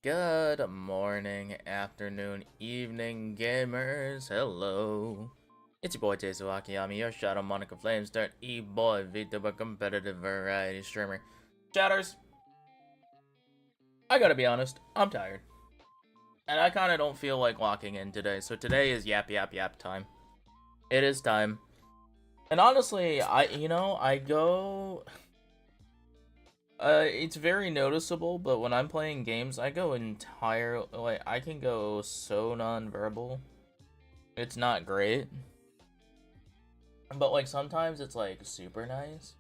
Good morning, afternoon, evening, gamers. Hello. It's your boy Jason Wakiyami, your Shadow Monica Flamestart E-Boy VTuber competitive variety streamer. Chatters, I gotta be honest, I'm tired. And I kinda don't feel like locking in today, so today is yap time. It is time. And honestly, I go... it's very noticeable, but when I'm playing games, I go I can go so non-verbal. It's not great. But, like, sometimes it's, like, super nice.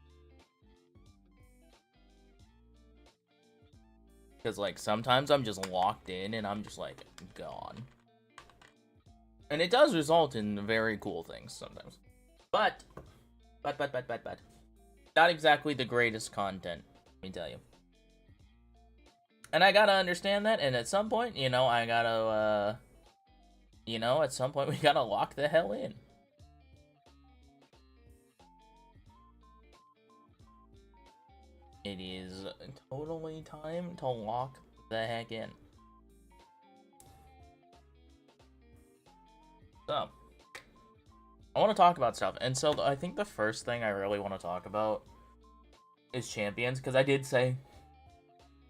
Because, like, sometimes I'm just locked in and I'm just, like, gone. And it does result in very cool things sometimes. But. Not exactly the greatest content, let me tell you. And I gotta understand that, and at some point, I gotta, at some point we gotta lock the hell in. It is totally time to lock the heck in. So, I want to talk about stuff, and so I think the first thing I really want to talk about is champions, because I did say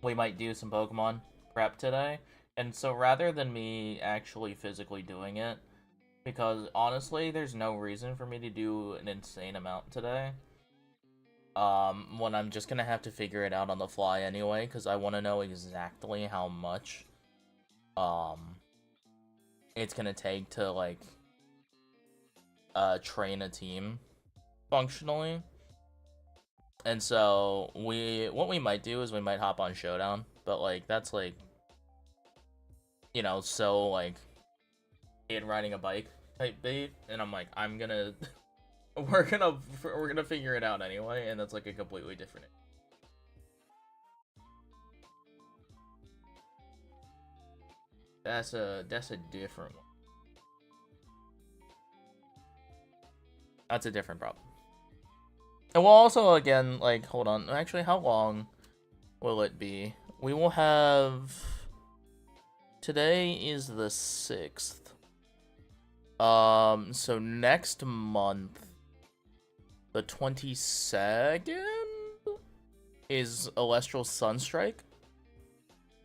we might do some Pokemon prep today, and so rather than me actually physically doing it, because honestly, there's no reason for me to do an insane amount today, when I'm just gonna have to figure it out on the fly anyway, because I want to know exactly how much, it's gonna take to, like, train a team functionally. And so what we might do is we might hop on Showdown, but like that's like, so like kid riding a bike type bait, and I'm like, I'm gonna we're gonna figure it out anyway, and that's like a completely different. That's a different one. That's a different problem. And we'll also, again, like, hold on. Actually, how long will it be? We will have... Today is the 6th. So next month, the 22nd, is Celestial Sunstrike.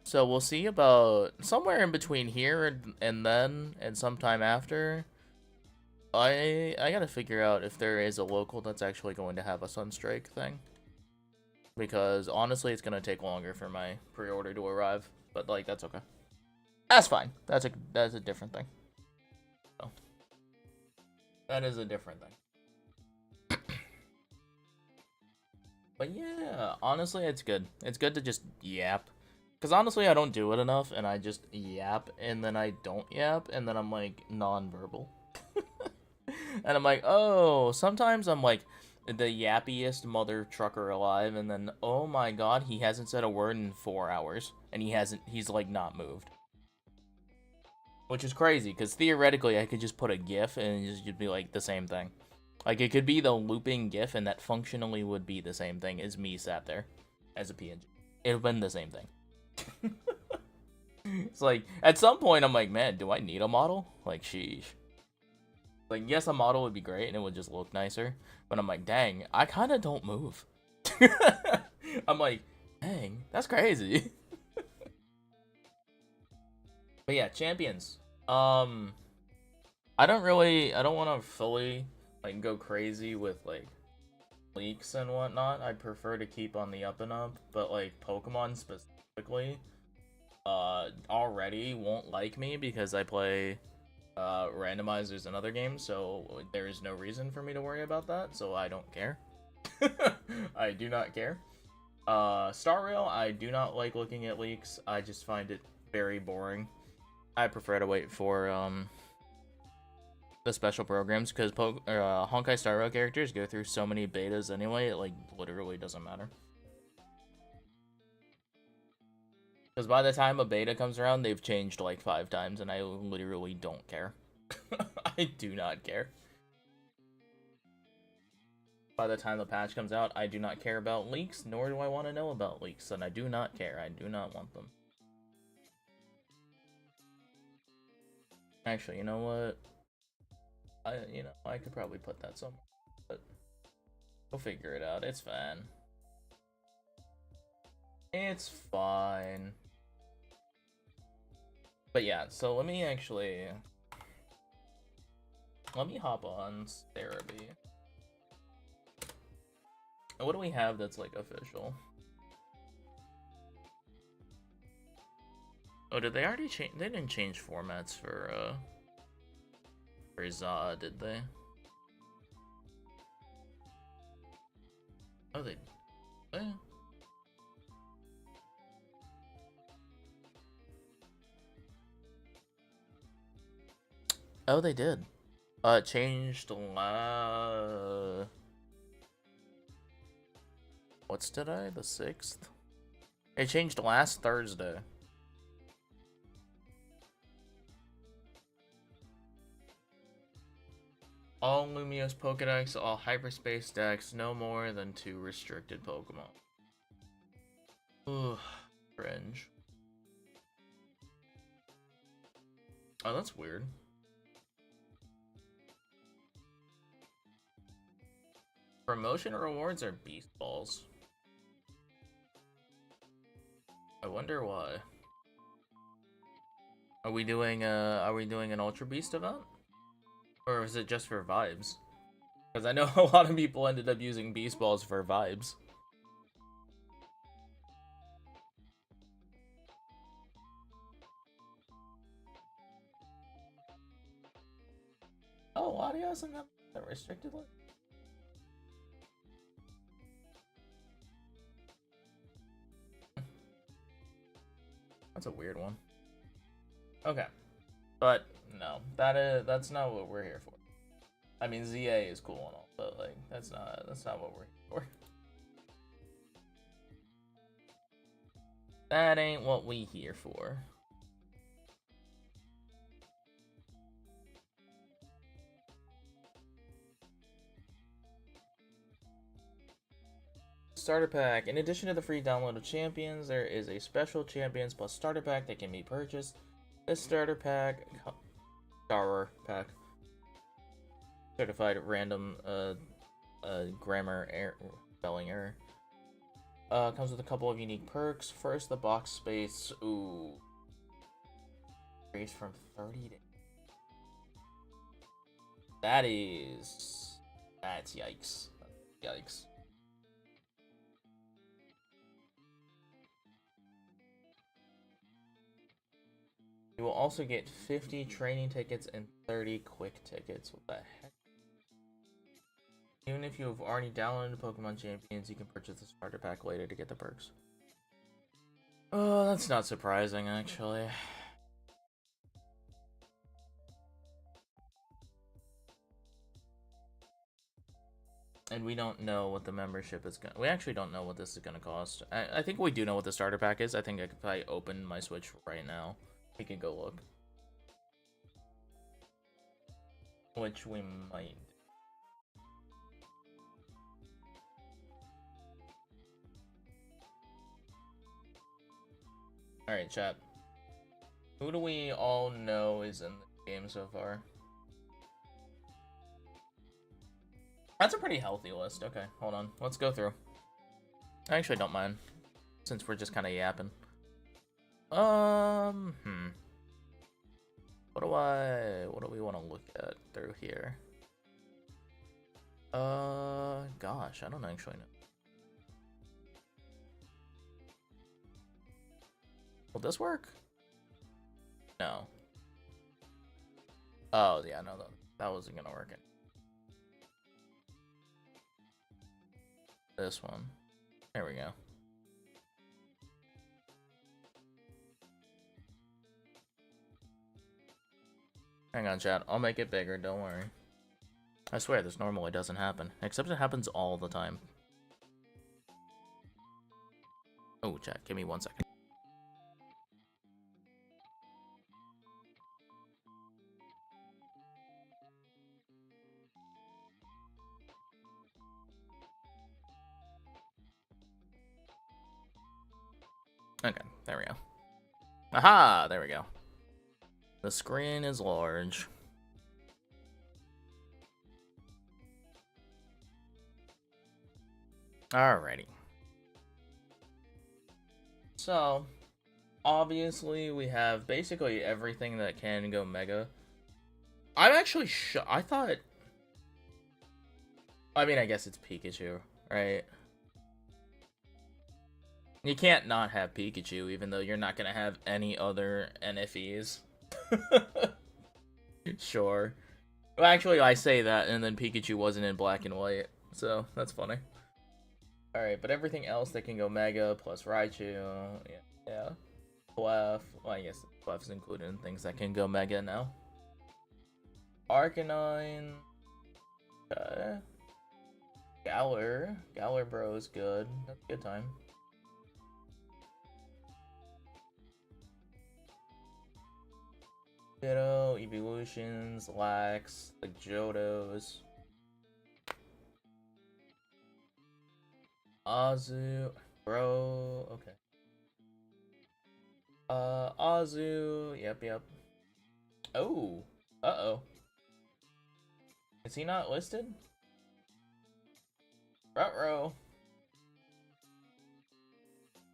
So we'll see about somewhere in between here and then, and sometime after. I gotta figure out if there is a local that's actually going to have a Sunstrike thing. Because honestly, it's gonna take longer for my pre-order to arrive. But like, that's okay. That's fine. That's a different thing. So, that is a different thing. But yeah, honestly, it's good. It's good to just yap. Because honestly, I don't do it enough, and I just yap, and then I don't yap, and then I'm like non-verbal. And I'm like, oh, sometimes I'm like the yappiest mother trucker alive, and then, oh my god, he hasn't said a word in 4 hours, and he's like not moved. Which is crazy, because theoretically I could just put a GIF and it just be like the same thing. Like, it could be the looping GIF, and that functionally would be the same thing as me sat there as a PNG. It would have been the same thing. It's like, at some point I'm like, man, do I need a model? Like, sheesh. Like, yes, a model would be great and it would just look nicer, but I'm like, dang, I kind of don't move. I'm like, dang, that's crazy. But yeah, champions. I don't want to fully, like, go crazy with, like, leaks and whatnot. I prefer to keep on the up and up, but, like, Pokemon specifically, already won't like me because I play randomizers in other games, so there is no reason for me to worry about that, so I don't care. I do not care. Star Rail, I do not like looking at leaks. I just find it very boring. I prefer to wait for the special programs, because Honkai Star Rail characters go through so many betas anyway, it like literally doesn't matter. Because by the time a beta comes around, they've changed like 5 times, and I literally don't care. I do not care. By the time the patch comes out, I do not care about leaks, nor do I want to know about leaks, and I do not care. I do not want them. Actually, you know what? I could probably put that somewhere, but we'll figure it out. It's fine. It's fine. But yeah, so let me hop on therapy. What do we have that's like official? Oh, did they already change? They didn't change formats for Zod, did they? Oh, they. Oh, they did. It changed what's today? The 6th? It changed last Thursday. All Lumiose Pokedex, all Hyperspace decks, no more than 2 restricted Pokemon. Ugh, cringe. Oh, that's weird. Promotion rewards are Beast Balls. I wonder why. Are we doing an Ultra Beast event? Or is it just for vibes? Because I know a lot of people ended up using Beast Balls for vibes. Oh, Latios and that restricted list? That's a weird one. Okay. But no, that's not what we're here for. I mean, ZA is cool and all, but like that's not what we're here for. That ain't what we here for. Starter pack. In addition to the free download of champions, there is a special champions plus starter pack that can be purchased. This starter pack, certified random grammar spelling error. Comes with a couple of unique perks. First, the box space. Ooh. Increase from 30 to. That's yikes. Yikes. You will also get 50 training tickets and 30 quick tickets. What the heck? Even if you have already downloaded Pokemon Champions, you can purchase the starter pack later to get the perks. Oh, that's not surprising, actually. And we don't know what the membership is gonna. We actually don't know what this is gonna cost. I think we do know what the starter pack is. I think I could probably open my Switch right now. We can go look. Which we might. Alright, chat. Who do we all know is in the game so far? That's a pretty healthy list. Okay, hold on. Let's go through. I actually don't mind, since we're just kind of yapping. What do we want to look at through here? Gosh, I don't actually know. Will this work? No. Oh, yeah, no, that wasn't gonna work. This one. There we go. Hang on, chat. I'll make it bigger, don't worry. I swear, this normally doesn't happen. Except it happens all the time. Oh, chat, give me 1 second. Okay, there we go. Aha! There we go. The screen is large. Alrighty. So, obviously, we have basically everything that can go Mega. I'm actually I thought... I mean, I guess it's Pikachu, right? You can't not have Pikachu, even though you're not gonna have any other NFEs. Sure. Well, actually, I say that, and then Pikachu wasn't in black and white, so that's funny. Alright, but everything else that can go Mega, plus Raichu, yeah. Clef, well, I guess Clef's included in things that can go Mega now. Arcanine, okay. Galar Bro is good, that's a good time. Ditto, Evolutions, Lax, like Johtos. Azu, bro, okay. Azu, yep. Oh, uh-oh. Is he not listed? Ruh-roh.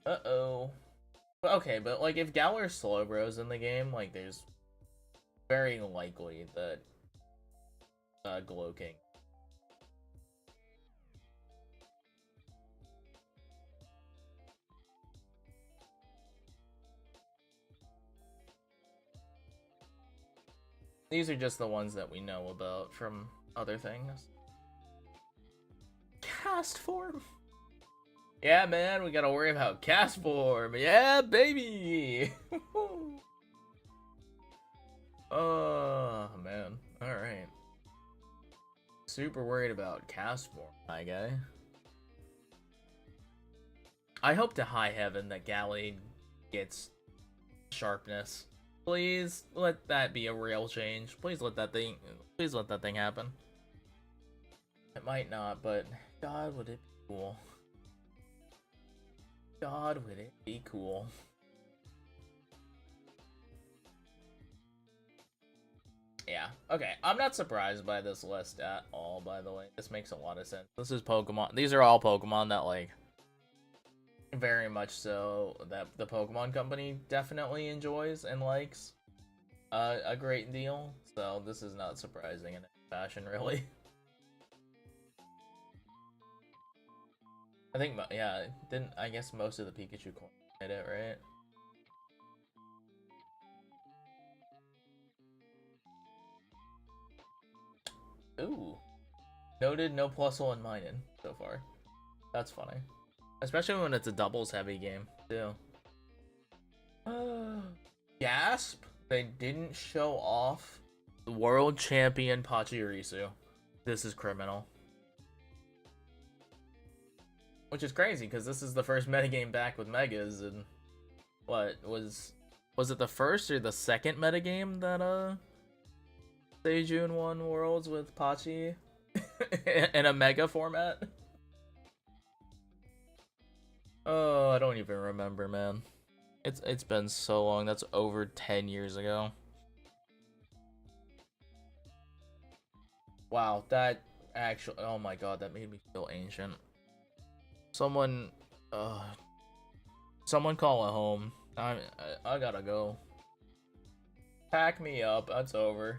Uh-oh. Okay, but like if Galar Slowbro's in the game, like there's very likely that Glow King. These are just the ones that we know about from other things. Cast form. Yeah, man, we gotta worry about cast form. Yeah, baby. Oh, man. Alright. Super worried about cast form, my guy. I hope to high heaven that Gallade gets sharpness. Please let that be a real change. Please let that thing happen. It might not, but God, would it be cool. God, would it be cool. Yeah, okay. I'm not surprised by this list at all, by the way. This makes a lot of sense. This is Pokemon. These are all Pokemon that, like, very much so that the Pokemon Company definitely enjoys and likes a great deal. So this is not surprising in any fashion, really. I think, yeah, I guess most of the Pikachu coins did it, right? Ooh. Noted, no +1 mining so far. That's funny. Especially when it's a doubles heavy game, too. Gasp! They didn't show off the world champion Pachirisu. This is criminal. Which is crazy, because this is the first metagame back with Megas, and what, was it the first or the second metagame that, Sejun won Worlds with Pachi in a Mega format? Oh, I don't even remember, man. It's been so long. That's over 10 years ago. Wow, that actually, oh my god, that made me feel ancient. Someone call it home. I gotta go. Pack me up. That's over.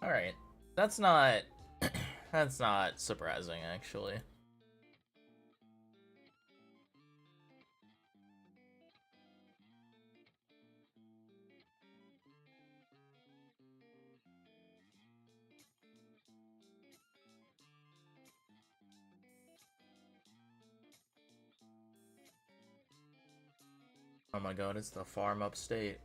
All right. That's not that's not surprising, actually. Oh my god, it's the farm upstate.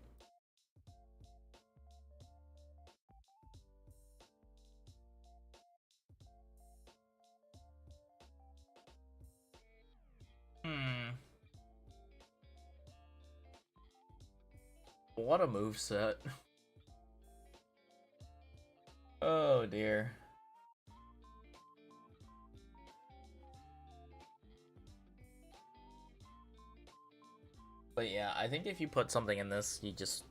What a moveset. Oh dear. But yeah, I think if you put something in this, you just...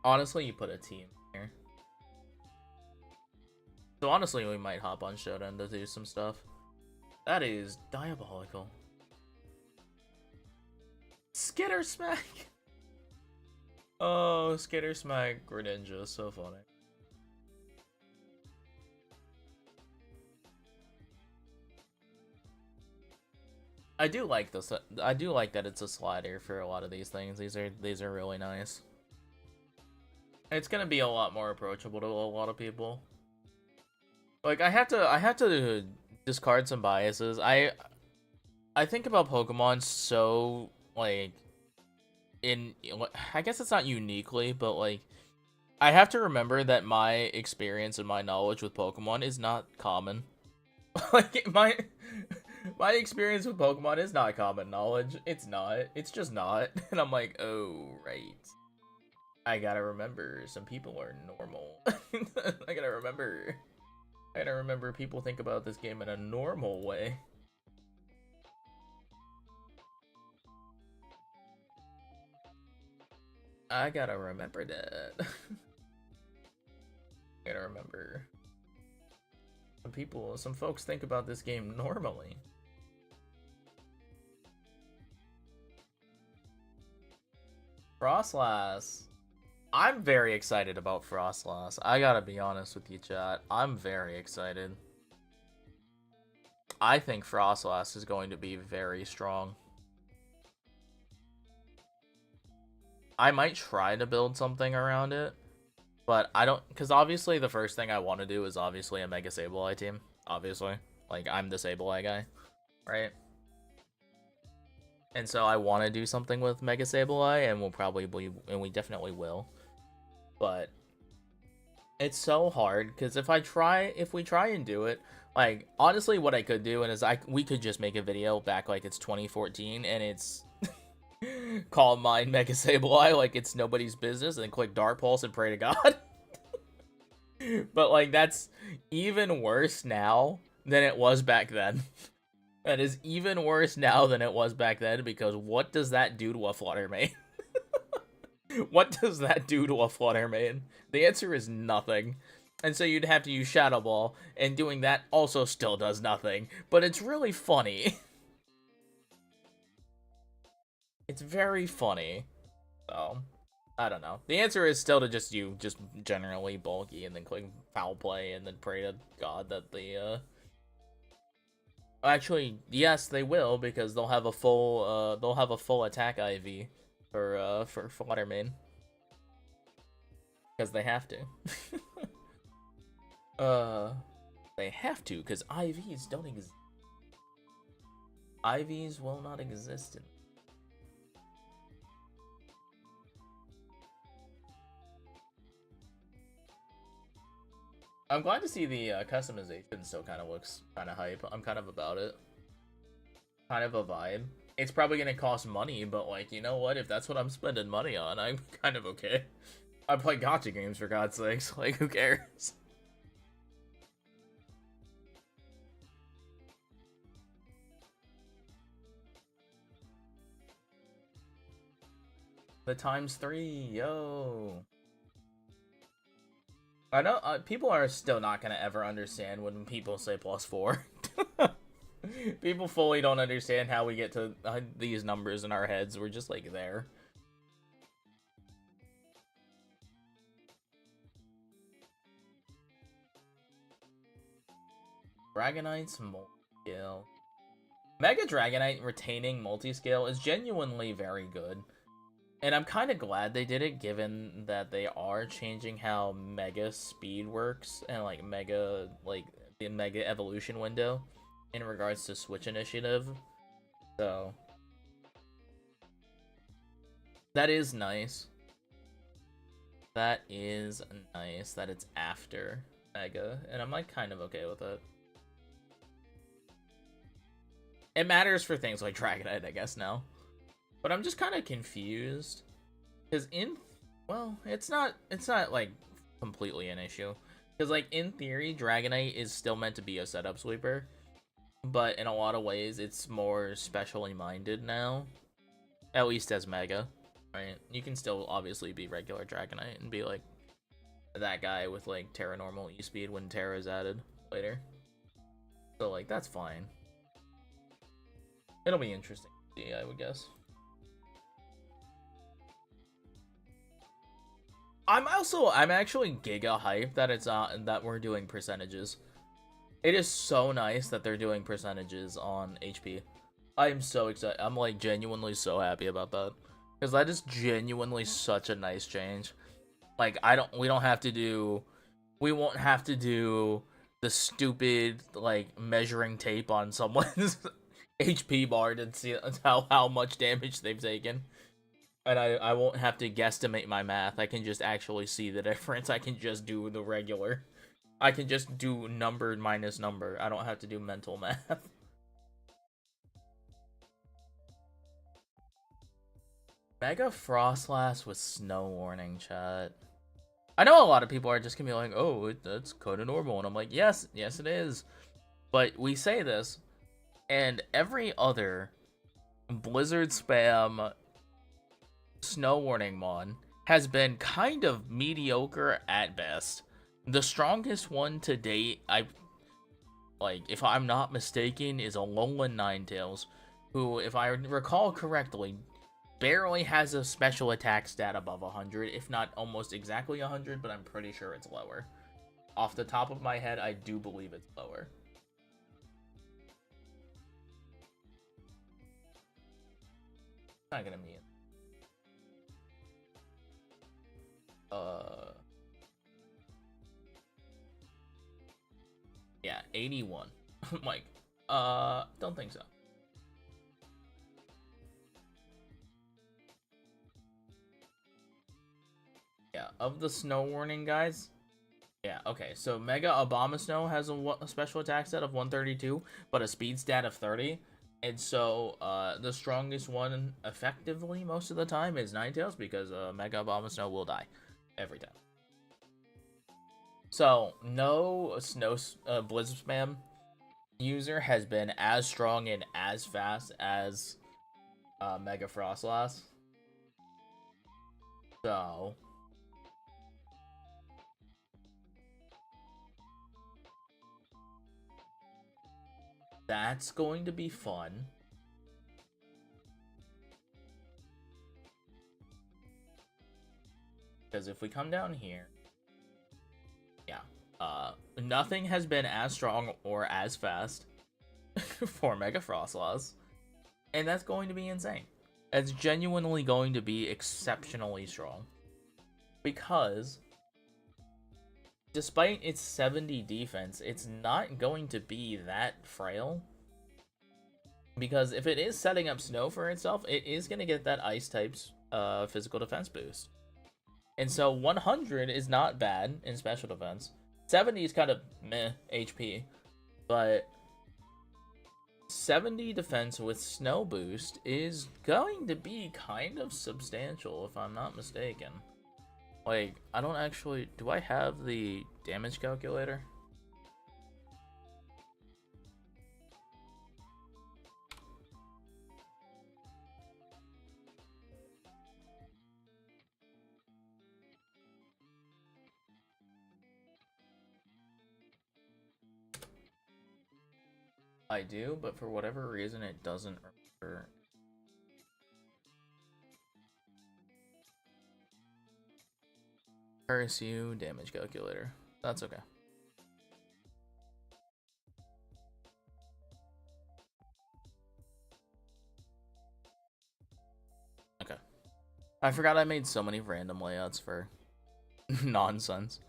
Honestly, you put a team here. So honestly, we might hop on Shodan to do some stuff. That is diabolical. Skitter Smack! Oh, Skitter Smack Greninja, so funny. I do like this. I do like that it's a slider for a lot of these things. These are really nice. It's gonna be a lot more approachable to a lot of people. Like I have to discard some biases. I think about Pokemon so like I guess it's not uniquely, but like I have to remember that my experience and my knowledge with Pokemon is not common. Like my experience with Pokemon is not common knowledge. It's not. It's just not. And I'm like, oh right. I gotta remember some people are normal. I gotta remember people think about this game in a normal way. I gotta remember that. I gotta remember. Some folks think about this game normally. Frostlass. I'm very excited about Frostlass. I gotta be honest with you, chat. I'm very excited. I think Frostlass is going to be very strong. I might try to build something around it, but I don't, because obviously the first thing I want to do is obviously a Mega Sableye team. Obviously, like I'm the Sableye guy, right? And so I want to do something with Mega Sableye, and we definitely will. But it's so hard because if we try and do it, like honestly, what I could do we could just make a video back like it's 2014 and it's call mine Mega Sableye like it's nobody's business, and then click Dark Pulse and pray to God. But like that's even worse now than it was back then. That is even worse now than it was back then, because what does that do to a Flutter Mane? What does that do to a Flutter Mane? The answer is nothing. And so you'd have to use Shadow Ball, and doing that also still does nothing. But it's really funny. It's very funny. So, I don't know. The answer is still to just generally bulky, and then click Foul Play, and then pray to God that the, Actually, yes, they will, because they'll have a full attack IV for Flutter Mane. Because they have to. They have to, because IVs don't exist. IVs will not exist. I'm glad to see the customization still kind of looks kind of hype. I'm kind of about it. Kind of a vibe. It's probably going to cost money, but like, you know what? If that's what I'm spending money on, I'm kind of okay. I play gacha games, for God's sakes. Like, who cares? The ×3, yo. I know people are still not gonna ever understand when people say +4. People fully don't understand how we get to these numbers in our heads. We're just like there. Dragonite's multi-scale. Mega Dragonite retaining multi-scale is genuinely very good. And I'm kind of glad they did it, given that they are changing how Mega Speed works and like Mega, like the Mega Evolution window in regards to Switch Initiative. So that is nice. That is nice that it's after Mega, and I'm like kind of okay with it. It matters for things like Dragonite, I guess, now. But I'm just kind of confused, because it's not like completely an issue, because like in theory Dragonite is still meant to be a setup sweeper, but in a lot of ways it's more specially minded now. At least as Mega, right? You can still obviously be regular Dragonite and be like that guy with like Terra normal E-speed when Terra is added later. So like that's fine. It'll be interesting to see, I would guess. I'm actually giga hyped that it's that we're doing percentages. It is so nice that they're doing percentages on HP. I am so excited. I'm like genuinely so happy about that. Because that is genuinely such a nice change. Like we won't have to do the stupid like measuring tape on someone's HP bar to see how much damage they've taken. And I won't have to guesstimate my math. I can just actually see the difference. I can just do the regular. I can just do number minus number. I don't have to do mental math. Mega Frostlass with Snow Warning, chat. I know a lot of people are just gonna be like, oh, that's kind of normal. And I'm like, yes, it is. But we say this, and every other Blizzard spam Snow Warning mon has been kind of mediocre at best. The strongest one to date, if I'm not mistaken, is Alolan Ninetales, who, if I recall correctly, barely has a special attack stat above 100, if not almost exactly 100, but I'm pretty sure it's lower. Off the top of my head, I do believe it's lower. Not gonna mean. Yeah, 81. I'm like, don't think so. Yeah, of the Snow Warning guys. Yeah, okay, so Mega Abomasnow has a special attack stat of 132, but a speed stat of 30. And so, the strongest one, effectively, most of the time, is Ninetales, because Mega Abomasnow will die. Every time. So, no Blizzard Spam user has been as strong and as fast as Mega Frostlass. So... that's going to be fun. Because if we come down here... yeah. Nothing has been as strong or as fast for Mega Frostlass. And that's going to be insane. It's genuinely going to be exceptionally strong. Because... despite its 70 defense, it's not going to be that frail. Because if it is setting up Snow for itself, it is going to get that Ice type's physical defense boost. And so 100 is not bad in special defense. 70 is kind of meh HP. But 70 defense with Snow boost is going to be kind of substantial, if I'm not mistaken. Like, I don't actually... do I have the damage calculator? I do, but for whatever reason it doesn't remember. RSU damage calculator. That's okay. Okay. I forgot I made so many random layouts for nonsense.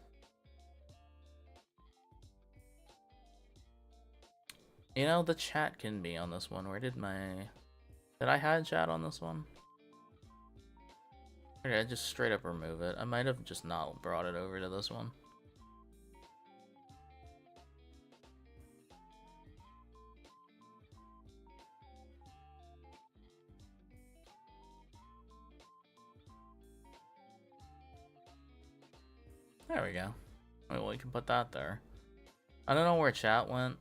You know, the chat can be on this one. Where did my... did I hide chat on this one? Or did I just straight up remove it? I might have just not brought it over to this one. There we go. Well, we can put that there. I don't know where chat went.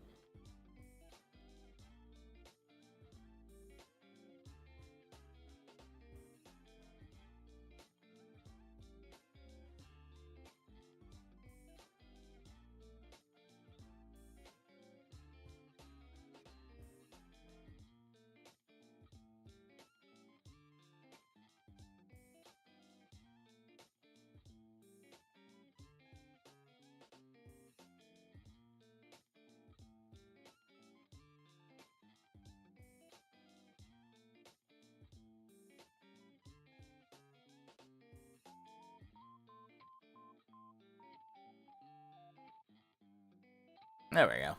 There we go.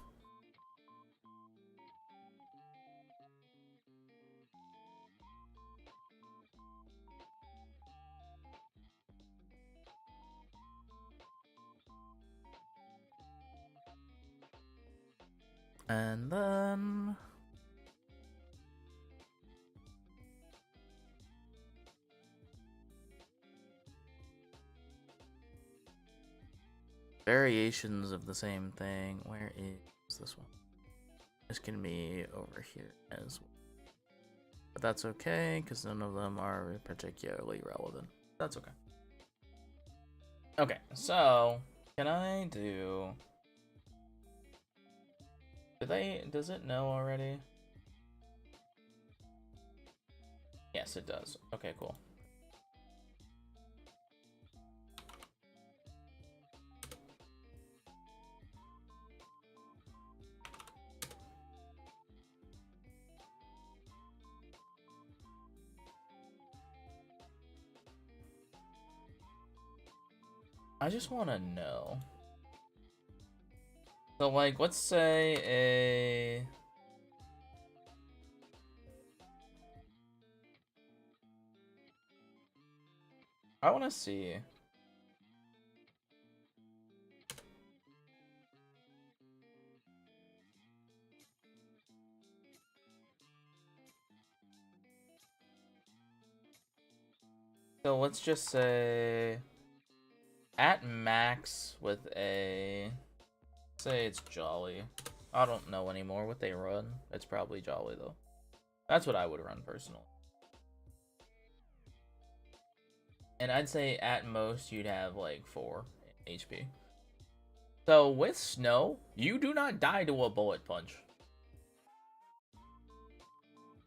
And then... variations of the same thing. Where is this one? This can be over here as well. But that's okay, because none of them are particularly relevant. That's okay. Okay, so can I do... Does it know already? Yes, it does. Okay, cool. I just want to know. So, like, let's say a... I want to see. So, let's just say... at max with a... say it's Jolly. I don't know anymore what they run. It's probably Jolly, though. That's what I would run, personally. And I'd say at most you'd have, like, 4 HP. So, with Snow, you do not die to a bullet punch.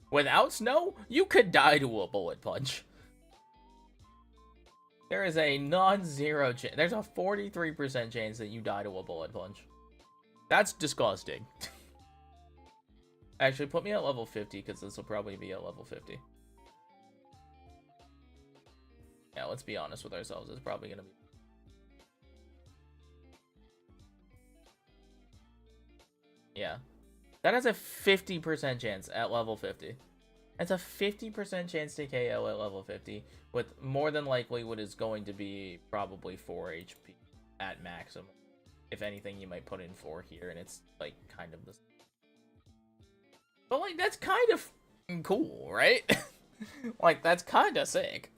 Without Snow, you could die to a bullet punch. There is a non-zero chance. There's a 43% chance that you die to a bullet punch. That's disgusting. Actually, put me at level 50, because this will probably be at level 50. Yeah, let's be honest with ourselves. It's probably going to be... yeah. That has a 50% chance at level 50. That's a 50% chance to KO at level 50, with more than likely what is going to be probably 4 HP at maximum. If anything, you might put in 4 here, and it's, like, kind of the... but, like, that's kind of cool, right? Like, that's kind of sick.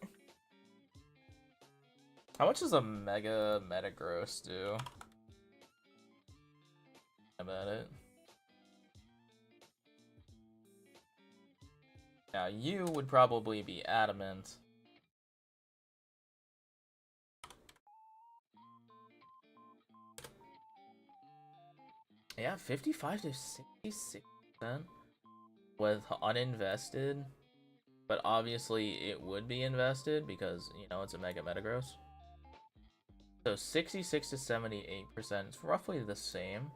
How much does a Mega Metagross do? About it. Now, you would probably be Adamant. Yeah, 55 to 66% with uninvested. But obviously, it would be invested because, you know, it's a Mega Metagross. So 66 to 78%. It's roughly the same.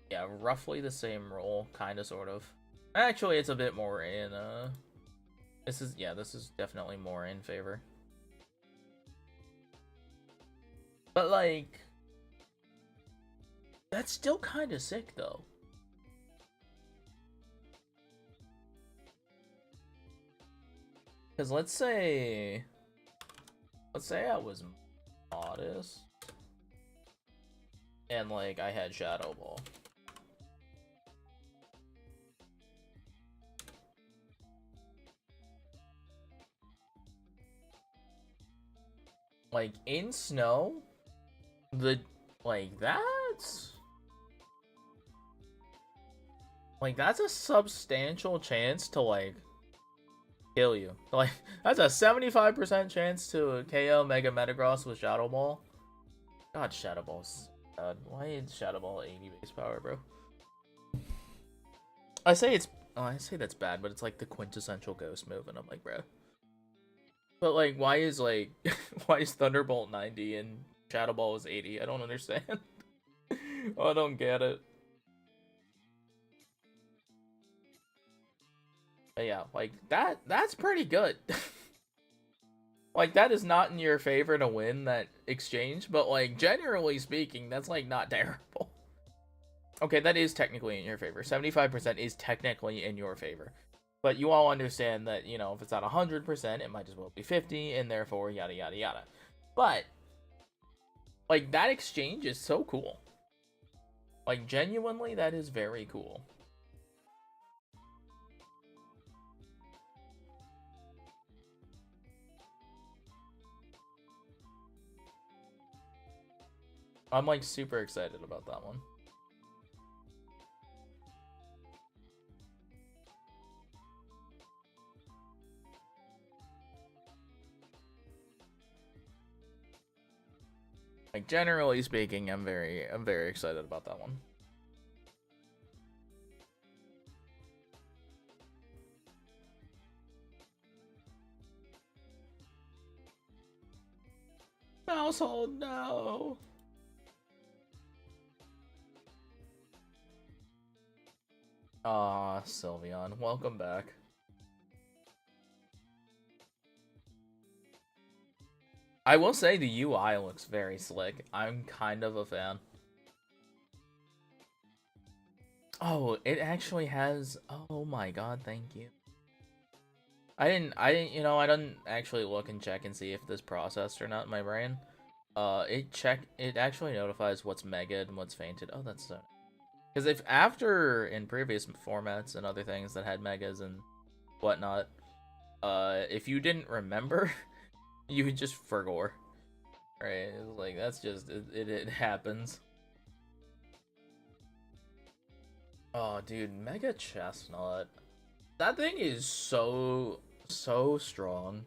Yeah, roughly the same roll, kind of, sort of. Actually, it's a bit more in, this is definitely more in favor. But, like, that's still kind of sick, though. Because let's say I was modest, and, like, I had Shadow Ball. Like, in Snow, that's a substantial chance to, like, kill you. Like, that's a 75% chance to KO Mega Metagross with Shadow Ball. God, Shadow Ball's bad. Why is Shadow Ball 80 base power, bro? I say that's bad, but it's like the quintessential ghost move, and I'm like, bro. But, like, why is Thunderbolt 90 and Shadow Ball is 80? I don't understand. I don't get it. But yeah, like, that's pretty good. Like, that is not in your favor to win that exchange, but, like, generally speaking, that's, like, not terrible. Okay, that is technically in your favor. 75% is technically in your favor. But you all understand that, you know, if it's not 100%, it might as well be 50, and therefore, yada, yada, yada. But, like, that exchange is so cool. Like, genuinely, that is very cool. I'm, like, super excited about that one. Like, generally speaking, I'm very excited about that one. Household, no. Sylveon, welcome back. I will say the UI looks very slick. I'm kind of a fan. Oh, it actually has... Oh my god, thank you. I didn't, I didn't actually look and check and see if this processed or not in my brain. It actually notifies what's mega and what's fainted. Oh, that's so... Because if after, in previous formats and other things that had megas and whatnot, if you didn't remember, you would just forgot. Right? Like, that's just, it happens. Oh, dude, Mega Chestnut. That thing is so strong.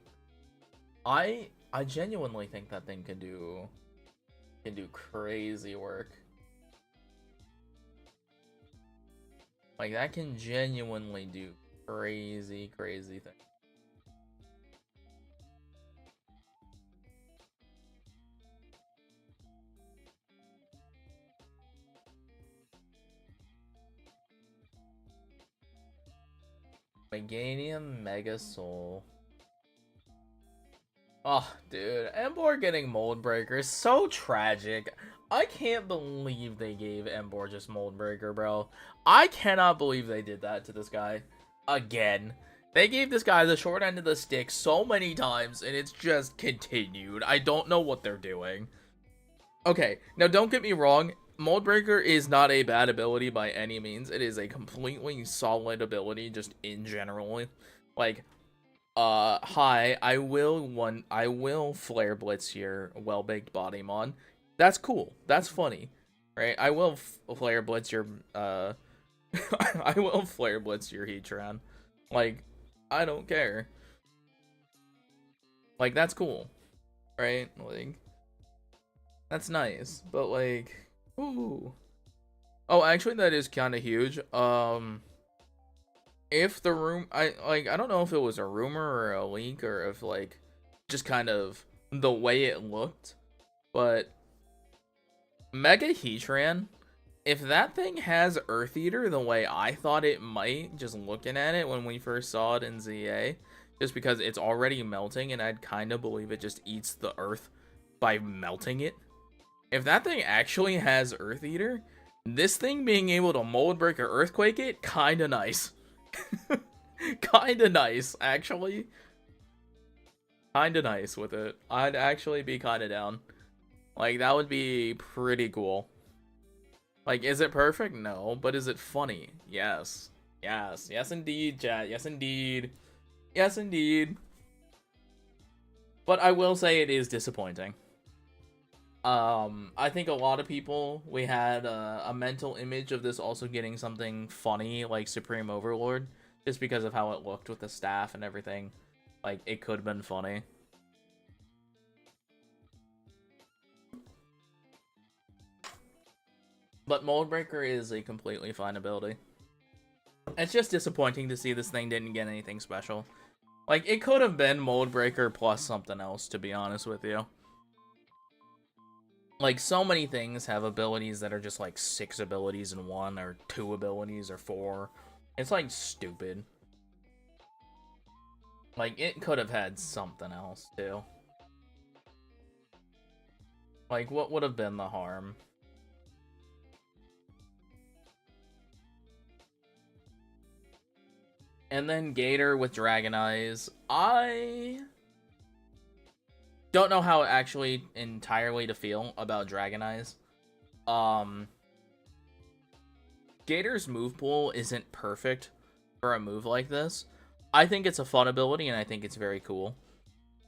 I genuinely think that thing can do crazy work. Like, that can genuinely do crazy things. Meganium Mega Soul. Oh, dude, Emboar getting Mold Breaker is so tragic. I can't believe they gave Emboar just Mold Breaker, bro. I cannot believe they did that to this guy. Again. They gave this guy the short end of the stick so many times, and it's just continued. I don't know what they're doing. Okay, now don't get me wrong. Mold Breaker is not a bad ability by any means. It is a completely solid ability just in general. Like, hi, I will Flare Blitz your Well-Baked Bodymon. That's cool. That's funny. Right? I will Flare Blitz your, I will Flare Blitz your Heatran. Like, I don't care. Like, that's cool. Right? Like, that's nice. But, like, ooh. Oh, actually, that is kind of huge. If the I don't know if it was a rumor or a leak or if, like, just kind of the way it looked, but Mega Heatran, if that thing has Earth Eater the way I thought it might, just looking at it when we first saw it in ZA, just because it's already melting and I'd kind of believe it just eats the Earth by melting it. If that thing actually has Earth Eater, this thing being able to Mold Break or Earthquake it, kinda nice. Kinda nice, actually. Kinda nice with it. I'd actually be kinda down. Like, that would be pretty cool. Like, is it perfect? No. But is it funny? Yes. Yes. Yes, indeed, chat. Yes, indeed. Yes, indeed. But I will say it is disappointing. I think a lot of people, we had a mental image of this also getting something funny like Supreme Overlord, just because of how it looked with the staff and everything. Like, it could have been funny. But Mold Breaker is a completely fine ability. It's just disappointing to see this thing didn't get anything special. Like, it could have been Mold Breaker plus something else, to be honest with you. Like, so many things have abilities that are just like 6 abilities in one, or 2 abilities, or 4. It's like stupid. Like, it could have had something else too. Like, what would have been the harm? And then Gator with Dragon Eyes. I don't know how actually entirely to feel about Dragon Eyes. Gator's move pool isn't perfect for a move like this. I think it's a fun ability, and I think it's very cool,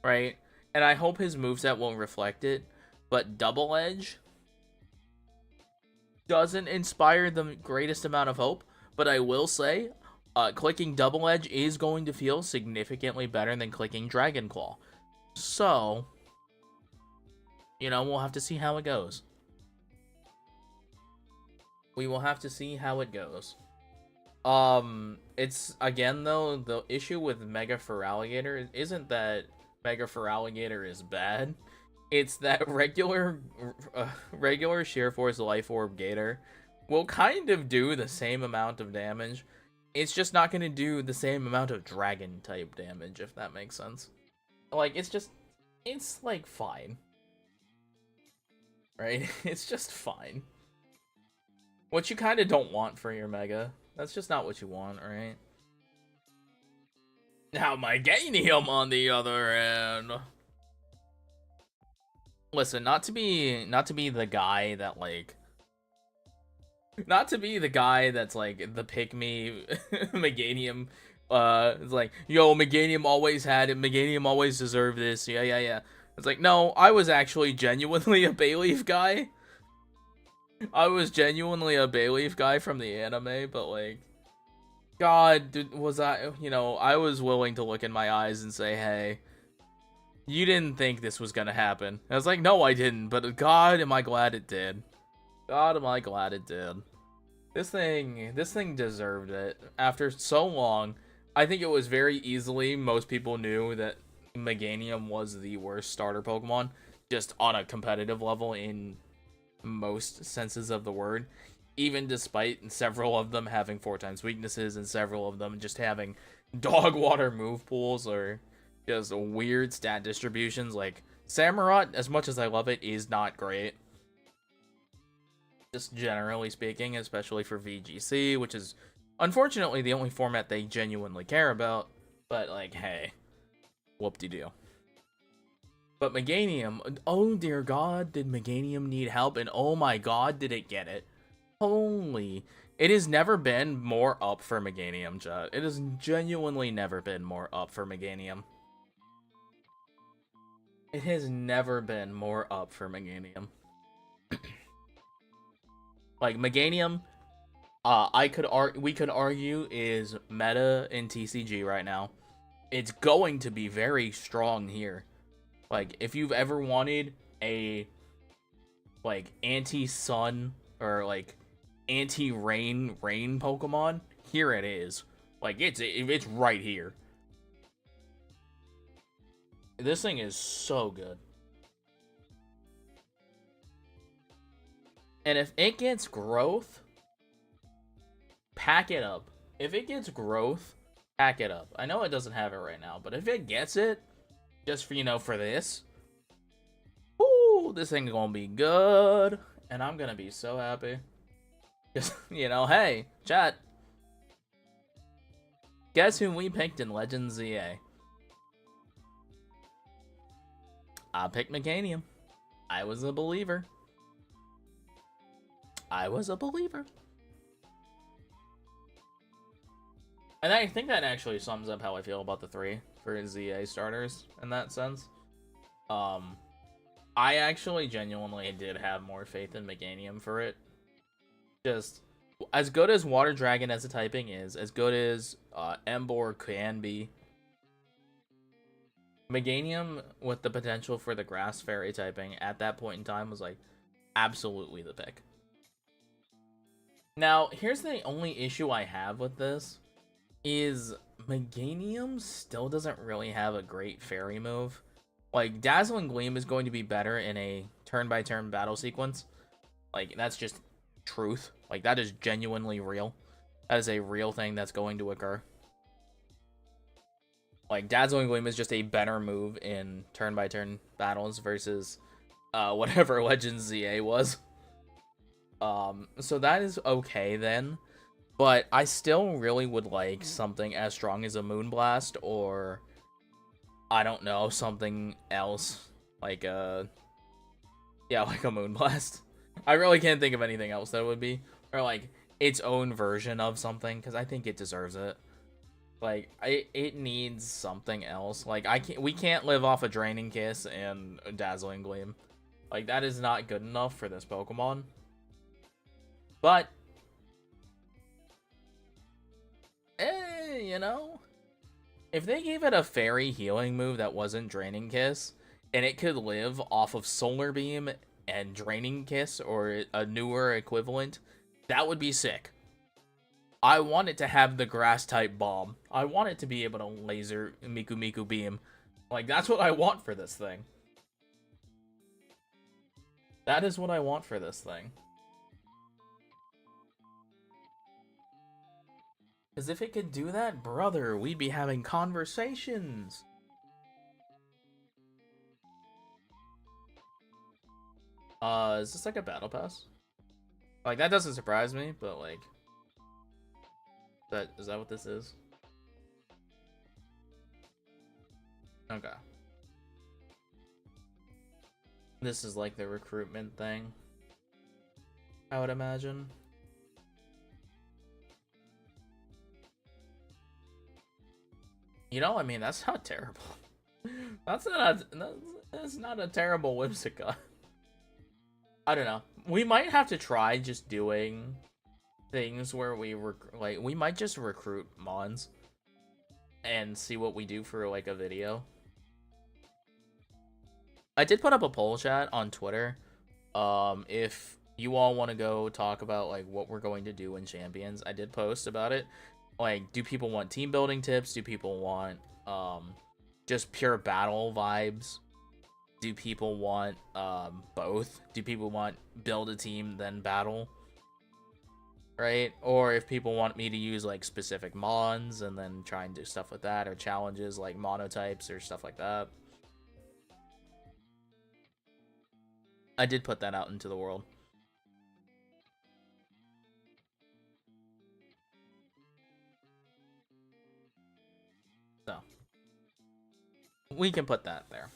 right? And I hope his moveset will reflect it. But Double Edge doesn't inspire the greatest amount of hope. But I will say, clicking Double Edge is going to feel significantly better than clicking Dragon Claw. So, you know, we'll have to see how it goes. We will have to see how it goes. It's, again, though, the issue with Mega Feraligatr isn't that Mega Feraligatr is bad. It's that regular Sheer Force Life Orb Gator will kind of do the same amount of damage. It's just not going to do the same amount of dragon type damage, if that makes sense. Like, it's like fine. Right? It's just fine. What you kind of don't want for your Mega. That's just not what you want, right? Now Meganium on the other end. Listen, not to be the guy that like not to be the guy that's like the pick me Meganium it's like, yo, Meganium always had it, Meganium always deserved this. Yeah. It's like, no, I was actually genuinely a Bayleaf guy. I was genuinely a Bayleaf guy from the anime, but like, God, dude, was I, you know, I was willing to look in my eyes and say, hey, you didn't think this was gonna happen. I was like, no, I didn't, but God, am I glad it did. God, am I glad it did. This thing deserved it. After so long, I think it was very easily, most people knew that Meganium was the worst starter Pokemon, just on a competitive level in most senses of the word, even despite several of them having 4 times weaknesses and several of them just having dog water move pools or just weird stat distributions. Like, Samurott, as much as I love it, is not great. Just generally speaking, especially for VGC, which is unfortunately the only format they genuinely care about. But, like, hey, whoop-de-doo. But Meganium, oh dear God, did Meganium need help? And oh my God, did it get it? Holy, it has never been more up for Meganium, chat. It has genuinely never been more up for Meganium. It has never been more up for Meganium. Like, Meganium, we could argue is meta in TCG right now. It's going to be very strong here. Like, if you've ever wanted a, like, anti-sun or, like, anti-rain Pokemon, here it is. Like, it's right here. This thing is so good. And if it gets growth, pack it up. If it gets growth, pack it up. I know it doesn't have it right now, but if it gets it, just for, you know, for this, woo, this thing's gonna be good. And I'm gonna be so happy. Just, you know, hey, chat. Guess who we picked in Legends ZA? I picked Meganium. I was a believer. I was a believer. And I think that actually sums up how I feel about the 3 for ZA starters in that sense. I actually genuinely did have more faith in Meganium for it. Just, as good as Water Dragon as a typing is, as good as Emboar can be, Meganium with the potential for the Grass Fairy typing at that point in time was like absolutely the pick. Now, here's the only issue I have with this, is Meganium still doesn't really have a great fairy move. Like, Dazzling Gleam is going to be better in a turn-by-turn battle sequence. Like, that's just truth. Like, that is genuinely real. That is a real thing that's going to occur. Like, Dazzling Gleam is just a better move in turn-by-turn battles versus whatever Legends ZA was. So that is okay then. But I still really would like something as strong as a Moonblast, or I don't know, something else. Like yeah, like a Moonblast. I really can't think of anything else that would be. Or like its own version of something, because I think it deserves it. Like it needs something else. Like we can't live off a Draining Kiss and a Dazzling Gleam. Like that is not good enough for this Pokemon. But you know, if they gave it a fairy healing move that wasn't Draining Kiss, and it could live off of Solar Beam and Draining Kiss or a newer equivalent, that would be sick. I want it to have the grass type bomb. I want it to be able to laser Miku Miku Beam. Like, that's what I want for this thing. That is what I want for this thing. Because if it could do that, brother, we'd be having conversations. Is this like a battle pass? Like, that doesn't surprise me, but like... Is that what this is? Okay. This is like the recruitment thing, I would imagine. You know, I mean, that's not terrible. that's not a terrible Whimsicott. I don't know. We might have to try just doing things where we might just recruit Mons and see what we do for like a video. I did put up a poll chat on Twitter. If you all want to go talk about like what we're going to do in Champions, I did post about it. Like, do people want team building tips? Do people want just pure battle vibes? Do people want both? Do people want build a team then battle? Right? Or if people want me to use like specific mons and then try and do stuff with that, or challenges like monotypes or stuff like that. I did put that out into the world. So we can put that there.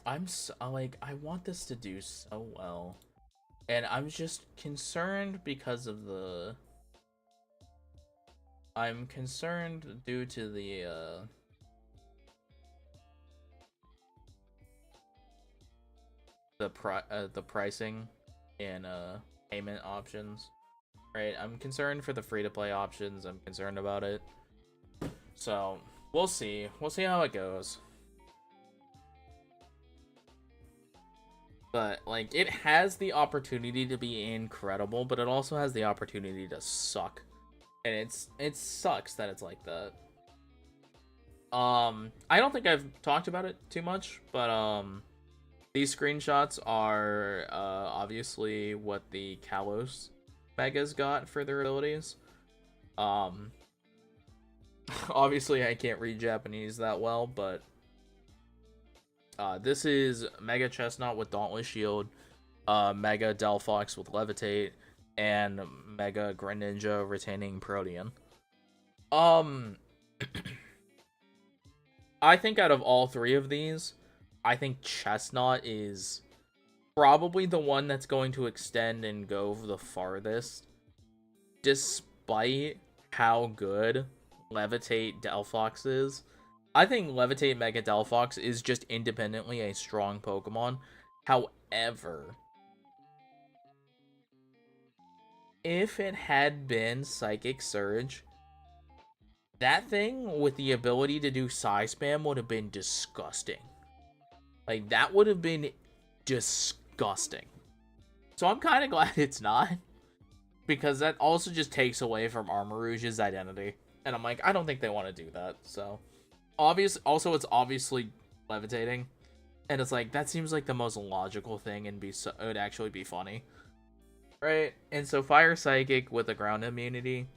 I'm so, like, I want this to do so well, and I'm just concerned because of the... I'm concerned due to the pricing and payment options. Right, I'm concerned for the free-to-play options. I'm concerned about it. So we'll see. We'll see how it goes. But like, it has the opportunity to be incredible, but it also has the opportunity to suck. And it sucks that it's like that. I don't think I've talked about it too much, but these screenshots are obviously what the Kalos Megas got for their abilities. Obviously I can't read Japanese that well, but this is Mega Chestnut with Dauntless Shield, Mega Delphox with Levitate, and Mega Greninja retaining Protean. I think out of all three of these, I think Chestnut is probably the one that's going to extend and go the farthest, despite how good Levitate Delphox is. I think Levitate Mega Delphox is just independently a strong Pokemon. However, if it had been Psychic Surge, that thing with the ability to do Psy Spam would have been disgusting. Like, that would have been disgusting. So I'm kind of glad it's not, because that also just takes away from Armarouge's identity. And I'm like, I don't think they want to do that, so... Also, it's obviously levitating, and it's like, that seems like the most logical thing, and it would actually be funny, right? And so Fire Psychic with a ground immunity,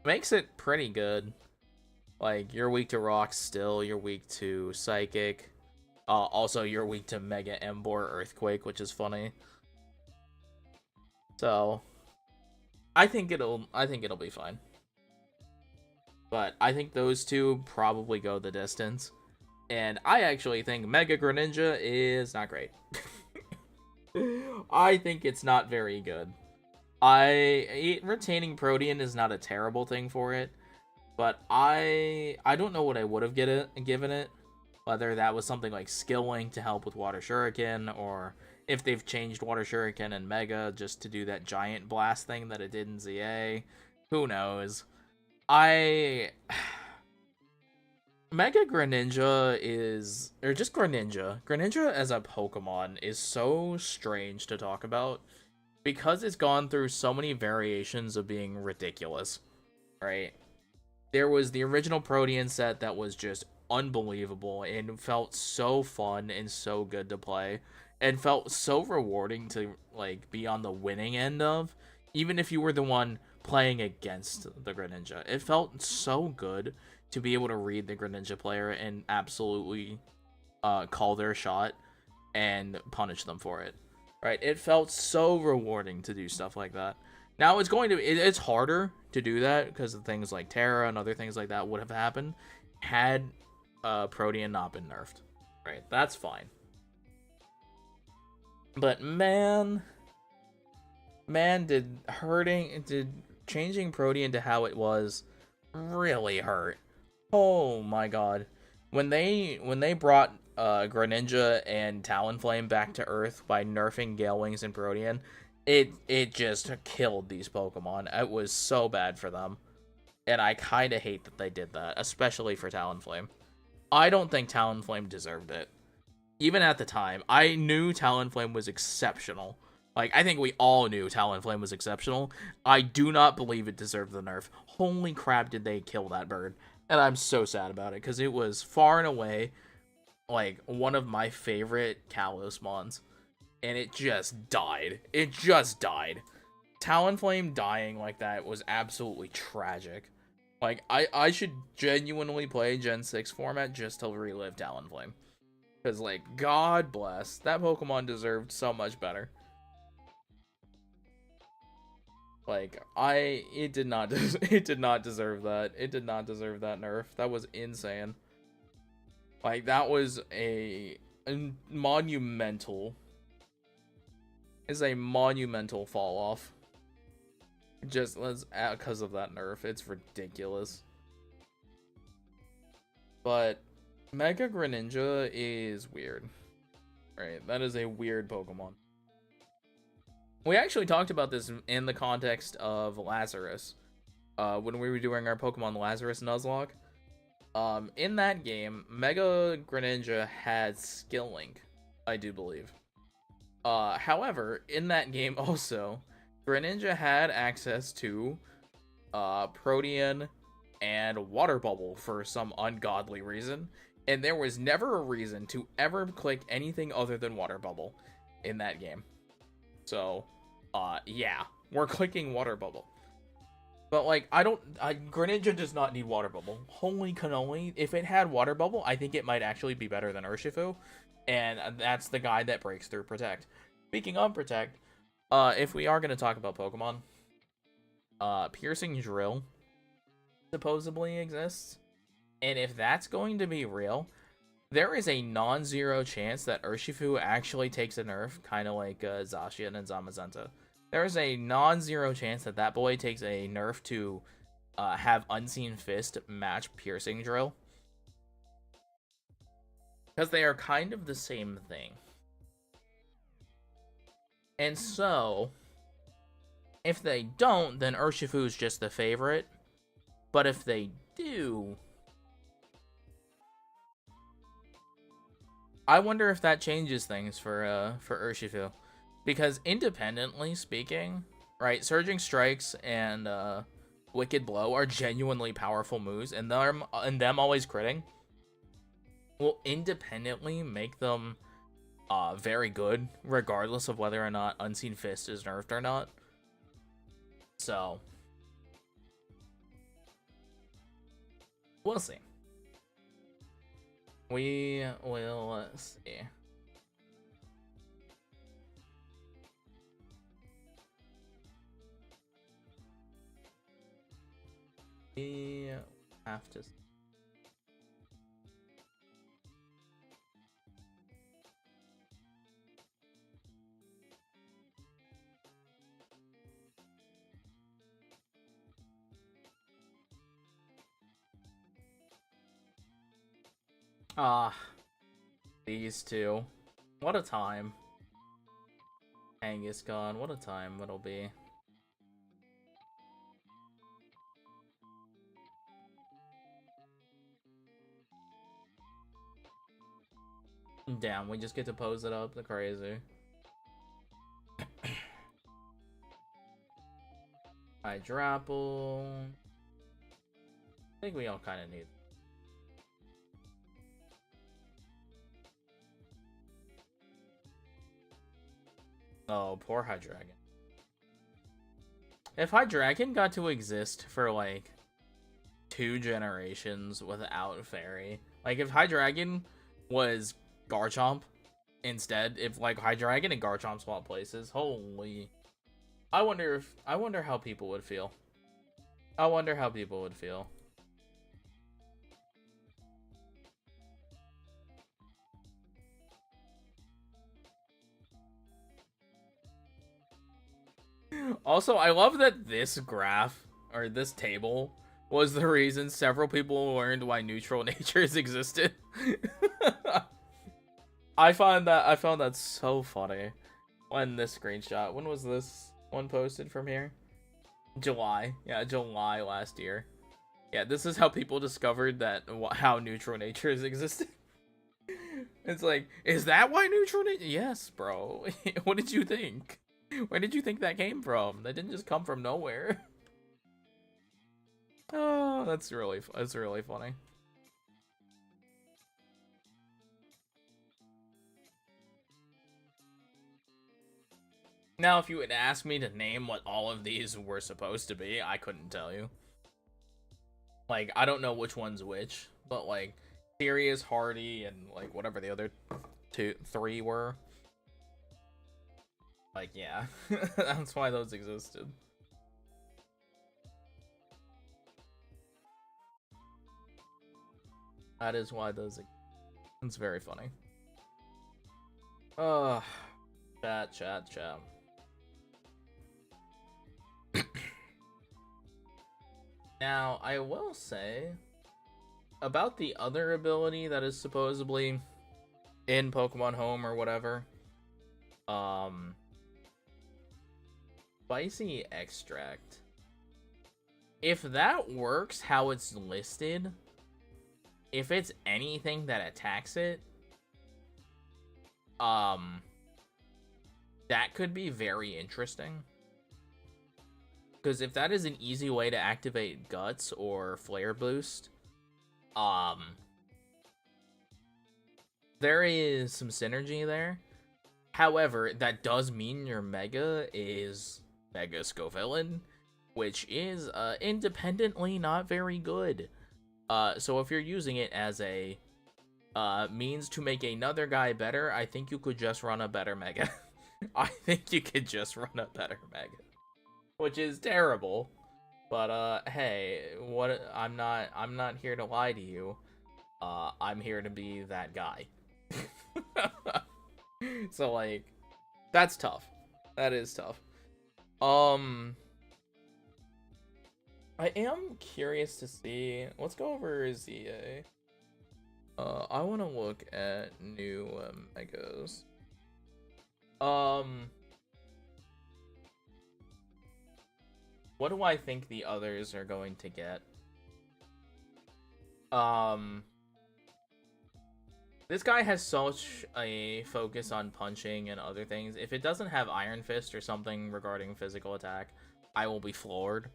Makes it pretty good. Like, you're weak to Rock still, you're weak to Psychic. Also, you're weak to Mega Ember Earthquake, which is funny. So, I think it'll be fine. But I think those two probably go the distance. And I actually think Mega Greninja is not great. I think it's not very good. Retaining Protean is not a terrible thing for it, but I don't know what I would have given it. Whether that was something like Skill Link to help with Water Shuriken, or if they've changed Water Shuriken and Mega just to do that giant blast thing that it did in ZA. Who knows? Mega Greninja is, or just Greninja. Greninja as a Pokemon is so strange to talk about because it's gone through so many variations of being ridiculous, right? There was the original Protean set that was just unbelievable and felt so fun and so good to play and felt so rewarding to like be on the winning end of, even if you were the one playing against the Greninja. It felt so good to be able to read the Greninja player and absolutely call their shot and punish them for it. Right? It felt so rewarding to do stuff like that. Now it's harder to do that because of things like Terra and other things like that would have happened had Protean not been nerfed. Right? That's fine. But man, did changing Protean to how it was really hurt. Oh my god. When they brought Greninja and Talonflame back to Earth by nerfing Gale Wings and Protean, it just killed these Pokemon. It was so bad for them. And I kind of hate that they did that, especially for Talonflame. I don't think Talonflame deserved it. Even at the time, I knew Talonflame was exceptional. Like, I think we all knew Talonflame was exceptional. I do not believe it deserved the nerf. Holy crap, did they kill that bird. And I'm so sad about it, because it was far and away, like, one of my favorite Kalos mons. And it just died. It just died. Talonflame dying like that was absolutely tragic. Like, I should genuinely play Gen 6 format just to relive Talonflame. Because, like, God bless. That Pokemon deserved so much better. Like, it did not deserve that. It did not deserve that nerf. That was insane. Like, that was a monumental fall off. Just because of that nerf. It's ridiculous. But Mega Greninja is weird. Right, that is a weird Pokemon. We actually talked about this in the context of Lazarus. When we were doing our Pokemon Lazarus Nuzlocke. In that game, Mega Greninja had Skill Link, I do believe. However, in that game also, Greninja had access to Protean and Water Bubble for some ungodly reason, and there was never a reason to ever click anything other than Water Bubble in that game. So, yeah, we're clicking Water Bubble. But, like, Greninja does not need Water Bubble. Holy cannoli. If it had Water Bubble, I think it might actually be better than Urshifu. And that's the guy that breaks through Protect. Speaking of Protect, if we are going to talk about Pokemon, Piercing Drill supposedly exists. And if that's going to be real, there is a non-zero chance that Urshifu actually takes a nerf, kind of like Zacian and Zamazenta. There is a non-zero chance that that boy takes a nerf to have Unseen Fist match Piercing Drill. Because they are kind of the same thing. And so, if they don't, then Urshifu is just the favorite. But if they do, I wonder if that changes things for Urshifu. Because independently speaking, right, Surging Strikes and Wicked Blow are genuinely powerful moves, and them always critting will independently make them very good, regardless of whether or not Unseen Fist is nerfed or not. So, We'll see. We will see. We have to. Ah, these two. What a time. Angus gone. What a time it'll be. Damn, we just get to pose it up. The crazy. Hydrapple. I think we all kind of need. Oh, poor Hydreigon. If Hydreigon got to exist for like 2 generations without Fairy, like if Hydreigon was Garchomp instead, if like Hydreigon and Garchomp swap places, holy. I wonder how people would feel. I wonder how people would feel. Also, I love that this graph, or this table, was the reason several people learned why neutral natures existed. I found that so funny. When this screenshot, when was this one posted from here? July. Yeah, July last year. Yeah, this is how people discovered that how neutral natures existed. It's like, is that why neutral nature? Yes, bro. What did you think? Where did you think that came from? That didn't just come from nowhere. Oh, that's really funny. Now, if you had asked me to name what all of these were supposed to be, I couldn't tell you. Like, I don't know which one's which, but like, Sirius, Hardy, and like whatever the other 3 were. Like, yeah, that's why those existed. That is why those. It's very funny. Chat. Now, I will say about the other ability that is supposedly in Pokemon Home or whatever. Spicy Extract. If that works how it's listed, if it's anything that attacks it, that could be very interesting. Because if that is an easy way to activate Guts or Flare Boost, there is some synergy there. However, that does mean your Mega is Mega Scovillain, which is independently not very good. So if you're using it as a means to make another guy better, I think you could just run a better Mega. I think you could just run a better Mega. Which is terrible, but hey, I'm not here to lie to you. I'm here to be that guy. So like, that's tough. That is tough. I am curious to see. Let's go over ZA. I want to look at new Megas. What do I think the others are going to get? This guy has such a focus on punching and other things. If it doesn't have Iron Fist or something regarding physical attack, I will be floored.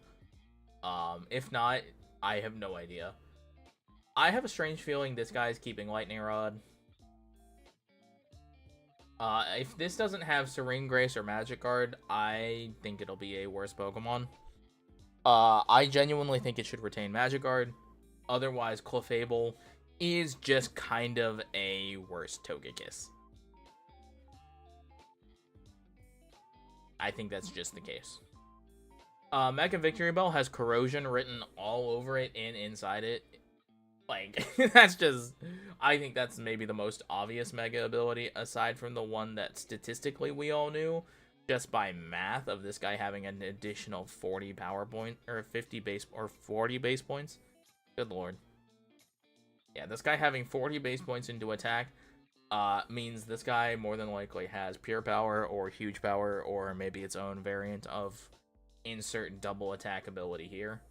If not, I have no idea. I have a strange feeling this guy's keeping Lightning Rod. If this doesn't have Serene Grace or Magic Guard, I think it'll be a worse Pokemon. I genuinely think it should retain Magic Guard. Otherwise, Clefable is just kind of a worse Togekiss. I think that's just the case. Mega Victory Bell has Corrosion written all over it and inside it. Like, that's just... I think that's maybe the most obvious Mega ability, aside from the one that statistically we all knew, just by math, of this guy having an additional 40 power point, or 50 base, or 40 base points. Good lord. Yeah, this guy having 40 base points into attack means this guy more than likely has pure power, or huge power, or maybe its own variant of insert double attack ability here.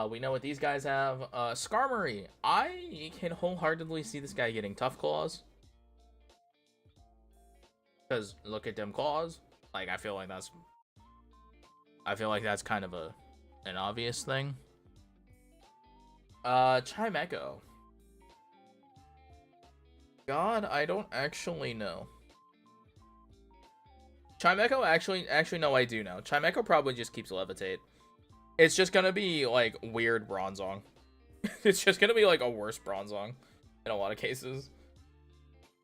We know what these guys have. Skarmory. I can wholeheartedly see this guy getting Tough Claws. Because look at them claws. Like, I feel like that's kind of an obvious thing. Chimecho. God, I don't actually know. Chimecho actually no, I do know. Chimecho probably just keeps Levitate. It's just gonna be like weird Bronzong. It's just gonna be like a worse Bronzong in a lot of cases.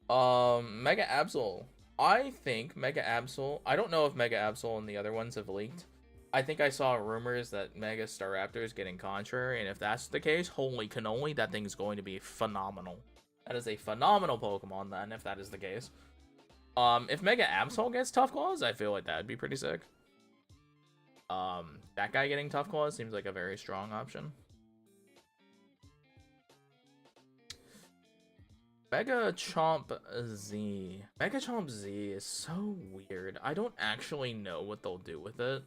Mega Absol. I think Mega Absol. I don't know if Mega Absol and the other ones have leaked. I think I saw rumors that Mega Staraptor is getting Contrary, and if that's the case, holy cannoli, that thing is going to be phenomenal. That is a phenomenal Pokemon then, if that is the case. If Mega Absol gets Tough Claws, I feel like that'd be pretty sick. That guy getting Tough Claws seems like a very strong option. Mega Chomp Z. Mega Chomp Z is so weird. I don't actually know what they'll do with it.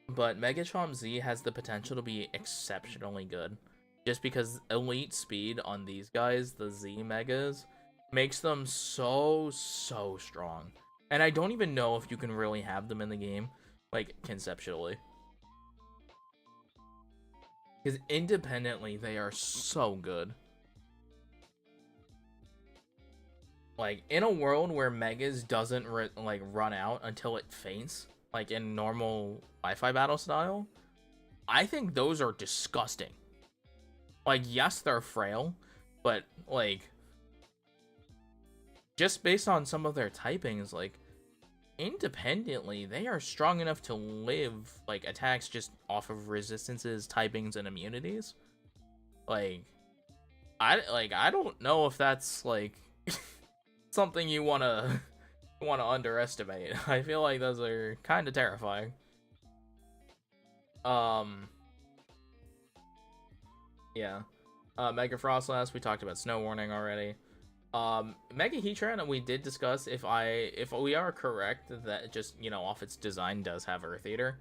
But Mega Chomp Z has the potential to be exceptionally good. Just because elite speed on these guys, the Z Megas, makes them so strong. And I don't even know if you can really have them in the game, like, conceptually. Because independently, they are so good. Like, in a world where Megas doesn't, run out until it faints, like in normal Wi-Fi battle style, I think those are disgusting. Like, yes, they're frail, but, like, just based on some of their typings, like, independently, they are strong enough to live, like, attacks just off of resistances, typings, and immunities. Like, I don't know if that's, like, something you wanna underestimate. I feel like those are kind of terrifying. Yeah. Mega Frostlass, we talked about Snow Warning already. Mega Heatran, we did discuss if we are correct that just, you know, off its design does have Earth Eater.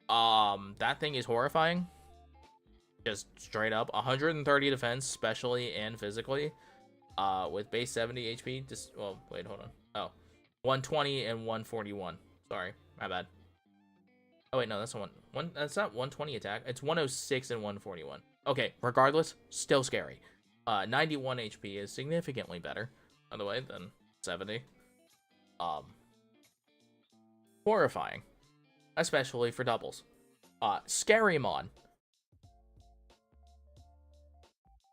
That thing is horrifying. Just straight up 130 defense, specially and physically. With base 70 HP. Just, well, wait, hold on. Oh, 120 and 141. Sorry, my bad. Oh wait, no, that's that's not 120 attack. It's 106 and 141. Okay, regardless, still scary. 91 HP is significantly better, by the way, than 70. Horrifying, especially for doubles. Scarymon.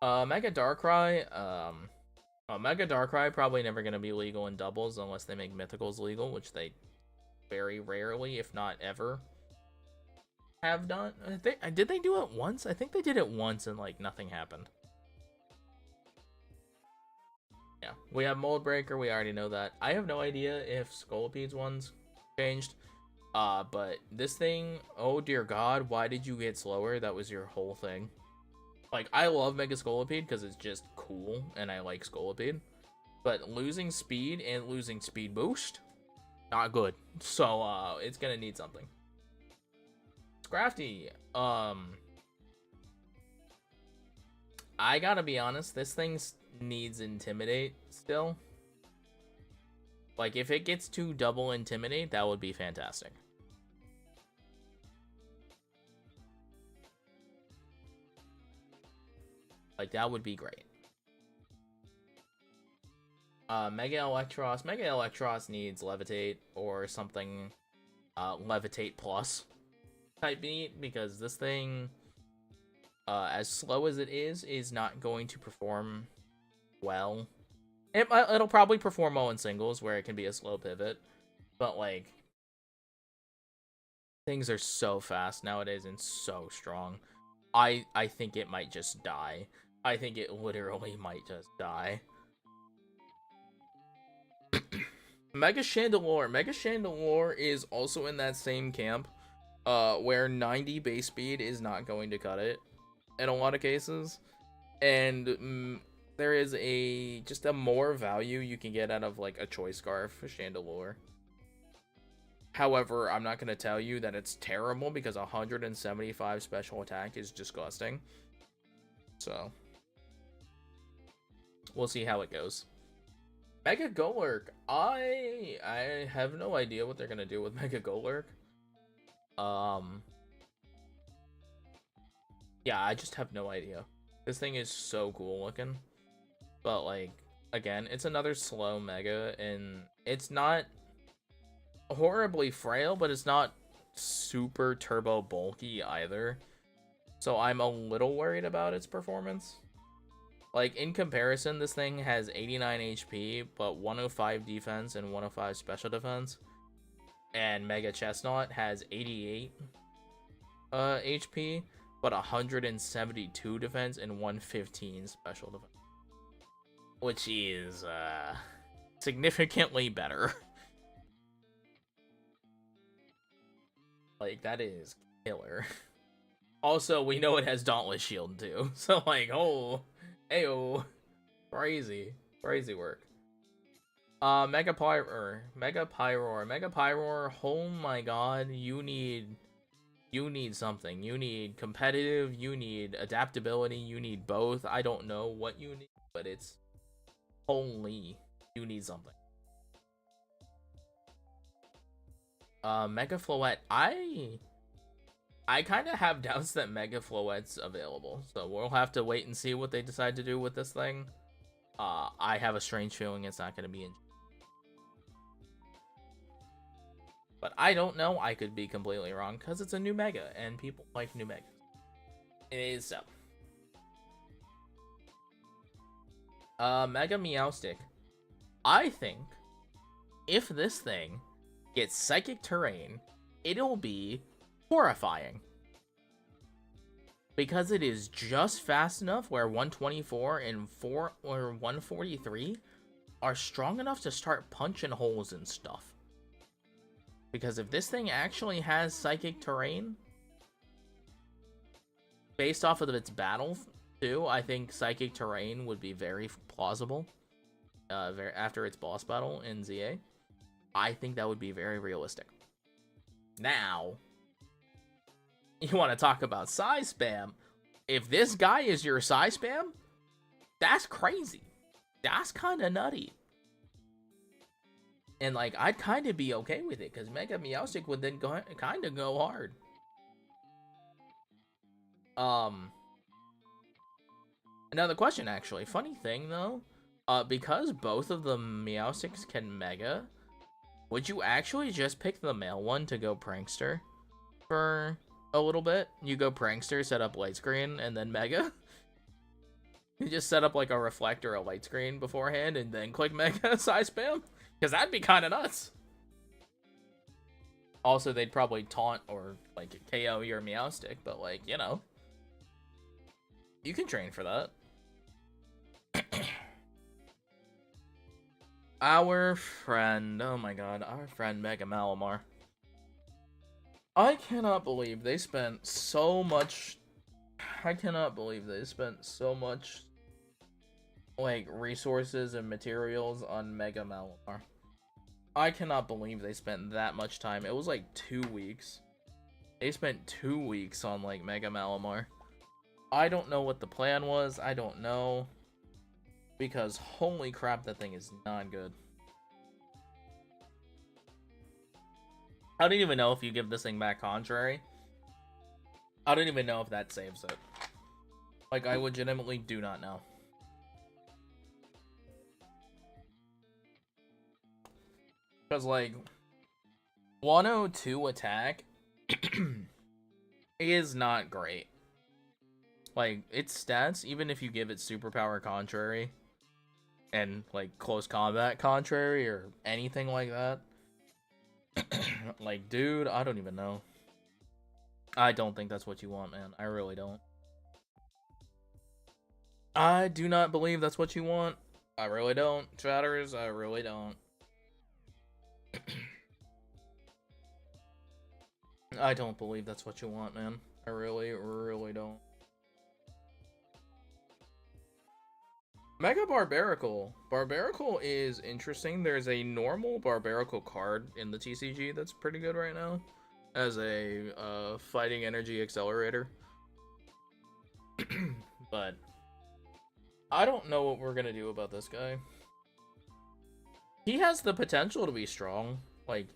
Mega Darkrai. Mega Darkrai probably never gonna be legal in doubles unless they make Mythicals legal, which they very rarely, if not ever, have done. Did they do it once? I think they did it once and, like, nothing happened. Yeah, we have Mold Breaker. We already know that. I have no idea if Scolopede's one's changed. But this thing, oh dear God, why did you get slower? That was your whole thing. Like, I love Mega Scolipede because it's just cool and I like Scolipede. But losing speed and losing speed boost, not good. So, it's gonna need something. Scrafty, I gotta be honest, this thing needs Intimidate still. Like, if it gets to double Intimidate, that would be fantastic. Like, that would be great. Mega Electros. Mega Electros needs Levitate or something Levitate Plus type beat, because this thing, as slow as it is not going to perform well. It'll probably perform well in singles, where it can be a slow pivot, but, like, things are so fast nowadays and so strong. I think it might just die. I think it literally might just die. Mega Chandelure. Mega Chandelure is also in that same camp, where 90 base speed is not going to cut it in a lot of cases. And there is just a more value you can get out of, like, a Choice Scarf for Chandelure. However, I'm not going to tell you that it's terrible, because 175 special attack is disgusting. So, we'll see how it goes. Mega Golurk. I have no idea what they're going to do with Mega Golurk. Yeah, I just have no idea. This thing is so cool looking. But, like, again, it's another slow Mega, and it's not horribly frail, but it's not super turbo bulky either. So I'm a little worried about its performance. Like, in comparison, this thing has 89 HP, but 105 defense and 105 special defense. And Mega Chestnut has 88 HP, but 172 defense and 115 special defense. Which is significantly better. Like, that is killer. Also, we know it has Dauntless Shield too. So, like, oh, ayo, crazy work. Mega Pyroar. Oh my god, you need something. You need competitive, you need adaptability, you need both. I don't know what you need, but it's holy, you need something. Mega Floette. I kind of have doubts that Mega Floette's available, so we'll have to wait and see what they decide to do with this thing. I have a strange feeling it's not going to be in. But I don't know. I could be completely wrong, because it's a new Mega, and people like new Megas. It is so. Mega Meowstic. I think if this thing gets Psychic Terrain, it'll be horrifying. Because it is just fast enough where 124 and 143 are strong enough to start punching holes and stuff. Because if this thing actually has Psychic Terrain, based off of its battle too, I think Psychic Terrain would be very plausible. After its boss battle in ZA, I think that would be very realistic. Now, you want to talk about size spam? If this guy is your size spam, that's crazy. That's kind of nutty. And, like, I'd kind of be okay with it, because Mega Meowstic would then kind of go hard. Another question, actually. Funny thing, though. Because both of the Meowstics can Mega, would you actually just pick the male one to go Prankster for a little bit? You go Prankster, set up light screen, and then Mega? You just set up, like, a reflector, a light screen beforehand, and then click Mega size spam? Because that'd be kind of nuts. Also, they'd probably taunt or, like, KO your Meowstic, but, like, you know. You can train for that. Our friend, oh my god, our friend Mega Malamar. I cannot believe they spent so much, like, resources and materials on Mega Malamar. I cannot believe they spent that much time. It was like 2 weeks. They spent 2 weeks on, like, Mega Malamar. I don't know what the plan was. I don't know. Because holy crap, that thing is not good. I don't even know if you give this thing back Contrary. I don't even know if that saves it. Like, I legitimately do not know. Because, like, 102 attack is not great. Like, its stats, even if you give it superpower contrary and, like, close combat contrary or anything like that, like, dude, I don't even know. I don't think that's what you want, man. I really don't. I do not believe that's what you want. I really don't. Chatters, I really don't. I don't believe that's what you want, man. I really, really don't. Mega Barbarical. Barbarical is interesting. There's a normal Barbarical card in the TCG that's pretty good right now as a fighting energy accelerator. But I don't know what we're gonna do about this guy. He has the potential to be strong. Like,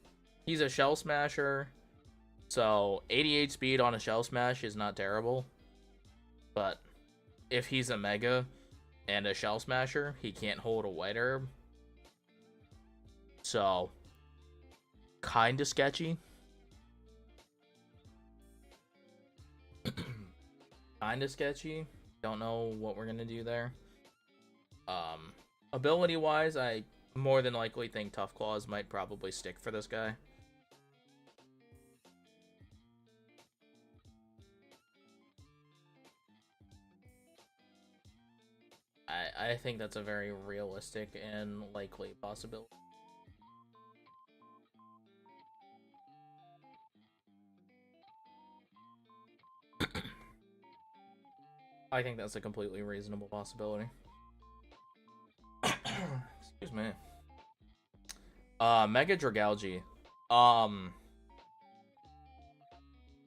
he's a shell smasher, so 88 speed on a shell smash is not terrible. But if he's a mega and a shell smasher, he can't hold a white herb. So, kinda sketchy. Kinda sketchy. Don't know what we're gonna do there. Ability wise, I more than likely think Tough Claws might probably stick for this guy. I think that's a very realistic and likely possibility. I think that's a completely reasonable possibility. Excuse me. Mega Dragalge.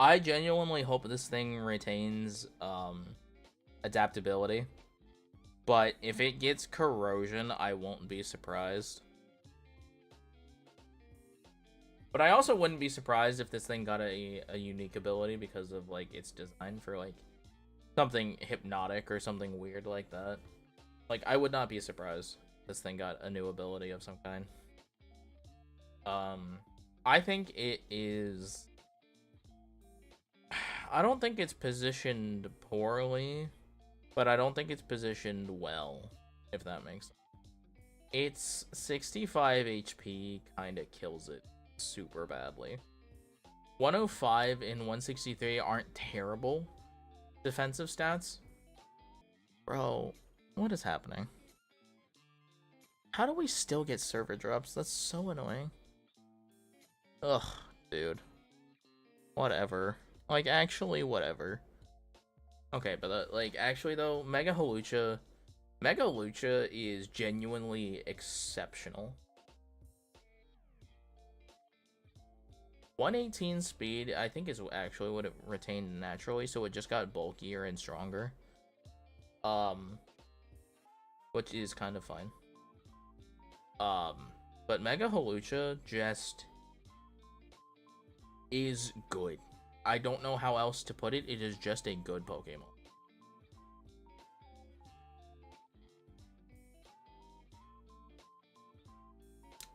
I genuinely hope this thing retains adaptability. But if it gets corrosion, I won't be surprised. But I also wouldn't be surprised if this thing got a unique ability because of, like, its design for, like, something hypnotic or something weird like that. Like, I would not be surprised if this thing got a new ability of some kind. I think it is... I don't think it's positioned poorly, but I don't think it's positioned well, if that makes sense. It's 65 HP kind of kills it super badly. 105 and 163 aren't terrible defensive stats. Bro, what is happening? How do we still get server drops? That's so annoying. Ugh, dude. Whatever. Like, actually, whatever. Okay, but, like, actually, though, Mega Lucha is genuinely exceptional. 118 speed, I think, is actually what it retained naturally, so it just got bulkier and stronger. Which is kind of fine. But Mega Lucha just is good. I don't know how else to put it. It is just a good Pokemon.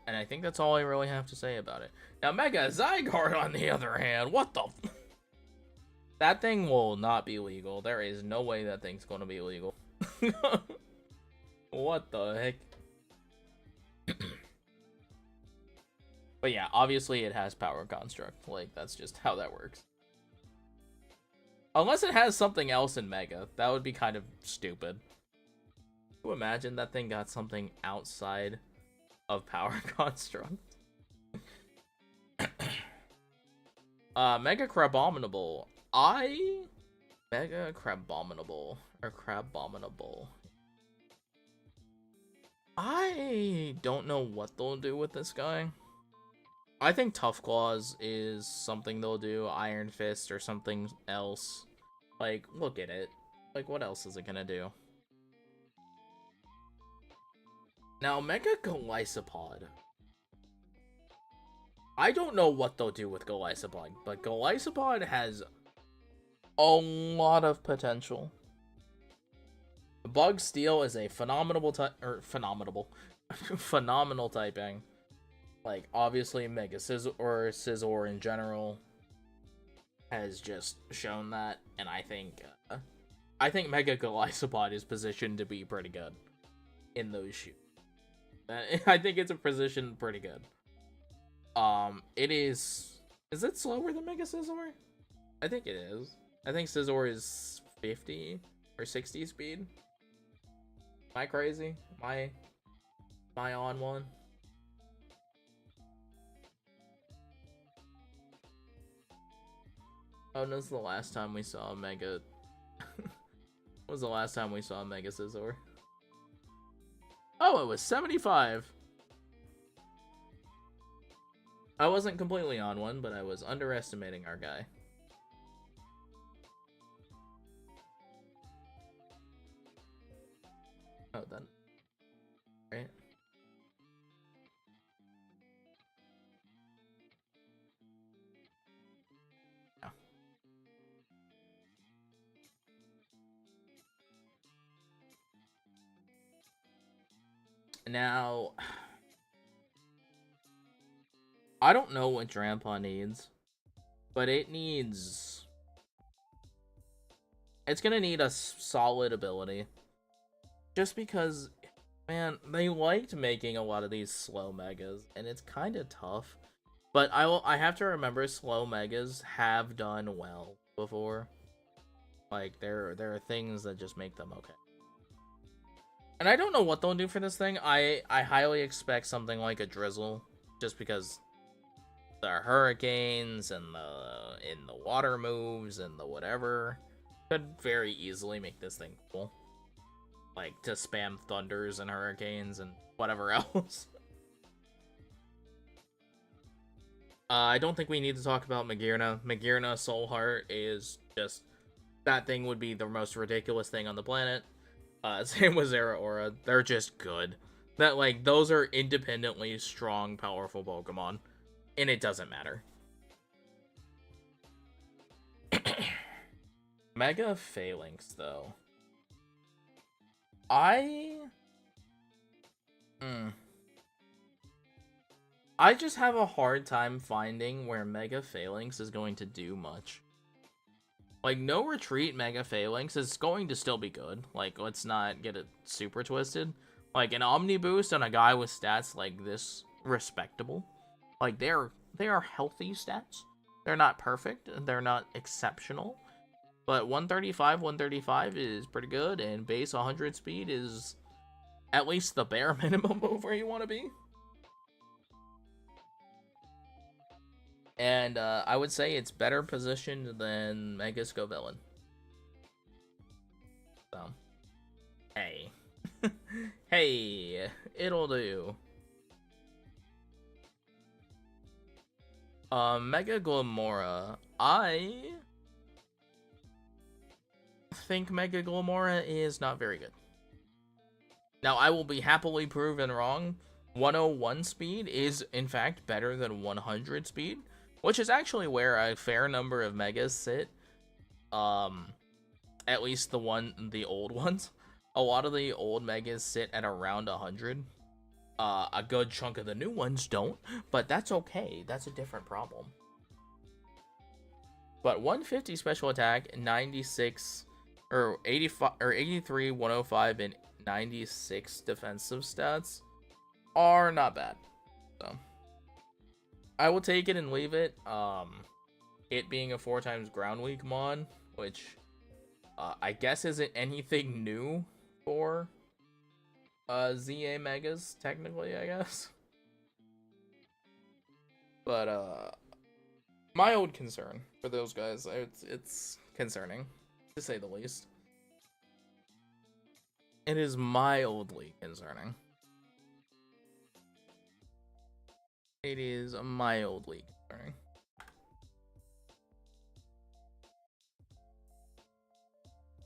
And I think that's all I really have to say about it. Now, Mega Zygarde, on the other hand, what the... That thing will not be legal. There is no way that thing's going to be legal. What the heck? But yeah, obviously it has Power Construct. Like, that's just how that works. Unless it has something else in Mega. That would be kind of stupid. Can you imagine that thing got something outside of Power Construct? Mega Crabominable. Mega Crabominable. Or Crabominable. I don't know what they'll do with this guy. I think Tough Claws is something they'll do. Iron Fist or something else. Like, look at it. Like, what else is it gonna do? Now, Mega Golisopod. I don't know what they'll do with Golisopod, but Golisopod has a lot of potential. Bug Steel is a phenomenal typing. Like, obviously, Mega Scizor, or Scizor in general, has just shown that, and I think Mega Golisopod is positioned to be pretty good in those shoes. I think it's a position pretty good. It is. Is it slower than Mega Scizor? I think it is. I think Scizor is 50 or 60 speed. Am I crazy? Am I on one? Oh, when was the last time we saw Mega? When was the last time we saw Mega Scizor? Oh, it was 75. I wasn't completely on one, but I was underestimating our guy. Oh, then. Right. Yeah. Now, I don't know what Drampa needs, but it needs... It's gonna need a solid ability. Just because, man, they liked making a lot of these slow megas, and it's kind of tough. But I have to remember slow megas have done well before. Like, there are things that just make them okay. And I don't know what they'll do for this thing. I highly expect something like a drizzle, just because the hurricanes and the water moves and the whatever could very easily make this thing cool. Like, to spam thunders and hurricanes and whatever else. I don't think we need to talk about Magearna. Magearna Soul Heart is just... That thing would be the most ridiculous thing on the planet. Same with Zeraora. They're just good. That, like, those are independently strong, powerful Pokemon. And it doesn't matter. Mega Phalanx, though. I just have a hard time finding where Mega Phalanx is going to do much. Like, no retreat Mega Phalanx is going to still be good. Like, let's not get it super twisted. Like, an Omni Boost on a guy with stats like this, respectable. Like, they are healthy stats. They're not perfect. They're not exceptional. But 135 is pretty good, and base 100 speed is at least the bare minimum of where you want to be. And I would say it's better positioned than Mega Scovillain. So, hey. Hey, it'll do. Mega Glamora. I think Mega Glamora is not very good. Now, I will be happily proven wrong. 101 speed is, in fact, better than 100 speed, which is actually where a fair number of Megas sit. At least the old ones. A lot of the old Megas sit at around 100. A good chunk of the new ones don't, but that's okay. That's a different problem. But 150 special attack, 96 or 85 or 83, 105, and 96 defensive stats are not bad. So I will take it and leave it. It being a 4x ground weak mod, which I guess isn't anything new for ZA Megas, technically, I guess. But mild concern for those guys. It's concerning, to say the least. It is mildly concerning. It is mildly concerning.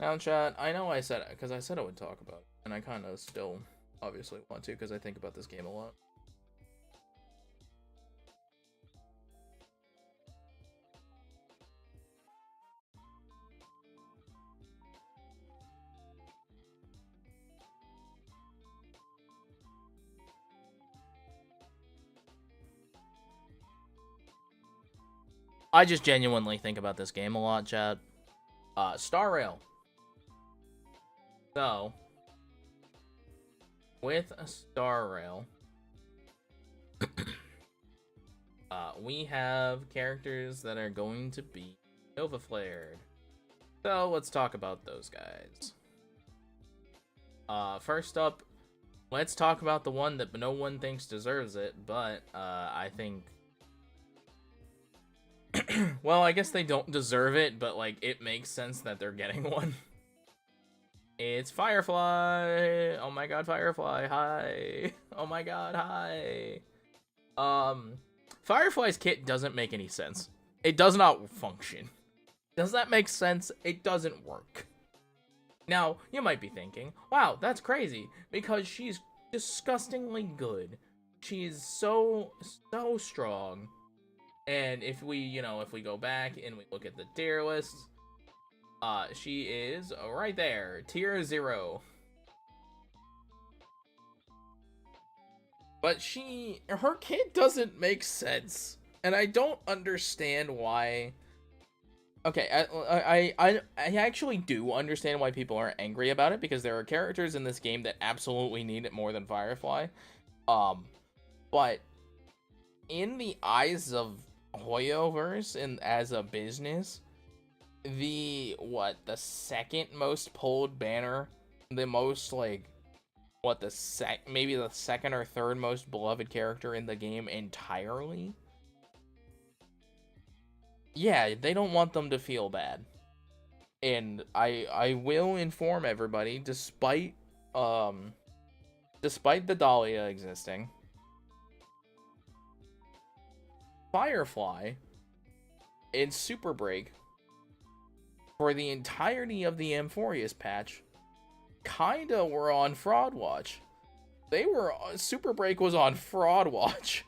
Now, chat, I know I said it, because I said I would talk about it, and I kind of still obviously want to, because I think about this game a lot. I just genuinely think about this game a lot, chat. Star Rail. So, with a Star Rail, we have characters that are going to be Nova Flared. So, let's talk about those guys. First up, let's talk about the one that no one thinks deserves it, but I think... well, I guess they don't deserve it, but like it makes sense that they're getting one. It's Firefly. Oh my god, Firefly. Hi. Oh my god, hi. Firefly's kit doesn't make any sense. It does not function. Does that make sense? It doesn't work. Now, you might be thinking, wow, that's crazy, because she's disgustingly good. She's so strong. And if we go back and we look at the tier list, she is right there, tier 0. But her kit doesn't make sense, and I don't understand why. Okay, I actually do understand why people are angry about it, because there are characters in this game that absolutely need it more than Firefly. But in the eyes of Hoyoverse and as a business, the second most pulled banner, the most maybe the second or third most beloved character in the game entirely. Yeah, they don't want them to feel bad. And I will inform everybody, despite the Dahlia existing, Firefly and Super Break for the entirety of the Amphorius patch kinda were on Fraud Watch. Super Break was on Fraud Watch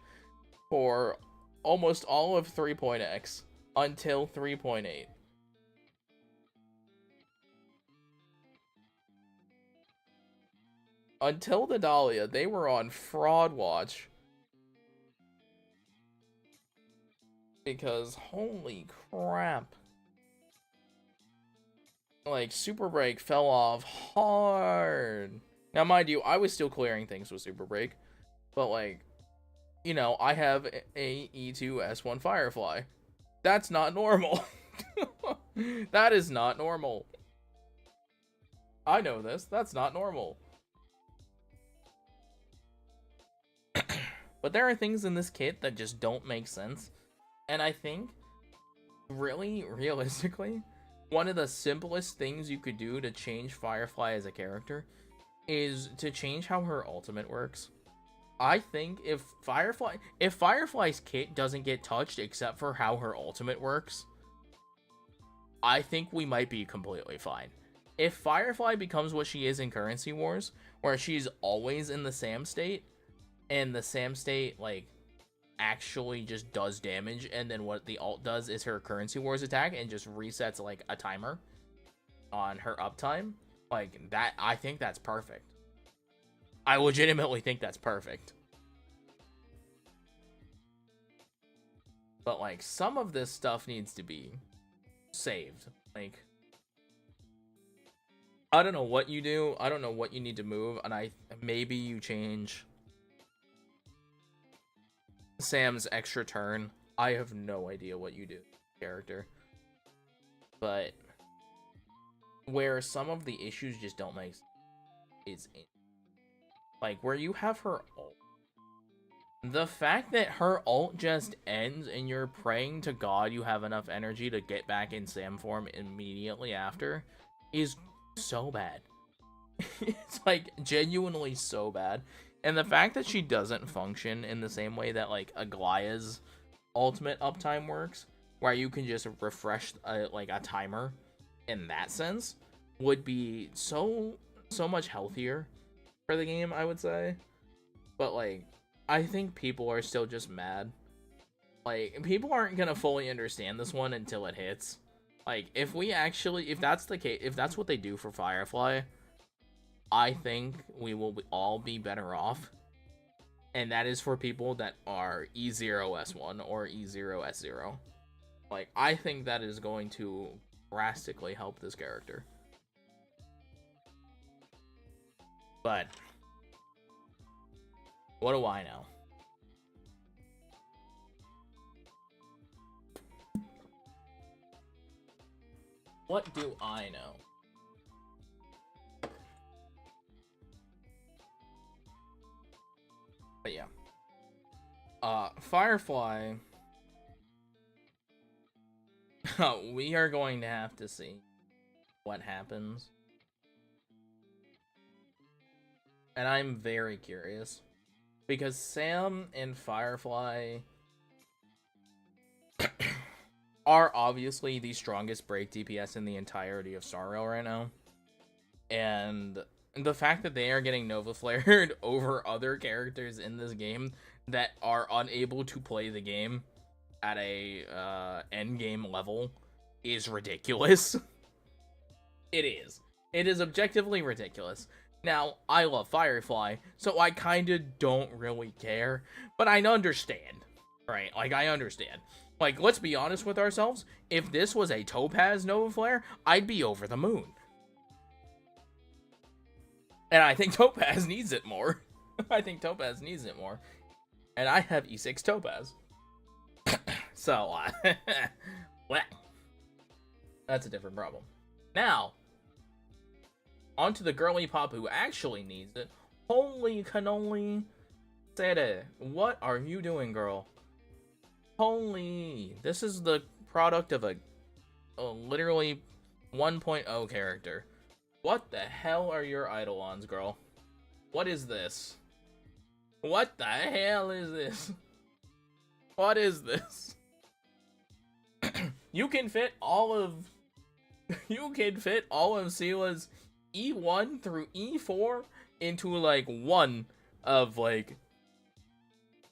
for almost all of 3.x until 3.8. Until the Dahlia, they were on Fraud Watch. Because, holy crap. Like, Super Break fell off hard. Now, mind you, I was still clearing things with Super Break. But, like, I have a E2S1 Firefly. That's not normal. That is not normal. I know this. That's not normal. But there are things in this kit that just don't make sense. And I think, really, realistically, one of the simplest things you could do to change Firefly as a character is to change how her ultimate works. I think if Firefly's kit doesn't get touched except for how her ultimate works, I think we might be completely fine. If Firefly becomes what she is in Currency Wars, where she's always in the Sam state, and the Sam state, like, actually just does damage, and then what the alt does is her Currency Wars attack and just resets, like, a timer on her uptime, like, that, I think that's perfect. I legitimately think that's perfect. But, like, some of this stuff needs to be saved. Like, I don't know what you do, I don't know what you need to move, and maybe you change Sam's extra turn. I have no idea what you do, character. But where some of the issues just don't make sense is like where you have her ult. The fact that her ult just ends and you're praying to God you have enough energy to get back in Sam form immediately after is so bad. It's like genuinely so bad. And the fact that she doesn't function in the same way that, like, Aglaya's ultimate uptime works, where you can just refresh, a timer in that sense, would be so much healthier for the game, I would say. But, like, I think people are still just mad. Like, people aren't gonna fully understand this one until it hits. Like, if that's the case, if that's what they do for Firefly, I think we will all be better off. And that is for people that are E0S1 or E0S0. Like, I think that is going to drastically help this character. But what do I know? What do I know? But yeah. Firefly. We are going to have to see what happens. And I'm very curious. Because Sam and Firefly are obviously the strongest break DPS in the entirety of Star Rail right now. And the fact that they are getting Nova Flared over other characters in this game that are unable to play the game at a end game level is ridiculous. It is. It is objectively ridiculous. Now, I love Firefly, so I kinda don't really care, but I understand, right? Like, I understand. Like, let's be honest with ourselves, if this was a Topaz Nova Flare, I'd be over the moon. And I think Topaz needs it more. I think Topaz needs it more. And I have E6 Topaz. So, well, that's a different problem. Now, onto the girly pop who actually needs it. Holy cannoli. Sere, what are you doing, girl? Holy. This is the product of a literally 1.0 character. What the hell are your eidolons, girl? What is this? What the hell is this? What is this? You can fit all of Sela's E1 through E4 into like one of like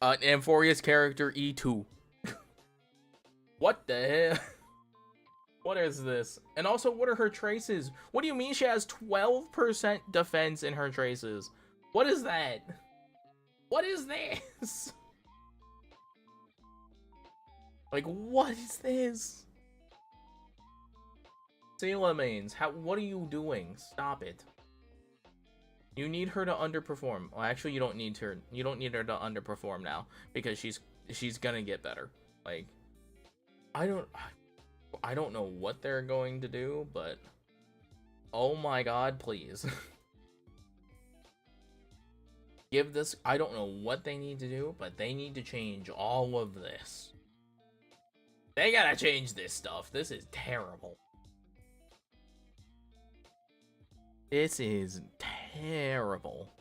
Amphoria's character E2. What the hell? What is this? And also, what are her traces? What do you mean she has 12% defense in her traces? What is that? What is this? Like, what is this? Sela mains, what are you doing? Stop it. You need her to underperform. Well, actually, you don't need her. You don't need her to underperform now because she's gonna get better. Like, I don't know what they're going to do, but oh my god, please. Give this, I don't know what they need to do, but they need to change all of this. They gotta change this stuff. This is terrible. This is terrible.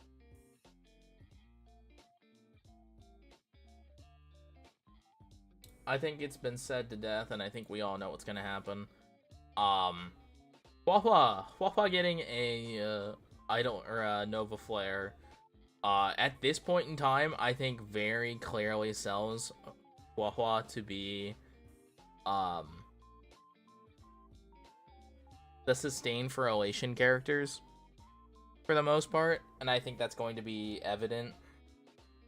I think it's been said to death, and I think we all know what's gonna happen. Huahua getting a idol or a Nova Flare. At this point in time, I think very clearly sells Huahua to be the sustain for elation characters for the most part, and I think that's going to be evident.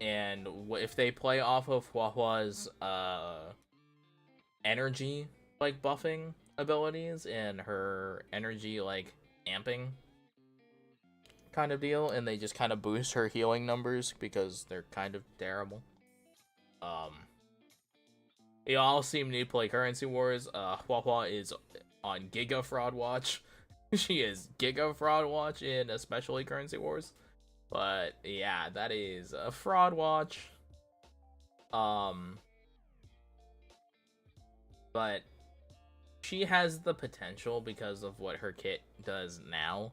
And if they play off of Huahua's energy like buffing abilities and her energy like amping kind of deal, and they just kind of boost her healing numbers because they're kind of terrible. They all seem to play Currency Wars. Huahua is on Giga Fraud Watch. She is Giga Fraud Watch in especially Currency Wars. But yeah, that is a Fraud Watch. But she has the potential because of what her kit does now.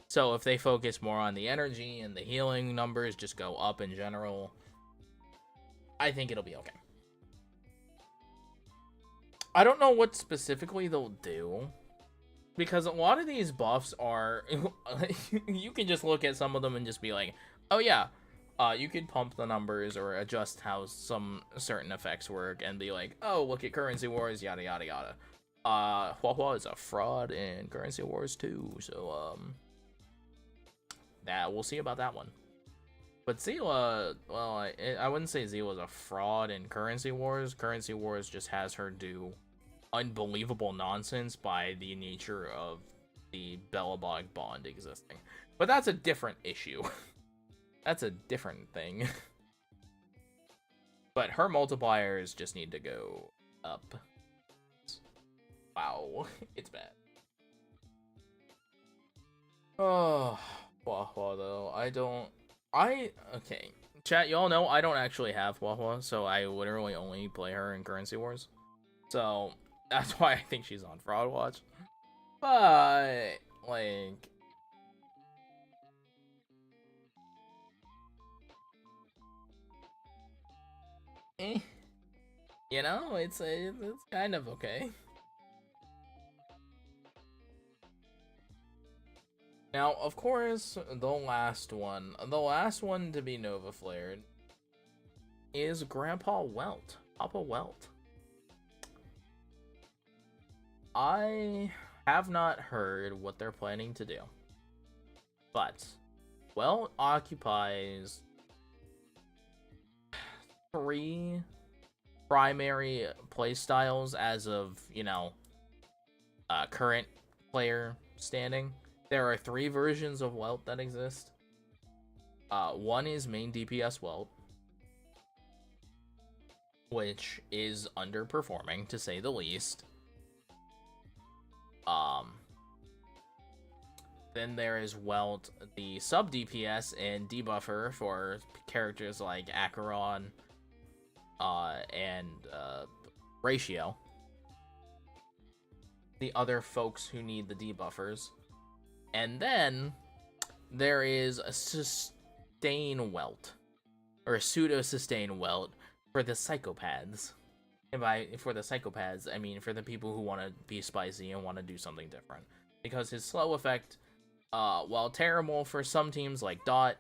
So if they focus more on the energy and the healing numbers just go up in general, I think it'll be okay. I don't know what specifically they'll do, because a lot of these buffs are, you can just look at some of them and just be like, oh yeah, you could pump the numbers or adjust how some certain effects work and be like, oh, look at Currency Wars, yada yada yada. Huahua is a fraud in Currency Wars too, so that we'll see about that one. But Zila, well, I wouldn't say Zila's a fraud in Currency Wars. Currency Wars just has her do unbelievable nonsense by the nature of the Bellabog bond existing. But that's a different issue. That's a different thing. But her multipliers just need to go up. Wow, it's bad. Oh, Huahua though. Okay. Chat, y'all know I don't actually have Huahua, so I literally only play her in Currency Wars. So, that's why I think she's on Fraud Watch. But, like... You know, it's kind of okay. Now, of course, the last one to be Nova Flared is Grandpa Welt, Papa Welt. I have not heard what they're planning to do, but Welt occupies 3 primary playstyles as of, you know, current player standing. There are 3 versions of Welt that exist. One is main DPS Welt, which is underperforming to say the least. Then there is Welt, the sub DPS and debuffer for characters like Acheron and Ratio. The other folks who need the debuffers. And then there is a sustain Welt, or a pseudo sustain Welt for the psychopaths. And for the psychopaths, I mean for the people who want to be spicy and want to do something different. Because his slow effect, while terrible for some teams like Dot,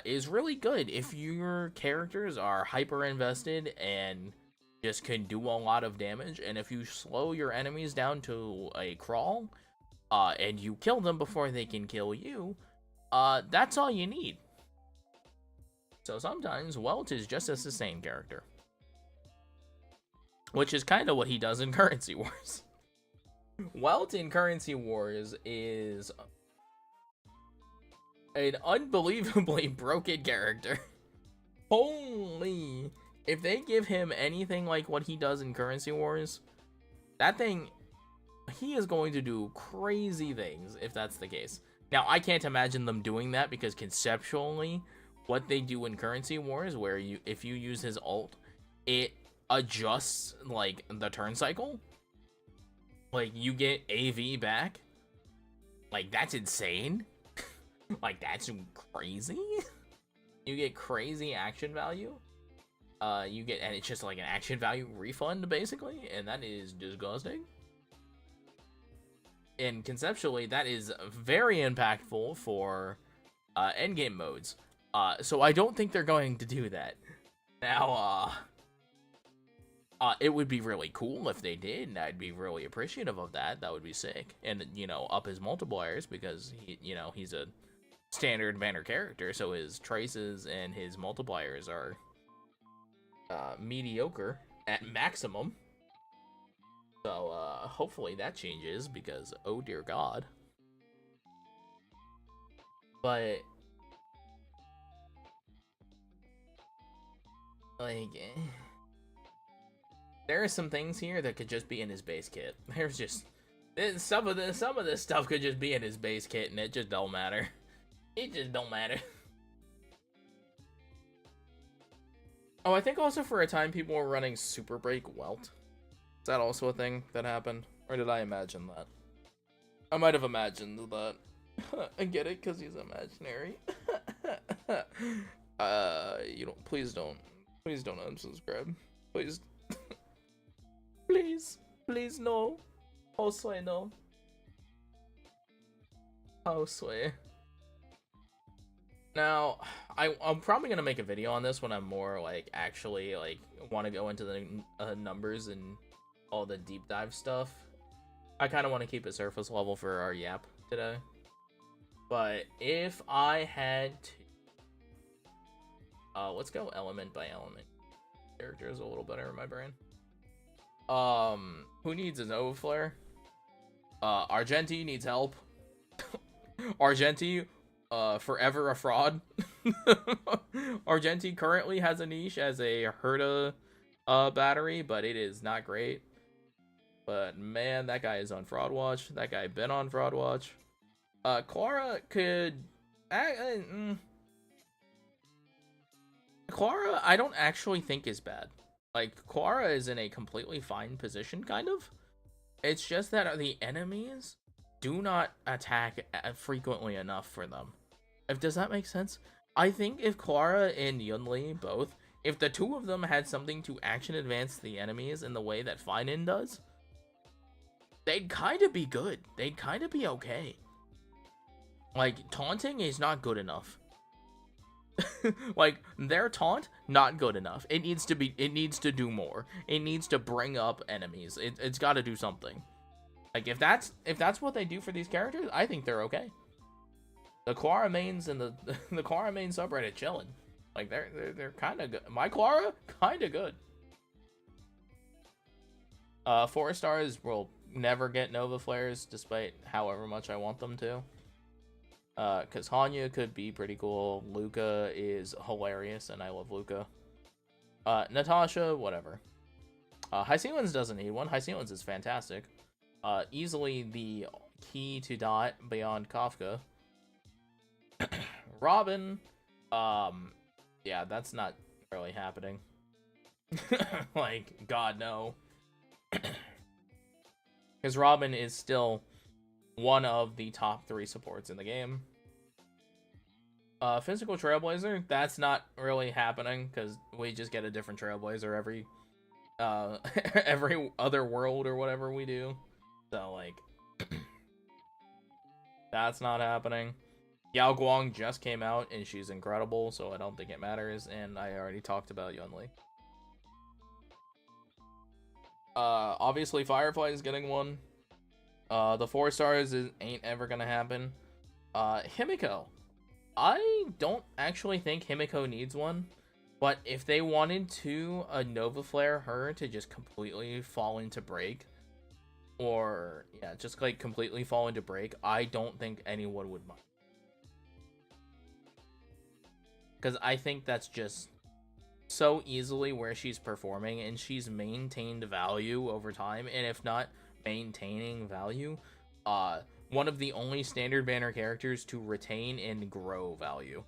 is really good if your characters are hyper invested and just can do a lot of damage. And if you slow your enemies down to a crawl, and you kill them before they can kill you, that's all you need. So sometimes Welt is just a sustain character, which is kind of what he does in Currency Wars. Welt in Currency Wars is an unbelievably broken character. Holy, if they give him anything like what he does in Currency Wars, that thing, he is going to do crazy things if that's the case. Now, I can't imagine them doing that because conceptually, what they do in Currency Wars, where if you use his ult, it adjusts like the turn cycle. Like you get AV back. Like that's insane. Like that's crazy. You get crazy action value. And it's just like an action value refund basically, and that is disgusting. And conceptually, that is very impactful for endgame modes. So I don't think they're going to do that. Now, it would be really cool if they did, and I'd be really appreciative of that. That would be sick. And, you know, up his multipliers because, he's a standard banner character, so his traces and his multipliers are mediocre at maximum. So, hopefully that changes, because, oh dear god. But, like, there are some things here that could just be in his base kit. There's just, some of this stuff could just be in his base kit, and it just don't matter. It just don't matter. Oh, I think also for a time people were running Super Break Welt. Is that also a thing that happened? Or did I imagine that? I might have imagined that. I get it, because he's imaginary. Please don't unsubscribe. Please. Please no. Oh, swear no. Oh, swear. Now, I'm probably gonna make a video on this when I'm more, like, actually, like, want to go into the numbers and all the deep dive stuff. I kind of want to keep it surface level for our yap today. But if I had to... let's go element by element. Character is a little better in my brain. Who needs a Nova Flare? Argenti needs help. Argenti, forever a fraud. Argenti currently has a niche as a Herta battery, but it is not great. But man, that guy is on fraud watch. That guy been on fraud watch. Clara could. Clara, I don't actually think is bad. Like, Clara is in a completely fine position, kind of. It's just that the enemies do not attack frequently enough for them. Does that make sense? I think if Clara and Yunli both, if the two of them had something to action advance the enemies in the way that Feinin does, they'd kind of be good. They'd kind of be okay. Like, taunting is not good enough. Like, their taunt, not good enough. It needs to do more. It needs to bring up enemies. It's got to do something. Like, if that's what they do for these characters, I think they're okay. The Clara mains and the Clara main subreddit chilling. Like, they're kind of good. My Clara, kind of good. 4 stars will never get Nova Flares, despite however much I want them to. Because Hanya could be pretty cool. Luca is hilarious, and I love Luca. Natasha, whatever. Hyacinths doesn't need one. Hyacinths is fantastic. Easily the key to Dot beyond Kafka. Robin, yeah, that's not really happening. Like, God, no. Because Robin is still one of the top 3 supports in the game. Physical Trailblazer, that's not really happening because we just get a different Trailblazer every every other world or whatever we do. So, like, that's not happening. Yao Guang just came out and she's incredible, so I don't think it matters. And I already talked about Yunli. Obviously Firefly is getting one. The 4 stars ain't ever gonna happen. Himiko. I don't actually think Himiko needs one, but if they wanted to Nova Flare her to just completely fall into break, or yeah, just like completely fall into break, I don't think anyone would mind. Because I think that's just so easily where she's performing, and she's maintained value over time, and if not maintaining value, one of the only standard banner characters to retain and grow value.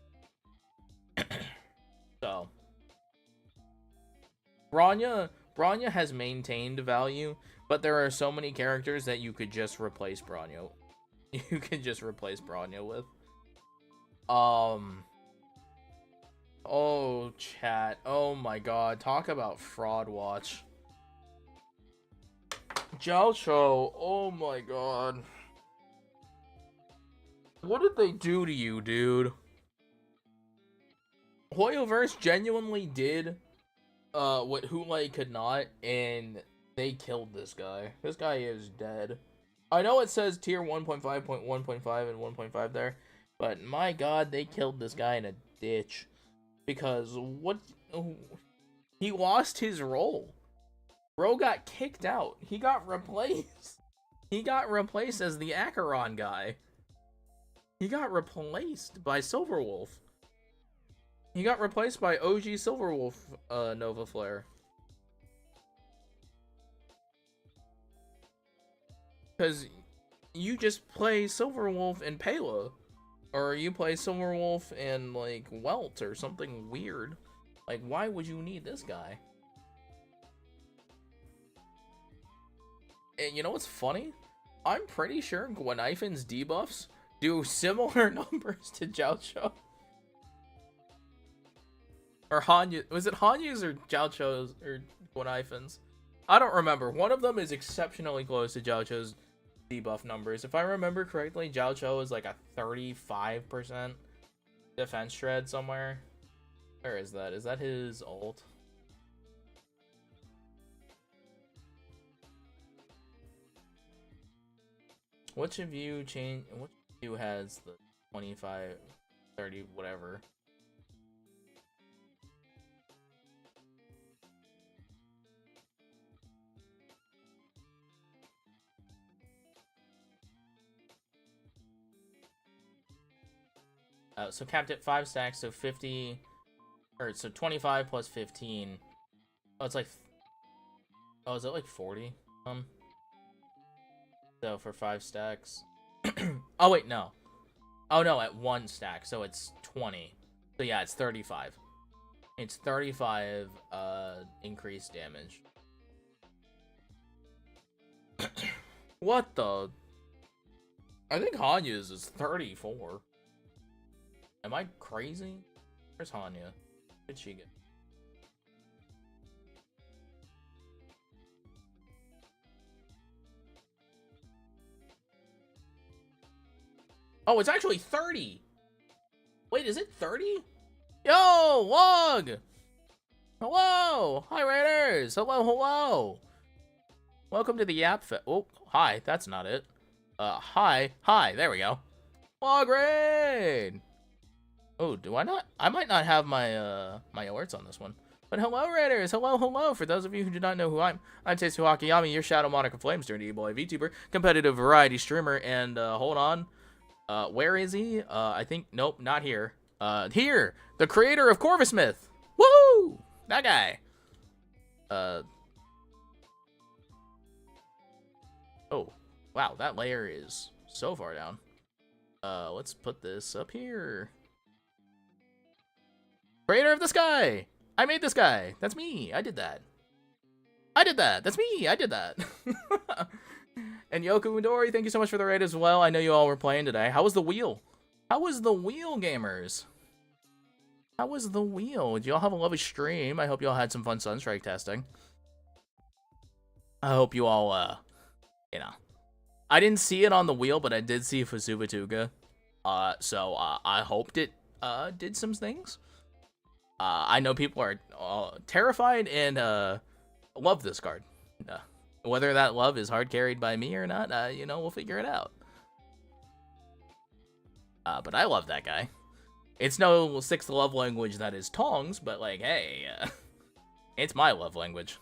So Bronya has maintained value, but there are so many characters that you could just replace Bronya. You can just replace Bronya with. Oh, chat. Oh my god. Talk about fraud watch. Jiao Cho. Oh my god. What did they do to you, dude? Hoyoverse genuinely did what Hulei could not, and they killed this guy. This guy is dead. I know it says tier 1.5.1.5 and 1.5 there, but my god, they killed this guy in a ditch. Because what? He lost his role. Bro got kicked out. He got replaced. He got replaced as the Acheron guy. He got replaced by Silverwolf. He got replaced by OG Silverwolf Nova Flare. Because you just play Silverwolf and Pela. Or you play Silverwolf and, like, Welt or something weird. Like, why would you need this guy? And you know what's funny? I'm pretty sure Gwenifen's debuffs do similar numbers to Jiao Cho. Or Hanya. Was it Hanya's or Jiao Cho's or Gwenifen's? I don't remember. One of them is exceptionally close to Jiao Cho's debuff numbers. If I remember correctly, Jiao Cho is like a 35% defense shred somewhere. Where is that? Is that his ult? Which of you which of you has the 25, 30, whatever? So capped at 5 stacks, so 50, or so 25 plus 15. Oh, it's like, oh, is it like 40? So for 5 stacks. Oh wait, no. Oh no, at 1 stack, so it's 20. So yeah, it's 35. It's 35 increased damage. What the? I think Hanya's is 34. Am I crazy? Where's Hanya? What did she get? Oh, it's actually 30. Wait, is it 30? Yo, Wog! Hello! Hi, Raiders! Hello, hello! Welcome to the Yap Fest. Oh, hi, that's not it. Hi, there we go. Wog Raid! Oh, do I not? I might not have my, my alerts on this one. But hello, Raiders! Hello, hello! For those of you who do not know who I'm Tetsu Hakayami, your Shadow Monarch of Flames, dirty boy VTuber, competitive variety streamer, and, hold on. Where is he? I think, nope, not here. Here! The creator of Corvusmith! Woo! That guy! Oh, wow, that layer is so far down. Let's put this up here. Creator of the sky! I made this guy! That's me! I did that! That's me! I did that! And Yoku Midori, thank you so much for the raid as well. I know you all were playing today. How was the wheel? How was the wheel, gamers? How was the wheel? Did y'all have a lovely stream? I hope y'all had some fun Sunstrike testing. I hope you all, you know. I didn't see it on the wheel, but I did see Fuzubatuga. So I hoped it, did some things. I know people are terrified and, love this card. Whether that love is hard carried by me or not, you know, we'll figure it out. But I love that guy. It's no 6th love language that is tongs, but like, hey, it's my love language.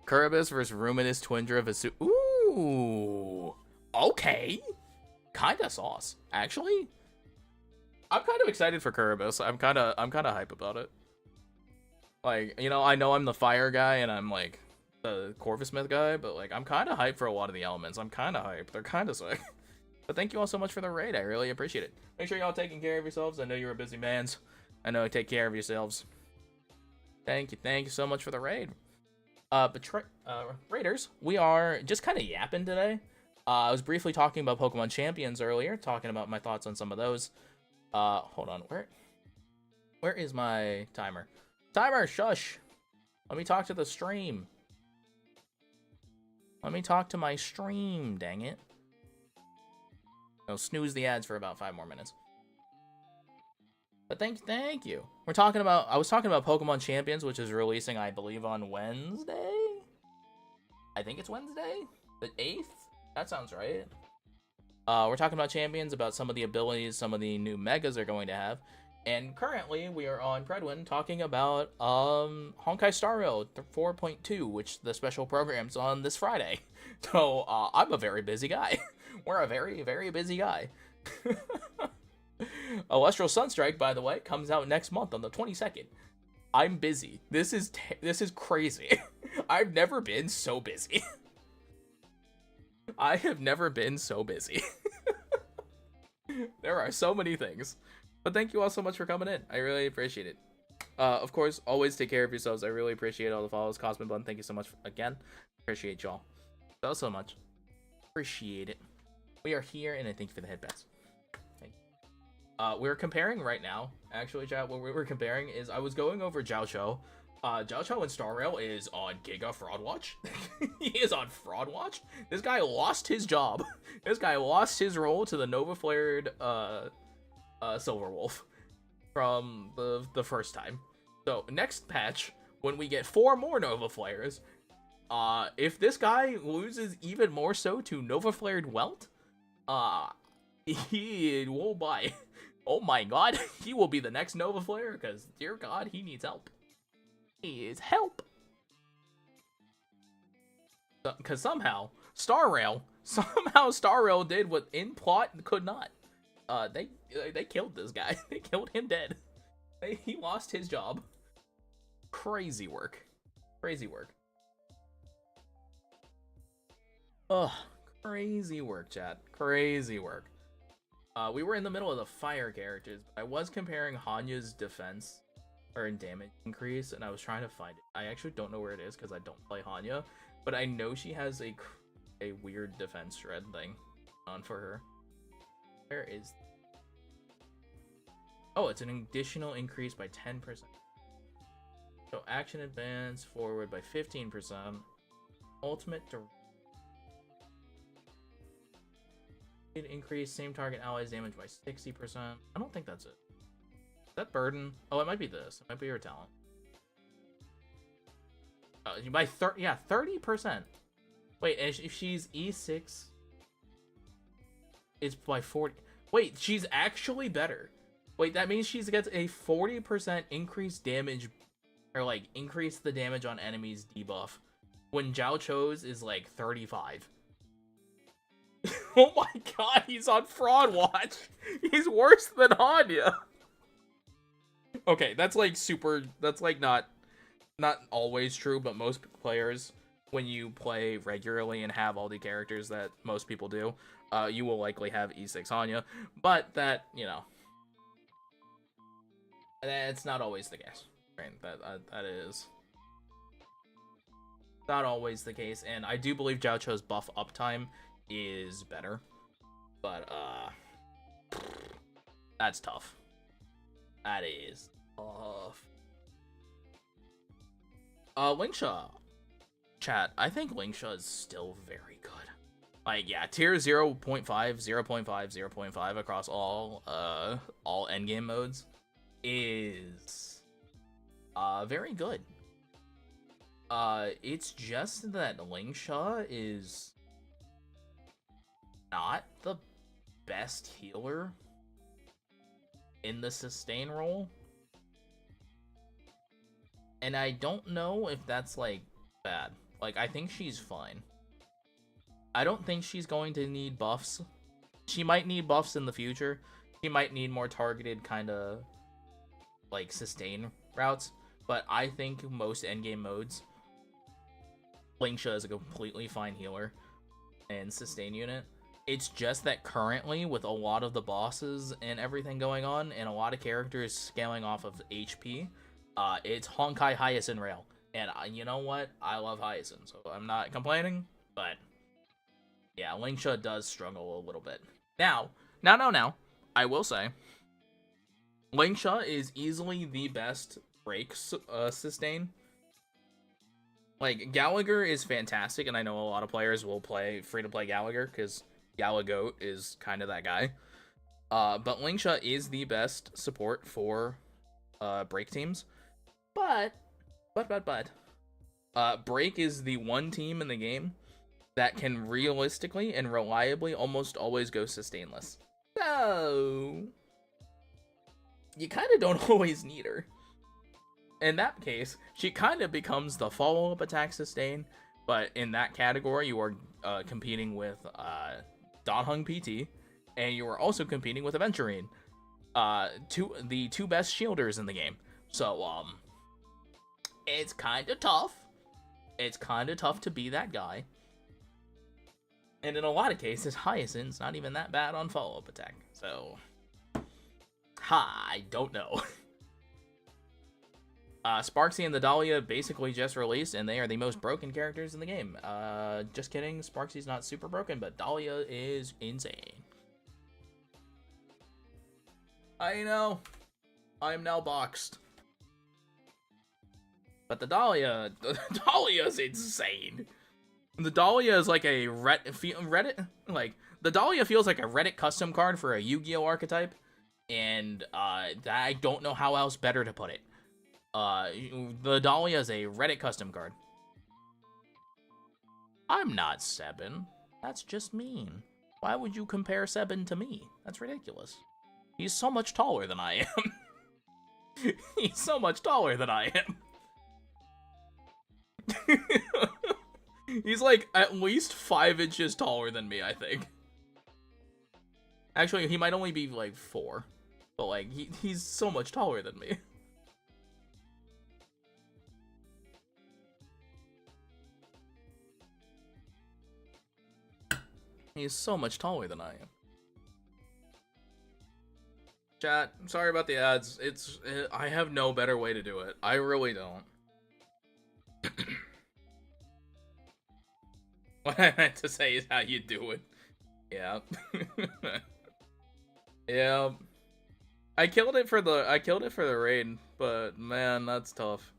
Kuribus versus Ruminous Twindra Vasu. Ooh, okay, kinda sauce. Actually, I'm kind of excited for Kuribus. I'm kind of hype about it. Like, you know I'm the fire guy and I'm like the Corvusmith guy, but like I'm kind of hyped for a lot of the elements. I'm kind of hyped. They're kind of sick. But thank you all so much for the raid. I really appreciate it. Make sure y'all taking care of yourselves. I know you're a busy mans. I know you take care of yourselves. Thank you so much for the raid. Raiders, we are just kind of yapping today. I was briefly talking about Pokemon Champions earlier, talking about my thoughts on some of those. Hold on, where is my timer? Timer, shush! Let me talk to the stream. Let me talk to my stream, dang it. I'll snooze the ads for about 5 more minutes. But thank you. I was talking about Pokemon Champions, which is releasing, I believe, on Wednesday? I think it's Wednesday? The 8th? That sounds right. We're talking about Champions, about some of the abilities, some of the new megas they're going to have. And currently, we are on Predwin talking about Honkai Star Rail 4.2, which the special program's on this Friday. So, I'm a very busy guy. We're a very, very busy guy. Celestial Sunstrike, by the way, comes out next month on the 22nd. I'm busy. This is crazy. I've never been so busy. I have never been so busy. There are so many things. But thank you all so much for coming in. I really appreciate it. Of course, always take care of yourselves. I really appreciate all the follows. Cosmin Bun, thank you so much again. Appreciate y'all so much. Appreciate it. We are here, and I thank you for the headbats. Thank you. We're comparing right now. Actually, chat, what we were comparing is I was going over Jiao Cho. Jiao Cho in Star Rail is on Giga Fraud Watch. He is on Fraud Watch. This guy lost his job. This guy lost his role to the Nova Flared Silver Wolf from the first time. So next patch, when we get 4 more Nova Flares, if this guy loses even more so to Nova Flared Welt, he will buy. Oh my god, he will be the next Nova Flare, because dear god, he needs help. He is help. Because somehow Star Rail did what in plot could not. they killed this guy. They killed him dead. He lost his job. Crazy work. Crazy work. Ugh. Crazy work, chat. Crazy work. We were in the middle of the fire characters, but I was comparing Hanya's defense or damage increase, and I was trying to find it. I actually don't know where it is because I don't play Hanya, but I know she has a weird defense shred thing on for her. Where is? Oh, it's an additional increase by 10%. So action advance forward by 15%. Ultimate increase same target allies damage by 60%. I don't think that's it. Is that burden? Oh, it might be this. It might be her talent. By 30%. Wait, if she's E6, it's by 40. Wait, she's actually better. Wait, that means she gets a 40% increased damage, or like increase the damage on enemies debuff, when Zhao Cho's is like 35. Oh my god, he's on Fraud Watch. He's worse than Hanya. Okay, that's like not always true, but most players, when you play regularly and have all the characters that most people do, you will likely have E6 Hanya, but that, you know, it's not always the case. Right? That is not always the case, and I do believe Zhao Cho's buff uptime is better, but that's tough. That is tough. Lingsha chat, I think Lingsha is still very good. Like, yeah, tier 0.5, 0.5, 0.5 across all endgame modes is very good. It's just that Lingsha is not the best healer in the sustain role, and I don't know if that's like bad. Like, I think she's fine. I don't think she's going to need buffs. She might need buffs in the future. She might need more targeted kind of like sustain routes, but I think most endgame modes, Lingsha is a completely fine healer and sustain unit. It's just that currently, with a lot of the bosses and everything going on, and a lot of characters scaling off of HP, it's Honkai Hyacinth Rail. And you know what? I love Hyacinth, so I'm not complaining, but yeah, Lingsha does struggle a little bit. Now, I will say, Lingsha is easily the best break sustain. Like, Gallagher is fantastic, and I know a lot of players will play free-to-play Gallagher, because Galagoat is kind of that guy. But Lingsha is the best support for break teams. But break is the one team in the game that can realistically and reliably almost always go sustainless. So you kind of don't always need her. In that case, she kind of becomes the follow-up attack sustain, but in that category, you are competing with Danheng PT, and you are also competing with Aventurine, the two best shielders in the game. So, it's kind of tough. It's kind of tough to be that guy. And in a lot of cases, Hyacinth's not even that bad on follow-up attack. So, I don't know. Sparksy and the Dahlia basically just released, and they are the most broken characters in the game. Just kidding, Sparksy's not super broken, but Dahlia is insane. I know. I am now boxed. But the Dahlia's insane. The Dahlia is like a Reddit, like, the Dahlia feels like a Reddit custom card for a Yu-Gi-Oh archetype, and I don't know how else better to put it. The Dahlia is a Reddit custom card. I'm not Sebin. That's just mean. Why would you compare Sebin to me? That's ridiculous. He's so much taller than I am. He's so much taller than I am. He's like at least 5 inches taller than me, I think. Actually, he might only be like 4, but like he's so much taller than me. He's so much taller than I am. Chat, sorry about the ads. I have no better way to do it. I really don't. What I meant to say is how you do it. Yeah. Yeah. I killed it for the raid, but man, that's tough.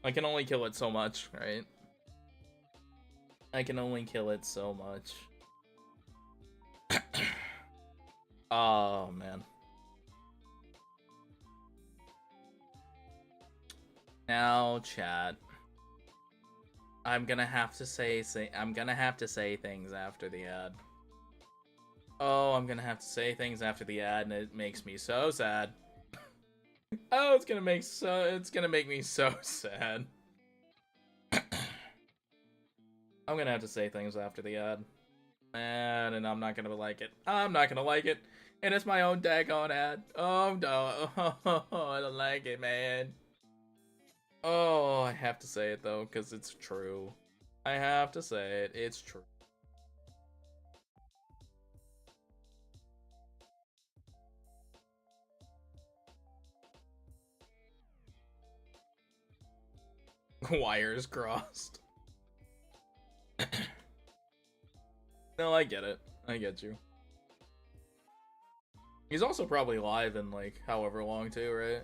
I can only kill it so much, right? I can only kill it so much. Oh man. Now, chat. I'm gonna have to say things after the ad. Oh, I'm gonna have to say things after the ad, and it makes me so sad. Oh, it's gonna make me so sad. I'm gonna have to say things after the ad. Man, and I'm not gonna like it. I'm not gonna like it. And it's my own daggone ad. Oh no. Oh, I don't like it, man. Oh, I have to say it though, because it's true. I have to say it. It's true. Wires crossed. No, I get it. I get you. He's also probably live in like however long too, right?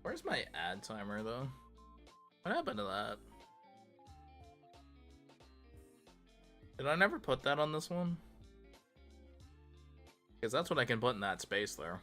Where's my ad timer though? What happened to that? Did I never put that on this one? Because that's what I can put in that space there.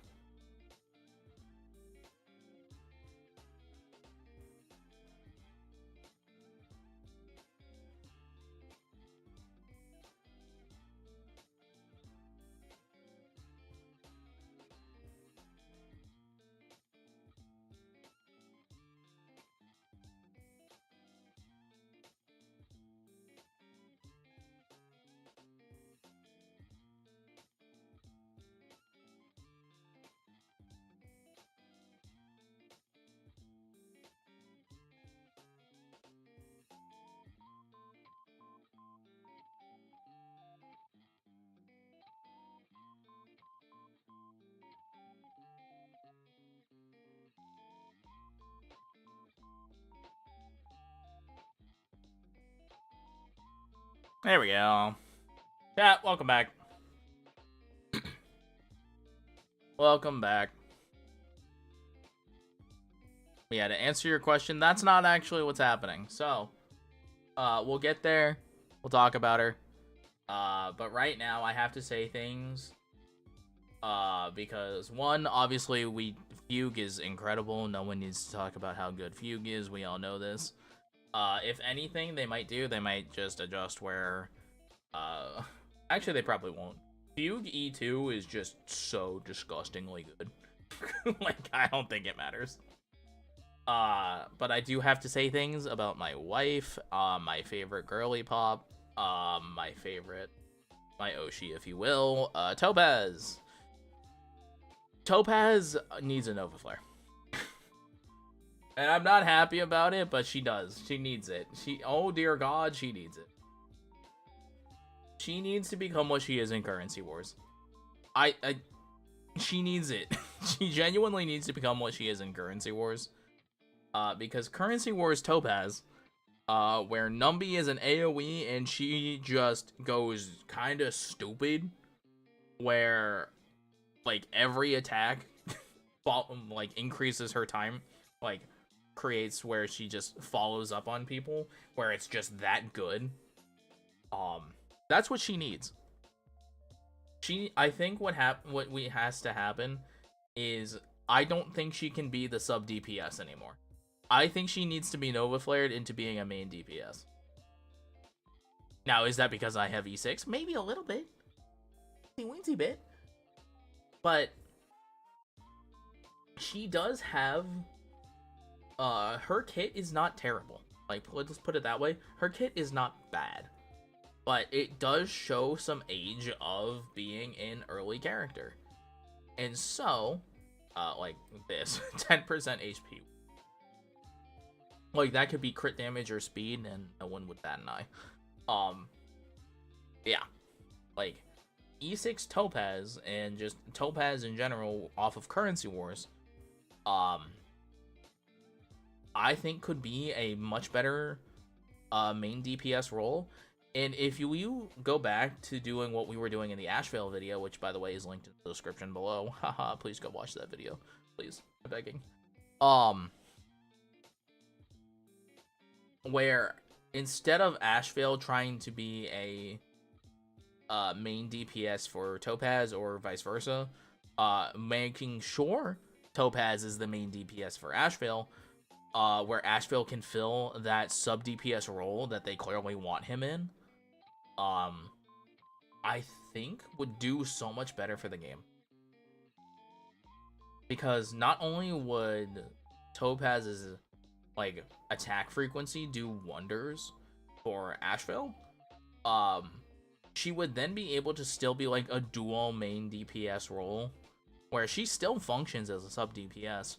There we go. Chat, welcome back. Welcome back. Yeah, to answer your question, that's not actually what's happening. So, we'll get there. We'll talk about her. But right now, I have to say things. Because one, obviously, Fugue is incredible. No one needs to talk about how good Fugue is. We all know this. If anything, they might just adjust where, actually, they probably won't. Fugue E2 is just so disgustingly good. Like, I don't think it matters. But I do have to say things about my wife, my favorite girly pop, my Oshi, if you will, Topaz. Topaz needs a Nova Flare. And I'm not happy about it, but she does. She needs it. Oh dear God, she needs it. She needs to become what she is in Currency Wars. She needs it. She genuinely needs to become what she is in Currency Wars. Because Currency Wars Topaz, where Numby is an AoE and she just goes kind of stupid, where like every attack like increases her time, like creates where she just follows up on people, where it's just that good. That's what she needs. I think what has to happen is, I don't think she can be the sub DPS anymore. I think she needs to be Nova Flared into being a main DPS. Now, is that because I have E6? Maybe a little bit. Weensy bit. But she does have, her kit is not terrible. Like, let's put it that way. Her kit is not bad. But it does show some age of being an early character. And so, like this, 10% HP. Like, that could be crit damage or speed, and no one would bat an eye. Yeah. Like, E6 Topaz, and just Topaz in general, off of Currency Wars, I think could be a much better, main DPS role. And if you go back to doing what we were doing in the Ashvale video, which, by the way, is linked in the description below. Haha, please go watch that video. Please. I'm begging. Where instead of Ashvale trying to be a main DPS for Topaz or vice versa, making sure Topaz is the main DPS for Ashvale, where Ashvale can fill that sub DPS role that they clearly want him in, I think would do so much better for the game. Because not only would Topaz's, like, attack frequency do wonders for Ashvale, she would then be able to still be like a dual main DPS role, where she still functions as a sub DPS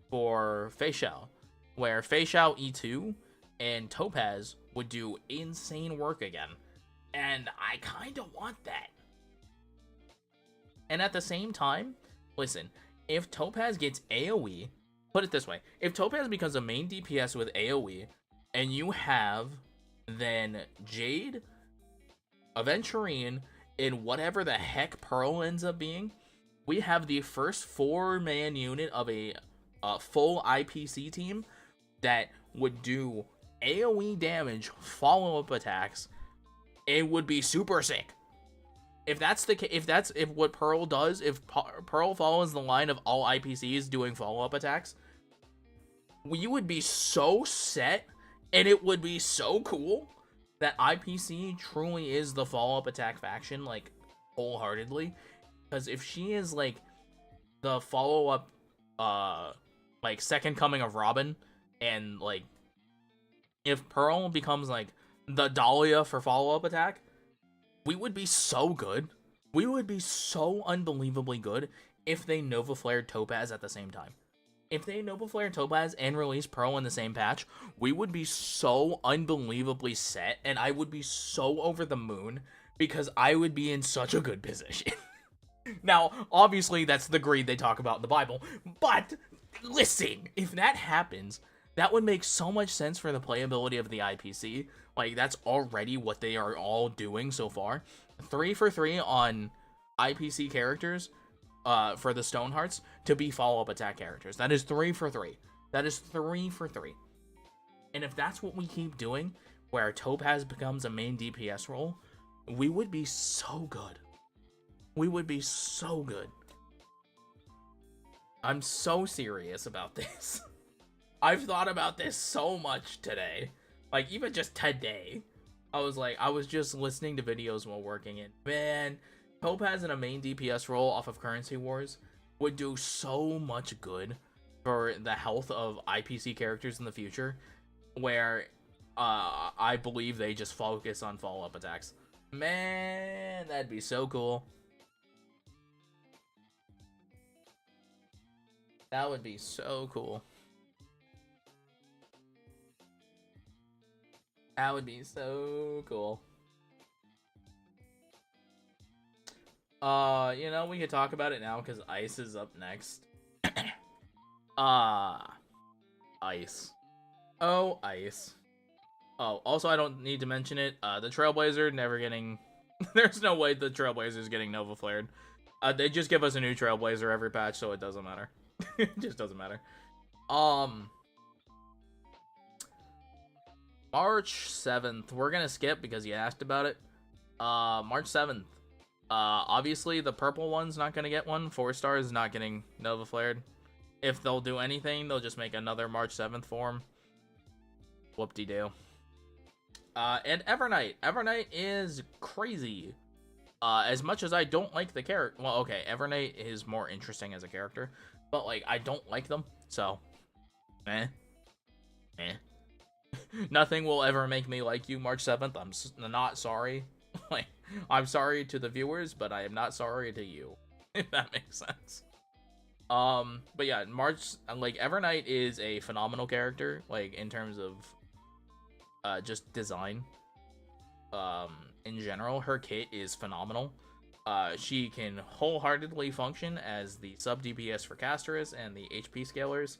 for Fei Xiao, where Fei Xiao E2 and Topaz would do insane work again. And I kind of want that. And at the same time, listen, if Topaz gets AoE, put it this way, if Topaz becomes a main DPS with AoE, and you have then Jade, Aventurine, and whatever the heck Pearl ends up being, we have the first 4-man unit of a full IPC team that would do AoE damage, follow-up attacks. It would be super sick. If what Pearl does, if Pearl follows the line of all IPCs doing follow-up attacks, you would be so set, and it would be so cool that IPC truly is the follow-up attack faction, like, wholeheartedly. Because if she is, like, the follow-up, like, second coming of Robin, and, like, if Pearl becomes, like, the Dahlia for follow-up attack, we would be so good. We would be so unbelievably good if they Nova Flared Topaz at the same time. If they Nova Flare Topaz and release Pearl in the same patch, we would be so unbelievably set, and I would be so over the moon, because I would be in such a good position. Now, obviously, that's the greed they talk about in the Bible, but listen, if that happens, that would make so much sense for the playability of the IPC. Like, that's already what they are all doing so far. 3 for 3 on IPC characters, for the Stonehearts, to be follow-up attack characters. That is 3 for 3. That is 3 for 3. And if that's what we keep doing, where Topaz becomes a main DPS role, we would be so good. We would be so good. I'm so serious about this. I've thought about this so much today. Like, even just today. I was just listening to videos while working, and man, Topaz in a main DPS role off of Currency Wars would do so much good for the health of IPC characters in the future, where I believe they just focus on follow-up attacks. Man, that'd be so cool. That would be so cool. That would be so cool. You know, we could talk about it now because Ice is up next. Ice. Oh, Ice. Oh, also, I don't need to mention it. The Trailblazer never getting... There's no way the Trailblazer's getting Nova Flared. They just give us a new Trailblazer every patch, so it doesn't matter. It just doesn't matter. March 7th. We're gonna skip because you asked about it. March 7th. Obviously, the purple one's not gonna get one. 4-star is not getting Nova Flared. If they'll do anything, they'll just make another March 7th form. Whoop-de-doo. And Evernight. Evernight is crazy. As much as I don't like the character... Well, okay, Evernight is more interesting as a character. but like I don't like them, so eh, eh. Nothing will ever make me like you, March 7th. I'm not sorry. Like, I'm sorry to the viewers, but I am not sorry to you, if that makes sense. But yeah, March, like, Evernight is a phenomenal character, like, in terms of, just design. Um, in general, her kit is phenomenal. She can wholeheartedly function as the sub DPS for casters and the HP scalers.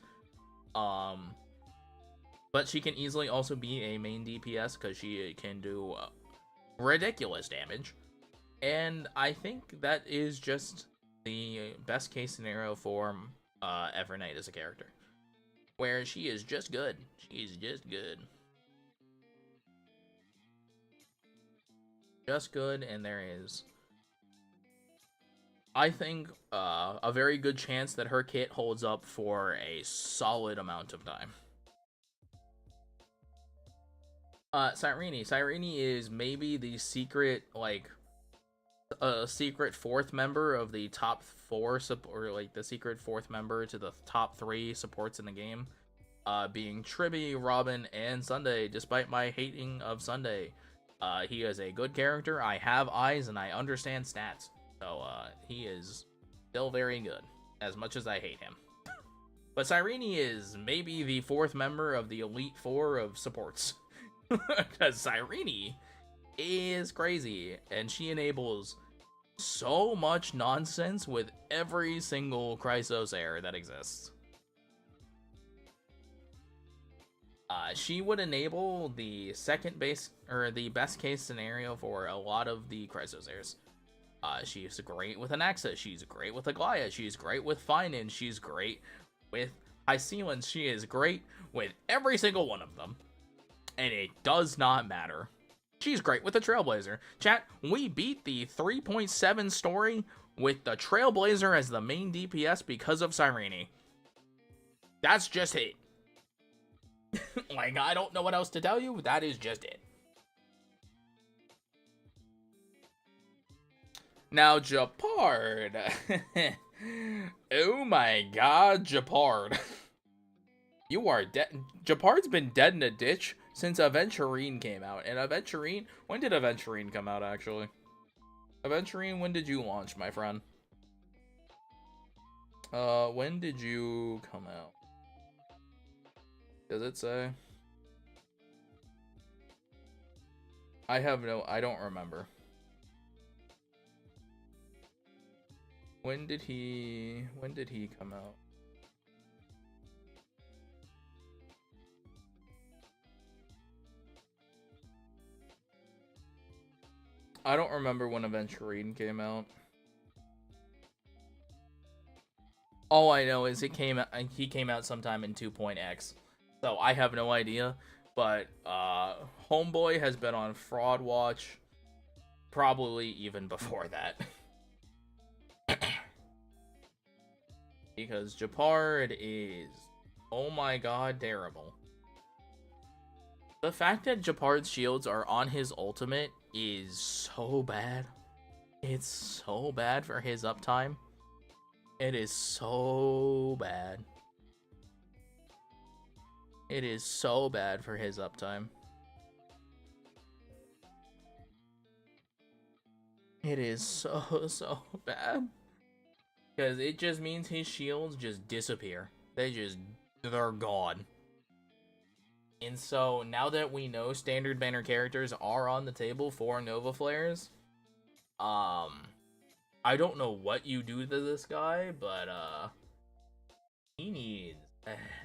Um, but she can easily also be a main DPS because she can do ridiculous damage. And I think that is just the best case scenario for Evernight as a character, where she is just good. She's just good. Just good, and there is, I think, a very good chance that her kit holds up for a solid amount of time. Cyrene is maybe the secret, like, a secret fourth member of the top four or like the secret fourth member to the top three supports in the game, being Tribby, Robin, and Sunday. Despite my hating of Sunday, he is a good character. I have eyes and I understand stats, so he is still very good, as much as I hate him. But Cyrene is maybe the fourth member of the Elite Four of supports, because Cyrene is crazy, and she enables so much nonsense with every single Chrysos error that exists. She would enable the second base, or the best case scenario for a lot of the Chrysos errors. She's great with Anaxa, she's great with Aglaya, she's great with Finan, she's great with Hycelan, she is great with every single one of them. And it does not matter. She's great with the Trailblazer. Chat, we beat the 3.7 story with the Trailblazer as the main DPS because of Cyrene. That's just it. Like, I don't know what else to tell you. That is just it. Now, Japard. Oh my god, Japard. You are dead. Japard's been dead in a ditch since Aventurine came out. And Aventurine, when did Aventurine come out, actually? Aventurine, when did you launch, my friend? When did you come out? Does it say? I don't remember. When did he come out? I don't remember when Aventurine came out. All I know is he came out sometime in 2.x. So I have no idea. But Homeboy has been on Fraud Watch probably even before that. Because Japard is, oh my god, terrible. The fact that Japard's shields are on his ultimate is so bad. It's so bad for his uptime. It is so bad. It is so bad for his uptime. It is so bad. Because it just means his shields just disappear. They're gone. And so, now that we know standard banner characters are on the table for Nova Flares, I don't know what you do to this guy, but, he needs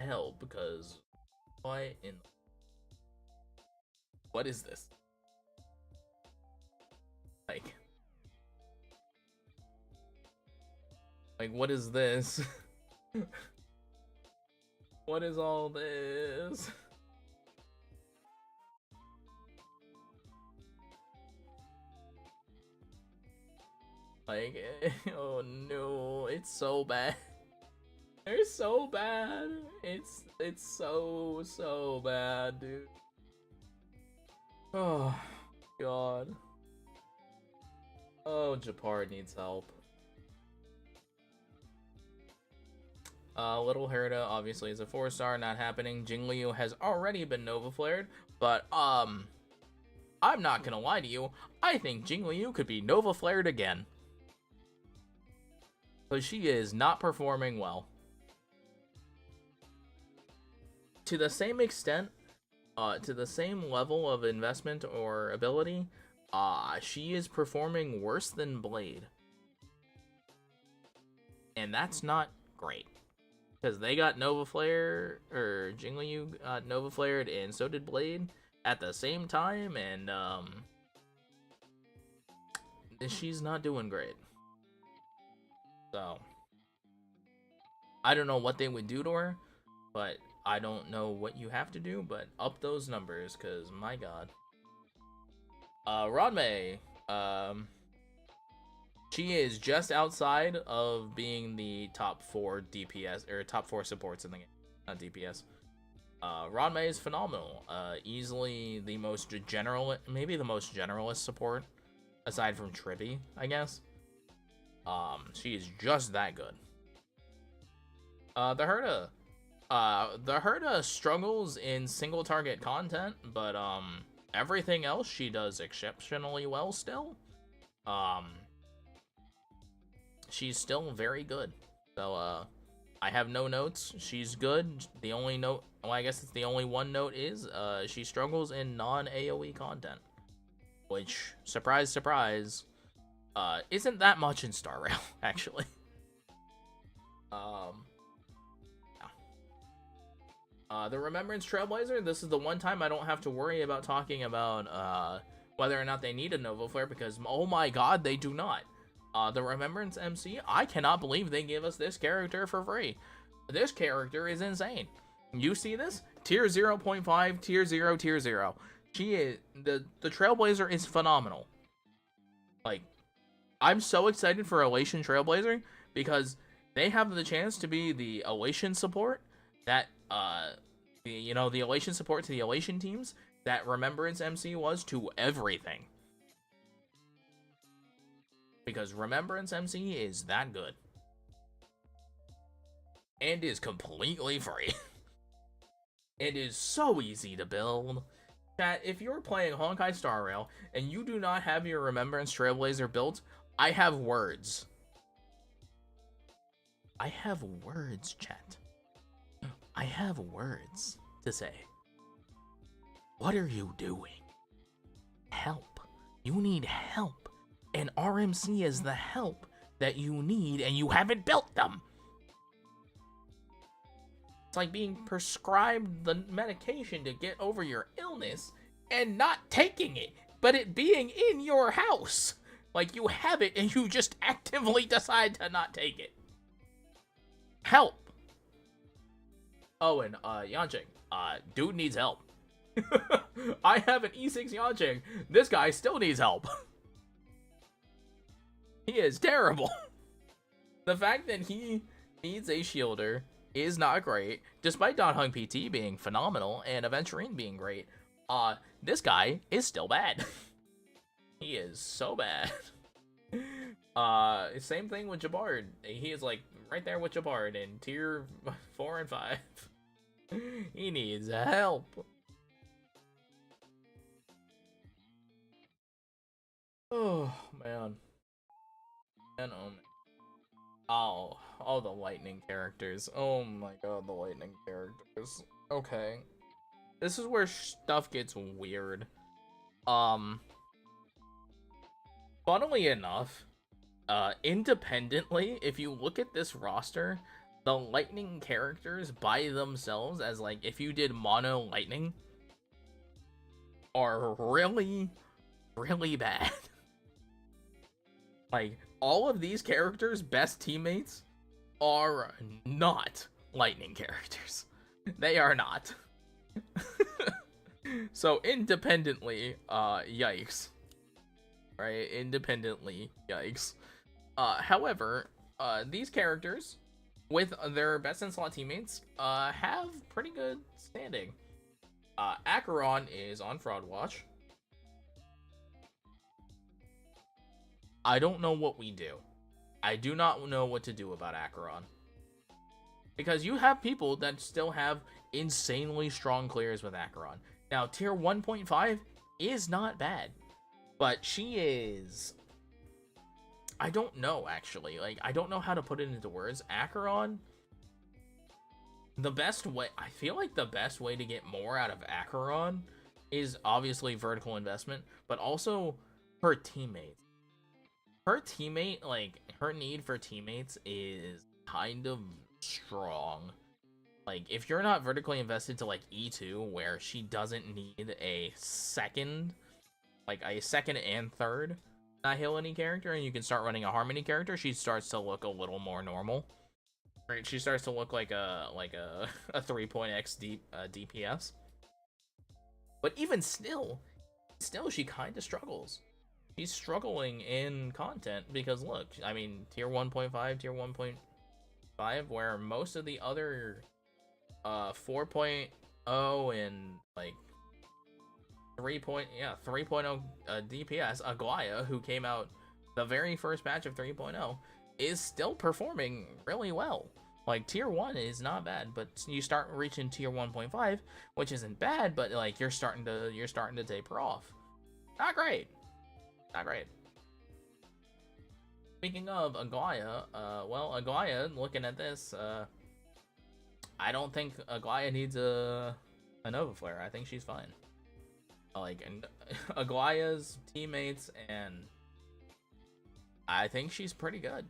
help, because what is this? Like, what is this? What is all this? Like, oh no, it's so bad. They're so bad. It's so bad, dude. Oh god. Oh, Japard needs help. Little Herda obviously is a 4-star, not happening. Jingliu has already been Nova Flared, but I'm not gonna lie to you. I think Jingliu could be Nova Flared again. But she is not performing well. To the same extent, to the same level of investment or ability, she is performing worse than Blade. And that's not great. Because they got Nova Flare, or Jingliu got Nova Flared, and so did Blade at the same time, and she's not doing great. So, I don't know what they would do to her, but I don't know what you have to do, but up those numbers, because my god. Rodmay, she is just outside of being the top 4 DPS, or top 4 supports in the game, not DPS. Rodmay is phenomenal. Easily the most maybe the most generalist support, aside from Trippy, I guess. She is just that good. The Herda struggles in single target content, but everything else she does exceptionally well still. She's still very good. So I have no notes. She's good. The only note, well, I guess it's the only one note is she struggles in non-AoE content, which, surprise, surprise, isn't that much in Star Rail, actually. The Remembrance Trailblazer, this is the one time I don't have to worry about talking about whether or not they need a Nova Flare, because, oh my god, they do not. The Remembrance MC, I cannot believe they give us this character for free. This character is insane. You see this? Tier 0.5, tier 0, tier 0. She is, the Trailblazer is phenomenal. Like, I'm so excited for Elation Trailblazer, because they have the chance to be the Elation support that, the Elation support to the Elation teams that Remembrance MC was to everything. Because Remembrance MC is that good. And is completely free. It is so easy to build. Chat, if you're playing Honkai Star Rail and you do not have your Remembrance Trailblazer built, I have words. I have words, chat. I have words to say. What are you doing? Help. You need help. And RMC is the help that you need, and you haven't built them. It's like being prescribed the medication to get over your illness and not taking it, but it being in your house. Like, you have it and you just actively decide to not take it. Help. Oh, and Yanqing, dude needs help. I have an E6 Yanqing. This guy still needs help. He is terrible. The fact that he needs a shielder is not great, despite Don Hung PT being phenomenal and Aventurine being great. This guy is still bad. He is so bad. Same thing with Jabard. He is like right there with Jabard in tier 4 and 5. He needs help. Oh man. And oh man. Oh, all the lightning characters. Oh my god, the lightning characters. Okay. This is where stuff gets weird. Funnily enough, independently, if you look at this roster, the lightning characters by themselves, as like, if you did mono lightning, are really, really bad. Like, all of these characters' best teammates are not lightning characters. They are not. So, independently, yikes. Right? Independently, yikes. However, these characters, with their best in slot teammates, have pretty good standing. Acheron is on Fraud Watch. I don't know what we do. I do not know what to do about Acheron. Because you have people that still have insanely strong clears with Acheron. Now, tier 1.5 is not bad, but she is... I don't know, actually. Like, I don't know how to put it into words. Acheron, the best way... I feel like the best way to get more out of Acheron is obviously vertical investment, but also her teammates. Her teammate, like, her need for teammates is kind of strong. Like, if you're not vertically invested to, like, E2, where she doesn't need a second, like, a second and third Nihility character, and you can start running a Harmony character, she starts to look a little more normal. Right? She starts to look like a 3.x DPS. But even still she kind of struggles. She's struggling in content because, look, I mean, tier 1.5, tier 1.5, where most of the other 4.0 and like 3.0 DPS, Aglaya, who came out the very first patch of 3.0, is still performing really well. Like, tier 1 is not bad, but you start reaching tier 1.5, which isn't bad, but like you're starting to taper off. Not great. Not great. Speaking of Aglaya, well, Aglaya, looking at this, I don't think Aglaya needs a Nova Flare. I think she's fine. Like, Aglaya's teammates, and I think she's pretty good.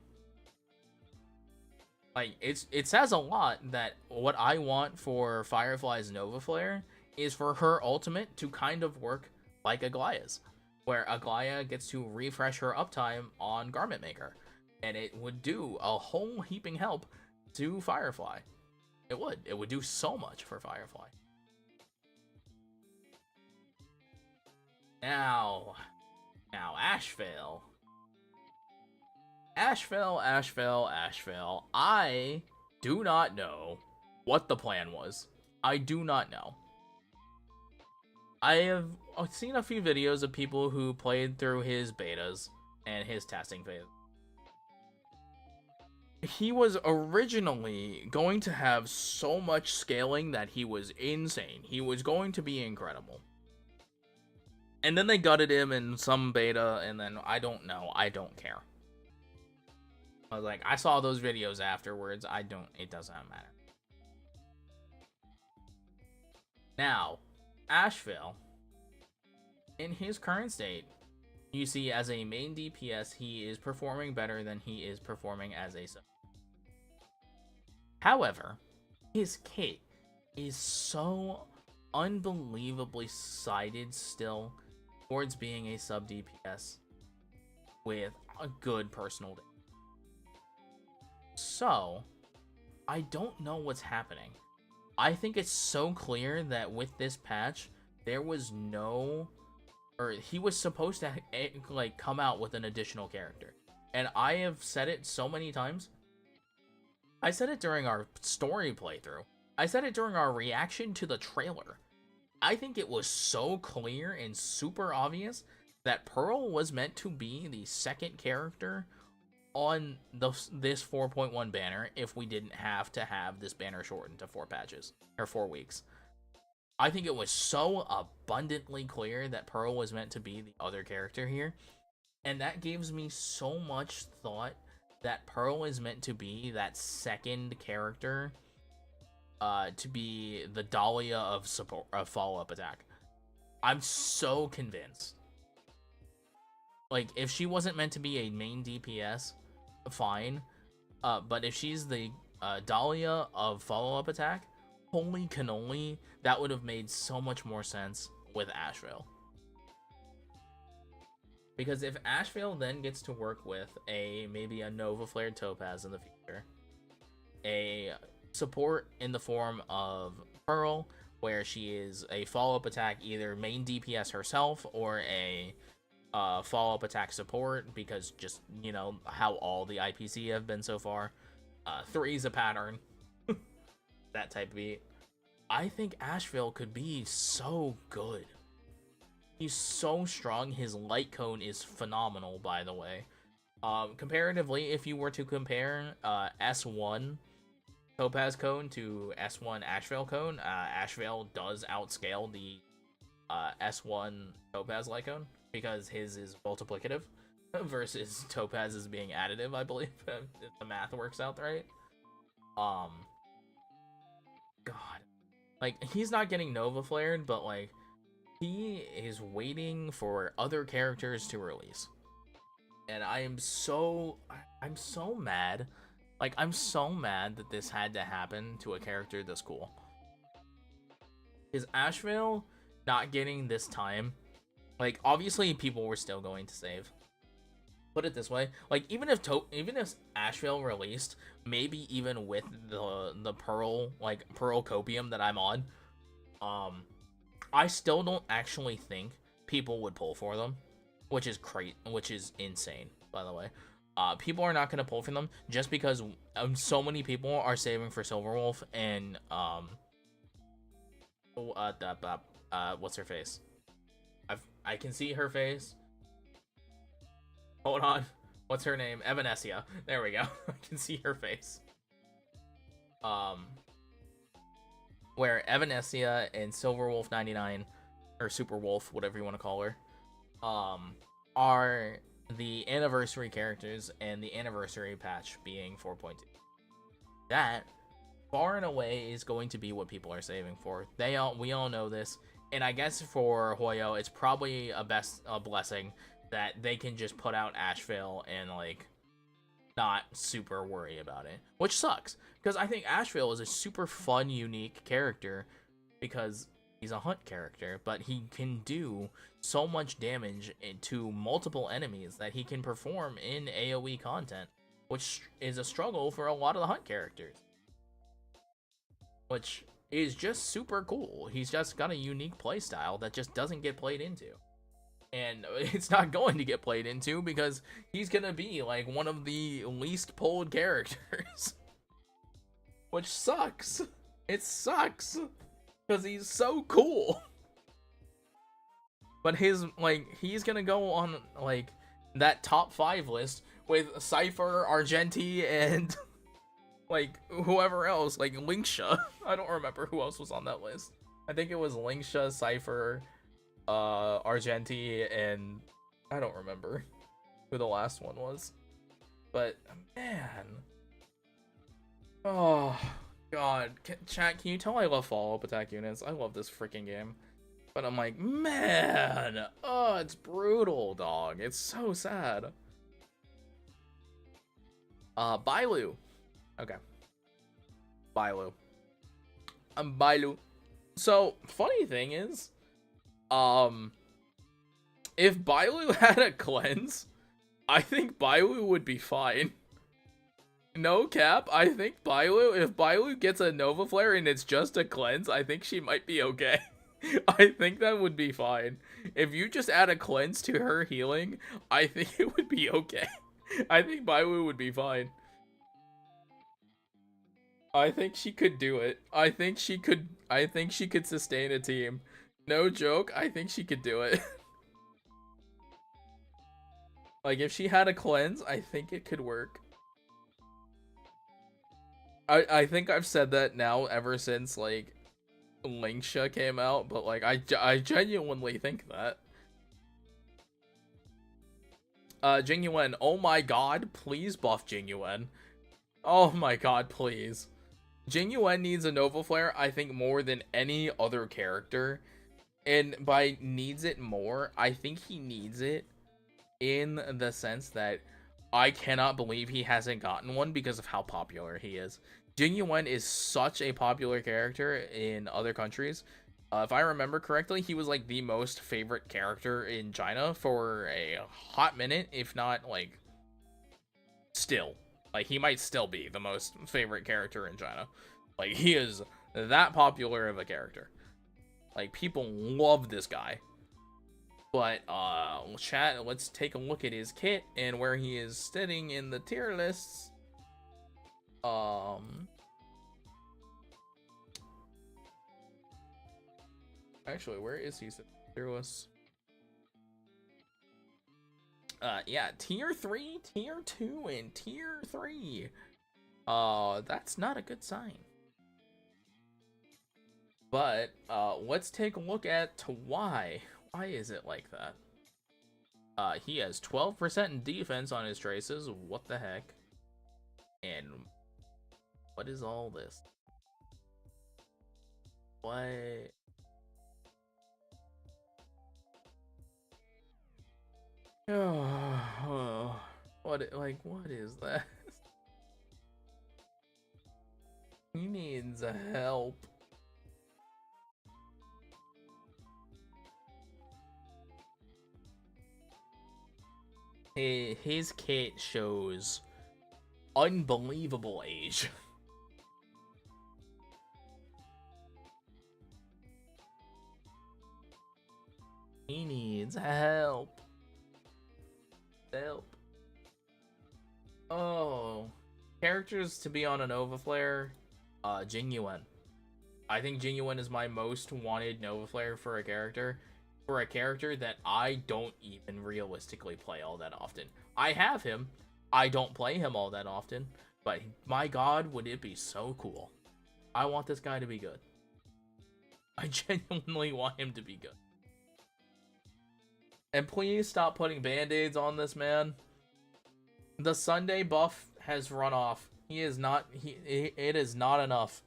Like, it says a lot that what I want for Firefly's Nova Flare is for her ultimate to kind of work like Aglaya's, where Aglaya gets to refresh her uptime on Garment Maker, and it would do a whole heaping help to Firefly. It would do so much for Firefly. Now Ashvale. Ashvale. I do not know what the plan was. I do not know. I have seen a few videos of people who played through his betas and his testing phase. He was originally going to have so much scaling that he was insane. He was going to be incredible. And then they gutted him in some beta, and then I don't know. I don't care. I was like, I saw those videos afterwards. It doesn't matter. Now, Ashvale, in his current state, you see as a main DPS, he is performing better than he is performing as a sub. However, his kit is so unbelievably sided still towards being a sub DPS with a good personal data. So, I don't know what's happening. I think it's so clear that with this patch, there was no... or he was supposed to, like, come out with an additional character. And I have said it so many times. I said it during our story playthrough. I said it during our reaction to the trailer. I think it was so clear and super obvious that Pearl was meant to be the second character on this 4.1 banner if we didn't have to have this banner shortened to 4 patches, or 4 weeks. I think it was so abundantly clear that Pearl was meant to be the other character here, and that gives me so much thought that Pearl is meant to be that second character, to be the Dahlia of support, of follow-up attack. I'm so convinced. Like, if she wasn't meant to be a main DPS, fine. But if she's the Dahlia of follow-up attack, holy cannoli, that would have made so much more sense with Ashvale. Because if Ashvale then gets to work with maybe a Nova Flared Topaz in the future, a support in the form of Pearl, where she is a follow-up attack, either main DPS herself or a follow-up attack support, because just, you know, how all the IPC have been so far. 3's a pattern. That type of beat. I think Ashvale could be so good. He's so strong. His light cone is phenomenal, by the way. Comparatively, if you were to compare S1 Topaz Cone to S1 Ashvale Cone, Ashvale does outscale the S1 Topaz Lycone because his is multiplicative versus Topaz is being additive, I believe, if the math works out right. God. Like, he's not getting Nova Flared, but, like, he is waiting for other characters to release. And I'm so mad. Like, I'm so mad that this had to happen to a character this cool. Is Ashvale not getting this time? Like, obviously people were still going to save. Put it this way, like, even if Ashvale released, maybe even with the Pearl, like, Pearl Copium that I'm on, I still don't actually think people would pull for them, which is insane, by the way. People are not going to pull for them just because so many people are saving for Silverwolf and what's her face? I can see her face. Hold on. What's her name? Evanescia. There we go. I can see her face. Where Evanescia and Silverwolf 99, or Superwolf, whatever you want to call her, are the anniversary characters, and the anniversary patch being 4.2. That, far and away, is going to be what people are saving for. We all know this, and I guess for Hoyo, it's probably a blessing that they can just put out Ashvale and, like, not super worry about it, which sucks, because I think Ashvale is a super fun, unique character, because he's a hunt character, but he can do so much damage to multiple enemies that he can perform in AoE content, which is a struggle for a lot of the hunt characters, which is just super cool. He's just got a unique playstyle that just doesn't get played into. And it's not going to get played into because he's gonna be like one of the least pulled characters. Which sucks. It sucks. Because he's so cool. But he's gonna go on, like, that top 5 list with Cypher, Argenti, and, like, whoever else. Like, Linksha. I don't remember who else was on that list. I think it was Linksha, Cypher, Argenti, and I don't remember who the last one was. But, man. Oh, God. Chat, can you tell I love follow-up attack units? I love this freaking game. But I'm like, man. Oh, it's brutal, dog. It's so sad. Bailu. Okay. Bailu. Bailu. So, funny thing is, if Bailu had a cleanse, I think Bailu would be fine. No cap, I think if Bailu gets a Nova Flare and it's just a cleanse, I think she might be okay. I think that would be fine. If you just add a cleanse to her healing, I think it would be okay. I think Bailu would be fine. I think she could do it. I think she could sustain a team. No joke, I think she could do it. Like, if she had a cleanse, I think it could work. I think I've said that now ever since, like, Linksha came out, but, like, I genuinely think that. Jingyuan, oh my god, please buff Jingyuan. Oh my god, please. Jingyuan needs a Nova Flare, I think, more than any other character. And by needs it more, I think he needs it in the sense that I cannot believe he hasn't gotten one because of how popular he is. Jingyuan is such a popular character in other countries. If I remember correctly, he was like the most favorite character in China for a hot minute, if not like still. Like, he might still be the most favorite character in China. Like, he is that popular of a character. Like, people love this guy. But, chat, let's take a look at his kit and where he is sitting in the tier lists. Actually, where is he sitting in the tier lists? Yeah, tier 3, tier 2, and tier 3. That's not a good sign. But, let's take a look at why. Why is it like that? He has 12% in defense on his traces. What the heck? And what is all this? What? Oh, what is that? He needs help. His kit shows unbelievable age. He needs help. Help. Oh. Characters to be on a Nova Flare. Genuine. I think Genuine is my most wanted Nova Flare for a character. For a character that I don't even realistically play all that often. I have him. I don't play him all that often. But my god, would it be so cool. I want this guy to be good. I genuinely want him to be good. And please stop putting band-aids on this man. The Sunday buff has run off. It is not enough.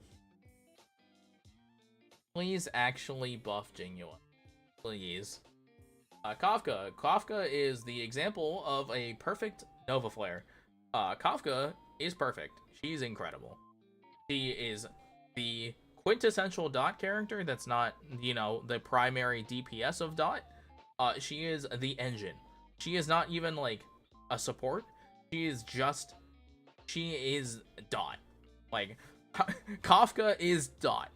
Please actually buff Genuine. Please. Kafka. Kafka is the example of a perfect Nova Flare. Kafka is perfect. She's incredible. She is the quintessential Dot character that's not, the primary DPS of Dot. She is the engine. She is not even, like, a support. She is Dot. Like, Kafka is Dot.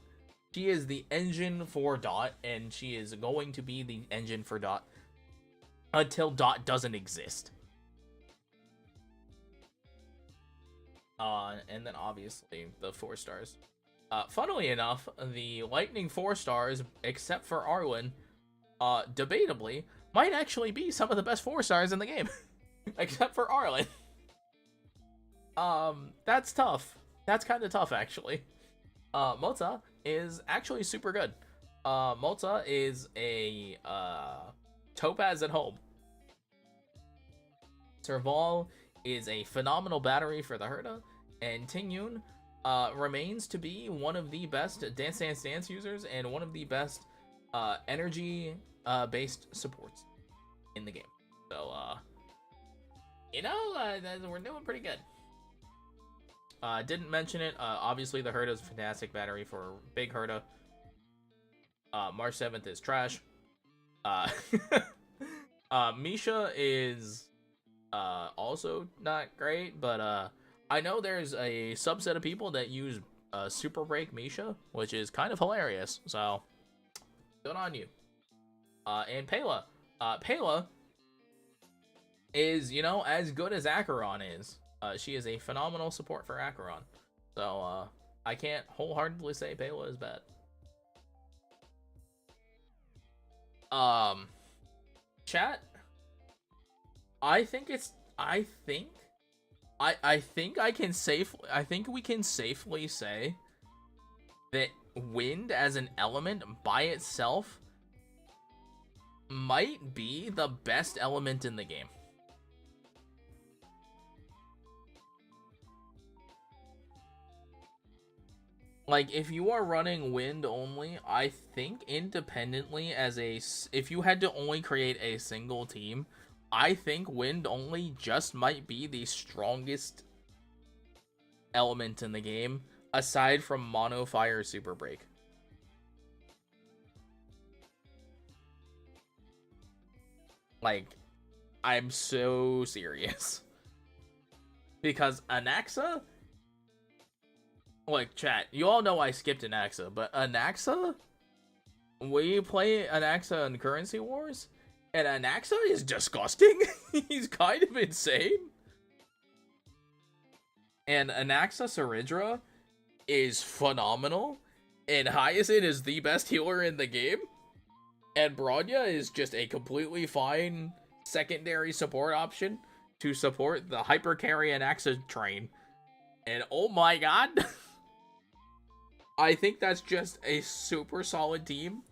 She is the engine for Dot, and she is going to be the engine for Dot until Dot doesn't exist. And then obviously the 4 stars. Funnily enough, the Lightning 4 stars, except for Arwen, debatably, might actually be some of the best 4 stars in the game. Except for Arlen. That's tough. That's kind of tough, actually. Mota is actually super good. Mota is a, Topaz at home. Serval is a phenomenal battery for the Herta, and Tingyun, remains to be one of the best Dance Dance Dance users and one of the best, energy, based supports in the game. So, we're doing pretty good. Didn't mention it. Obviously, the Herta is a fantastic battery for big Herta. March 7th is trash. Misha is also not great, but I know there's a subset of people that use Super Break Misha, which is kind of hilarious. So, good on you. And Pela. Pela is, as good as Acheron is. She is a phenomenal support for Acheron. So, I can't wholeheartedly say Pela is bad. Chat, I think we can safely say that wind as an element by itself might be the best element in the game. Like, if you are running wind only, I think independently if you had to only create a single team, I think wind only just might be the strongest element in the game, aside from Mono Fire Super Break. Like, I'm so serious. Because Anaxa, like, chat, you all know I skipped Anaxa, but Anaxa, we play Anaxa in Currency Wars, and Anaxa is disgusting. He's kind of insane. And Anaxa Saridra is phenomenal, and Hyacinth is the best healer in the game, and Bronya is just a completely fine secondary support option to support the hyper carry Anaxa train. And oh my god, I think that's just a super solid team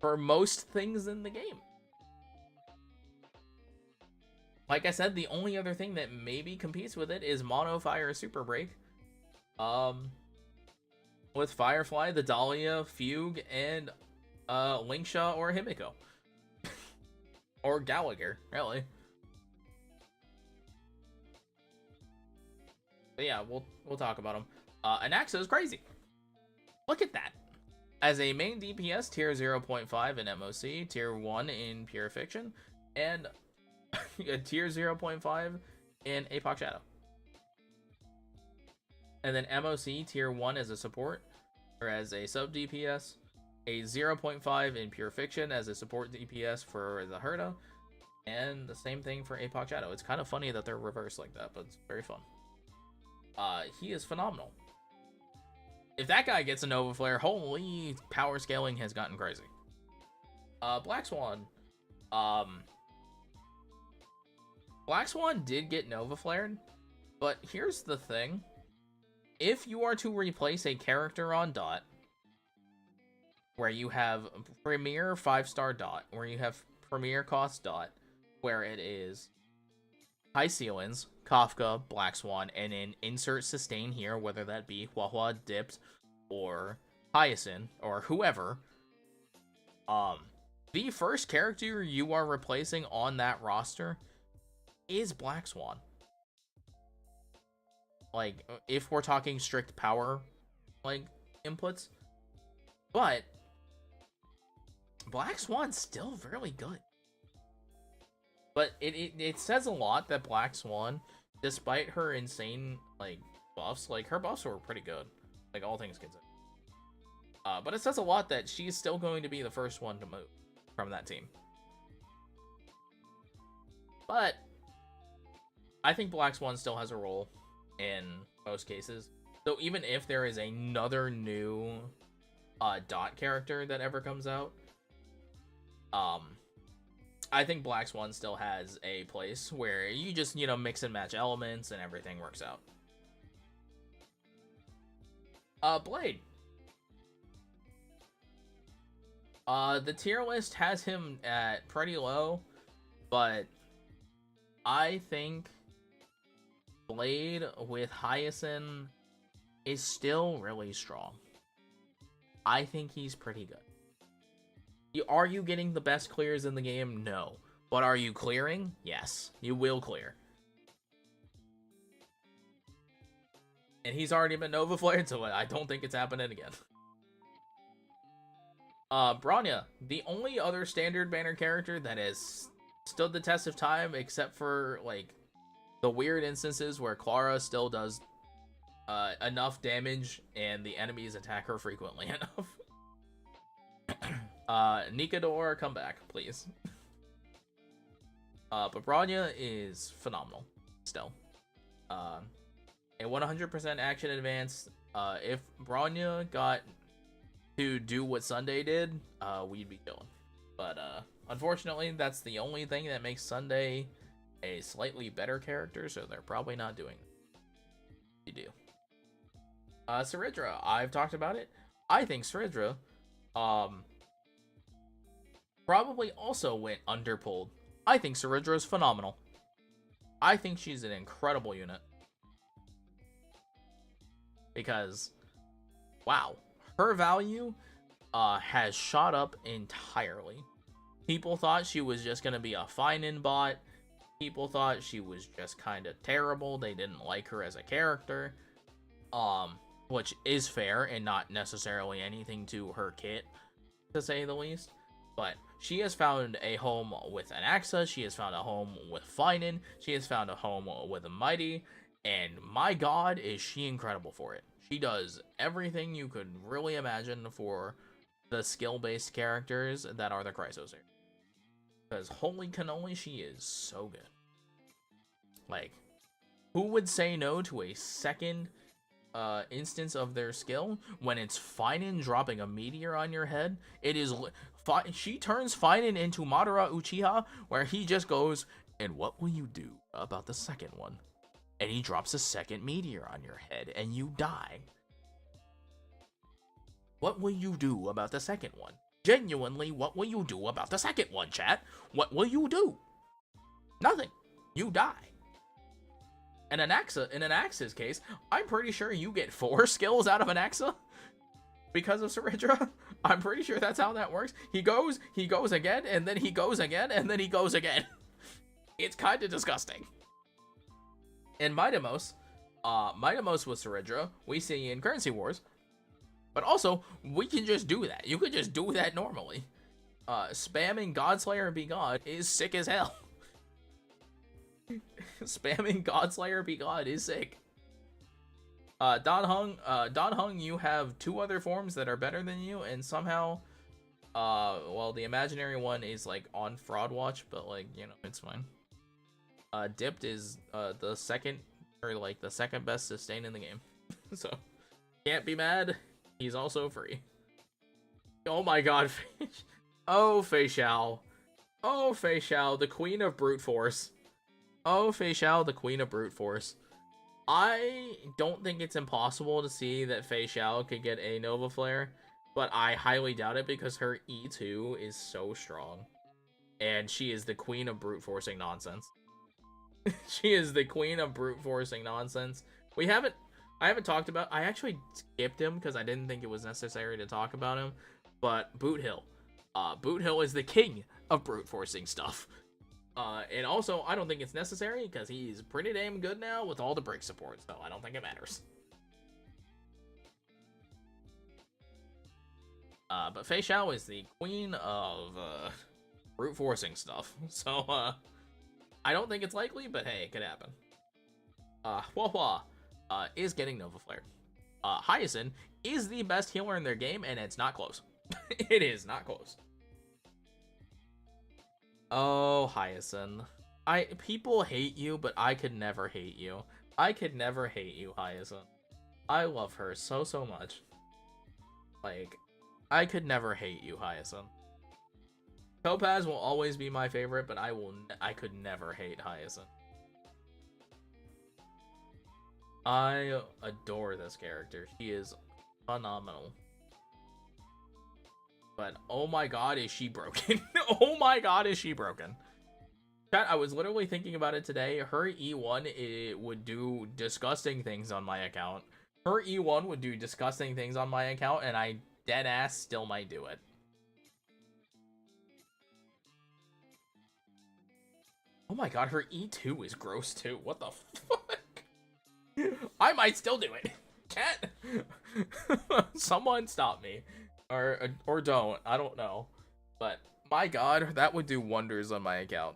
for most things in the game. Like I said, the only other thing that maybe competes with it is Mono Fire Super Break. With Firefly, the Dahlia, Fugue, and Linkshaw or Himiko. Or Gallagher, really. But yeah, we'll talk about him. Anaxa is crazy. Look at that. As a main DPS, tier 0.5 in MOC, tier 1 in Pure Fiction, and a tier 0.5 in Apoc Shadow. And then MOC tier 1 as a support, or as a sub DPS, a 0.5 in Pure Fiction as a support DPS for the Herda, and the same thing for Apoc Shadow. It's kind of funny that they're reversed like that, but it's very fun. He is phenomenal. If that guy gets a Nova Flare, holy, power scaling has gotten crazy. Black Swan. Black Swan did get Nova Flared, but here's the thing. If you are to replace a character on Dot, where you have Premier 5-star Dot, where you have Premier Cost Dot, where it is high ceilings, Kafka, Black Swan, and then insert sustain here, whether that be Huahua, Dipped, or Hyacinth, or whoever, the first character you are replacing on that roster is Black Swan. Like, if we're talking strict power, like, inputs. But Black Swan's still really good. But it says a lot that Black Swan, despite her insane, like, buffs, like, her buffs were pretty good. Like, all things considered. But it says a lot that she's still going to be the first one to move from that team. But I think Black Swan still has a role in most cases. So even if there is another new Dot character that ever comes out, I think Black Swan still has a place where you just, you know, mix and match elements and everything works out. Blade. The tier list has him at pretty low, but I think Blade with Hyacinth is still really strong. I think he's pretty good. Are you getting the best clears in the game? No. But are you clearing? Yes. You will clear. And he's already been Nova Flared, so I don't think it's happening again. Bronya, the only other standard banner character that has stood the test of time, except for, like, the weird instances where Clara still does enough damage and the enemies attack her frequently enough. Nikador, come back, please. But Bronya is phenomenal, still. A 100% action advance. If Bronya got to do what Sunday did, we'd be killing. But unfortunately, that's the only thing that makes Sunday a slightly better character, so they're probably not doing it. You do. Saridra, I've talked about it. I think Saridra probably also went underpulled. I think Saridra is phenomenal. I think she's an incredible unit. Because, wow, her value has shot up entirely. People thought she was just going to be a fine-in bot. People thought she was just kind of terrible. They didn't like her as a character. Which is fair and not necessarily anything to her kit, to say the least. But she has found a home with Anaxa. She has found a home with Finan. She has found a home with a Mighty. And my god, is she incredible for it. She does everything you could really imagine for the skill-based characters that are the Chrysos here. Because holy cannoli, she is so good. Like, who would say no to a second instance of their skill when it's Finan dropping a meteor on your head? It is... She turns Finan into Madara Uchiha, where he just goes, and what will you do about the second one? and he drops a second meteor on your head and you die. What will you do about the second one? Genuinely, what will you do about the second one, chat? What will you do? Nothing. You die. In an Axe's case, I'm pretty sure you get 4 skills out of an Axa because of Saridra. I'm pretty sure that's how that works. He goes again, and then he goes again, and then he goes again. It's kind of disgusting. In Mightimos with Saridra, we see in Currency Wars, but also, we can just do that. You could just do that normally. Spamming Godslayer and Be God is sick as hell. Spamming Godslayer Be God is sick. Don Hung, you have 2 other forms that are better than you, and somehow, well, the imaginary one is like on Fraud Watch, but like, you know, it's fine. Dipped is the second best sustain in the game, so can't be mad. He's also free. Oh my god, oh Fei Xiao, oh Fei Xiao, the queen of brute force. Oh, Fei Xiao, the queen of brute force. I don't think it's impossible to see that Fei Xiao could get a Nova Flare, but I highly doubt it because her E2 is so strong. And she is the queen of brute forcing nonsense. She is the queen of brute forcing nonsense. I haven't talked about, I actually skipped him because I didn't think it was necessary to talk about him, but Boot Hill. Boot Hill is the king of brute forcing stuff. And also, I don't think it's necessary because he's pretty damn good now with all the break support, so I don't think it matters. But Fei Xiao is the queen of brute forcing stuff, so I don't think it's likely, but hey, it could happen. Hua Hua is getting Nova Flare. Hyacinth is the best healer in their game, and it's not close. It is not close. Oh, Hyacinth. People hate you, but I could never hate you. I could never hate you, Hyacinth. I love her so much. Like, I could never hate you, Hyacinth. Topaz will always be my favorite, but I could never hate Hyacinth. I adore this character. She is phenomenal. But oh my god, is she broken? Oh my god, is she broken? Chat, I was literally thinking about it today. Her E1 would do disgusting things on my account. Her E1 would do disgusting things on my account, and I deadass still might do it. Oh my god, her E2 is gross too. What the fuck? I might still do it. Chat, someone stop me. Or don't. I don't know. But my god, that would do wonders on my account.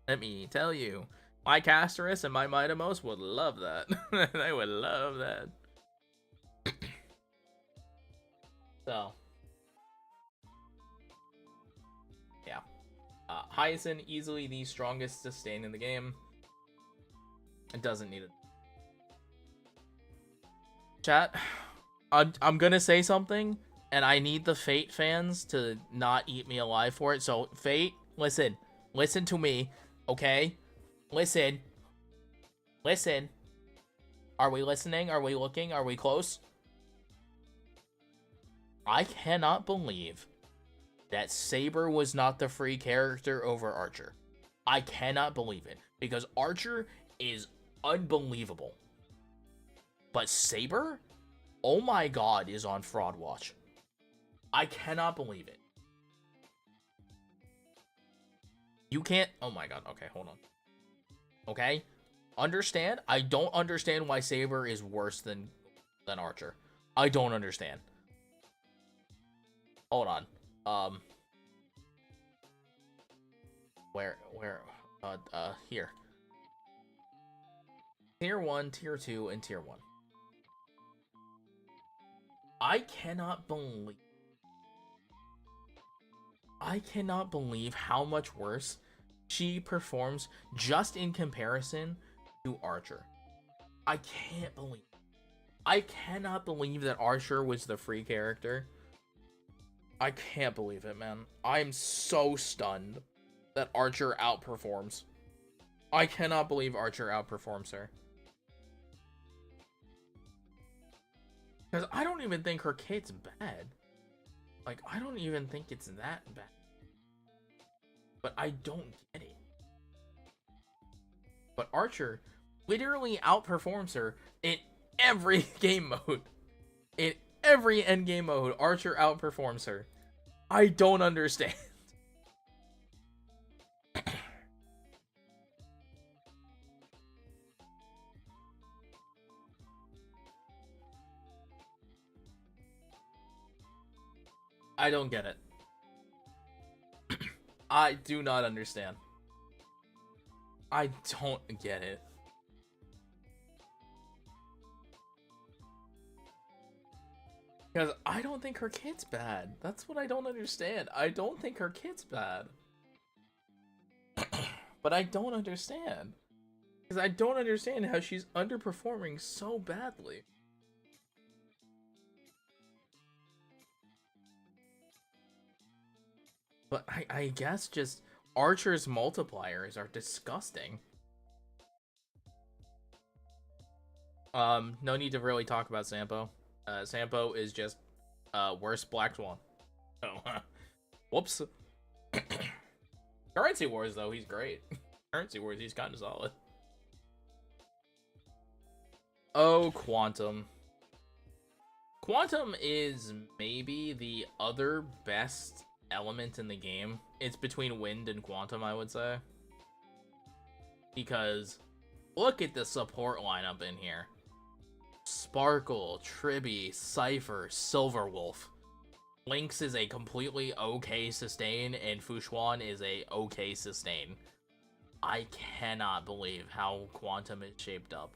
Let me tell you. My Casterus and my Mightimos would love that. They would love that. So. Yeah. Hyacinth, easily the strongest sustain in the game. It doesn't need it. Chat, I'm gonna say something, and I need the Fate fans to not eat me alive for it. So, Fate, listen to me, okay? Listen. Are we listening? Are we looking? Are we close? I cannot believe that Saber was not the free character over Archer. I cannot believe it, because Archer is unbelievable. But Saber, oh my god, is on Fraud Watch. I cannot believe it. You can't, oh my god, okay, hold on. Okay? Understand? I don't understand why Saber is worse than Archer. I don't understand. Hold on. Where, here. Tier 1, Tier 2, and Tier 1. I cannot believe how much worse she performs just in comparison to Archer. I cannot believe that Archer was the free character. I can't believe it, man. I'm so stunned that Archer outperforms. I cannot believe Archer outperforms her. Because I don't even think her kit's bad. Like, I don't even think it's that bad. But I don't get it. But Archer literally outperforms her in every game mode. In every endgame mode, Archer outperforms her. I don't understand. I don't get it. I do not understand. I don't get it. Because I don't think her kid's bad. That's what I don't understand. I don't think her kid's bad. But I don't understand. Because I don't understand how she's underperforming so badly. But I guess just Archer's multipliers are disgusting. No need to really talk about Sampo. Sampo is just worse Black Swan. Oh, whoops. Currency Wars, though, he's great. Currency Wars, he's kind of solid. Oh, Quantum. Quantum is maybe the other best element in the game. It's between Wind and Quantum, I would say. Because look at the support lineup in here. Sparkle, Tribby, Cypher, Silverwolf. Lynx is a completely okay sustain, and Fushuan is a okay sustain. I cannot believe how Quantum is shaped up.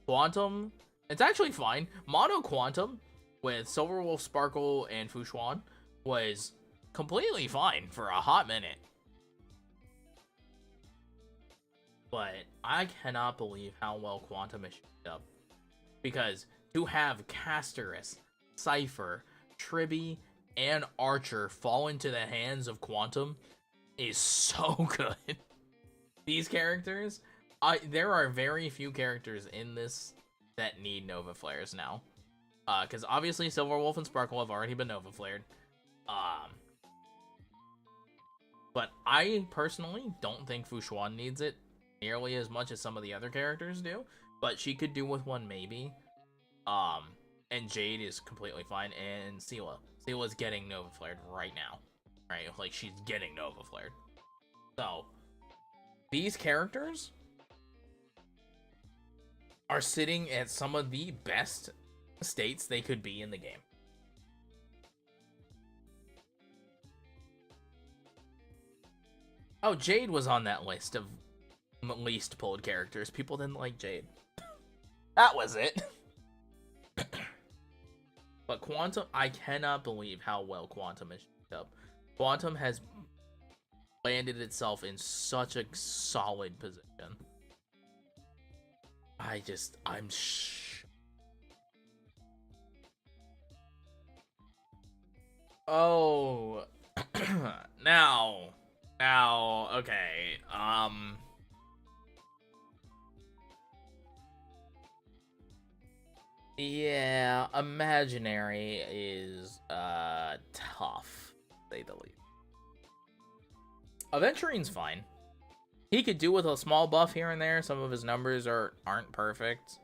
Quantum, it's actually fine. Mono Quantum with Silverwolf, Sparkle, and Fushuan was completely fine for a hot minute. But I cannot believe how well Quantum is shaped up. Because to have Casterus, Cypher, Tribby, and Archer fall into the hands of Quantum is so good. These characters, there are very few characters in this that need Nova Flares now. Because obviously Silverwolf and Sparkle have already been Nova Flared. But I personally don't think Fushuan needs it nearly as much as some of the other characters do. But she could do with one maybe. And Jade is completely fine. And Seela. Seela's getting Nova Flared right now. Right? Like, she's getting Nova Flared. So, these characters are sitting at some of the best states they could be in the game. Oh, Jade was on that list of least pulled characters. People didn't like Jade. That was it. But Quantum, I cannot believe how well Quantum is shaped up. Quantum has landed itself in such a solid position. I'm Oh, now, okay, yeah, Imaginary is, tough, to say the least. Aventurine's fine. He could do with a small buff here and there. Some of his numbers aren't perfect.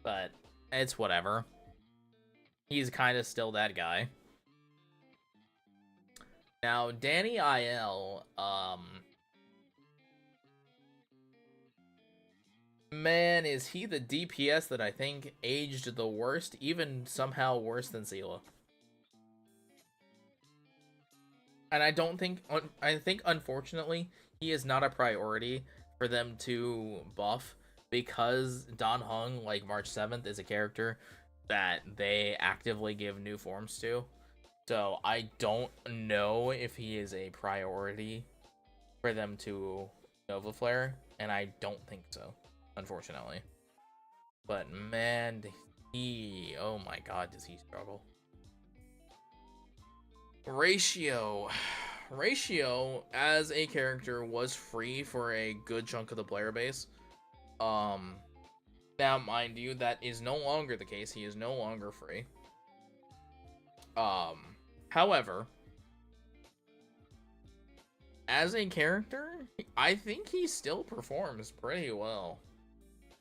But it's whatever. He's kind of still that guy. Now, Danny IL, man, is he the DPS that I think aged the worst, even somehow worse than Seela. And I think unfortunately, he is not a priority for them to buff because Dan Heng, like March 7th, is a character that they actively give new forms to. So I don't know if he is a priority for them to Nova Flare, and I don't think so, unfortunately. But man, oh my god, does he struggle. Ratio. Ratio as a character was free for a good chunk of the player base. Now mind you, that is no longer the case. He is no longer free. However, as a character, I think he still performs pretty well.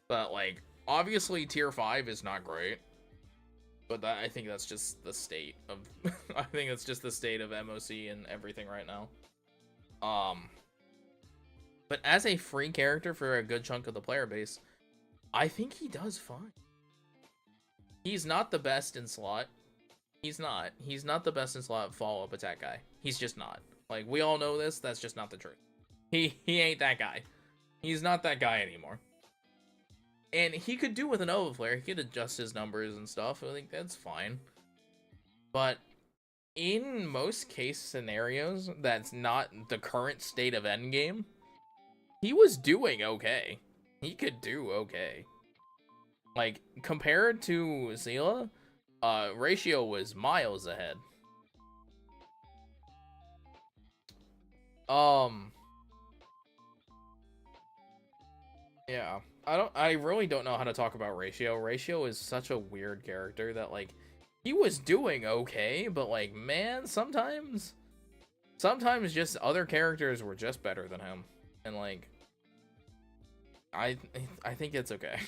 But like, obviously tier 5 is not great. But I think that's just the state of I think it's just the state of MOC and everything right now. But as a free character for a good chunk of the player base, I think he does fine. He's not the best in slot. He's not. He's not the best in slot follow-up attack guy. He's just not. Like, we all know this. That's just not the truth. He ain't that guy. He's not that guy anymore. And he could do with an Nova Flare. He could adjust his numbers and stuff. I think that's fine. But in most case scenarios, that's not the current state of endgame. He was doing okay. He could do okay. Like, compared to Zila, Ratio was miles ahead. Yeah. I really don't know how to talk about Ratio. Ratio is such a weird character that, like, he was doing okay, but, like, man, sometimes just other characters were just better than him. And, like, I think it's okay.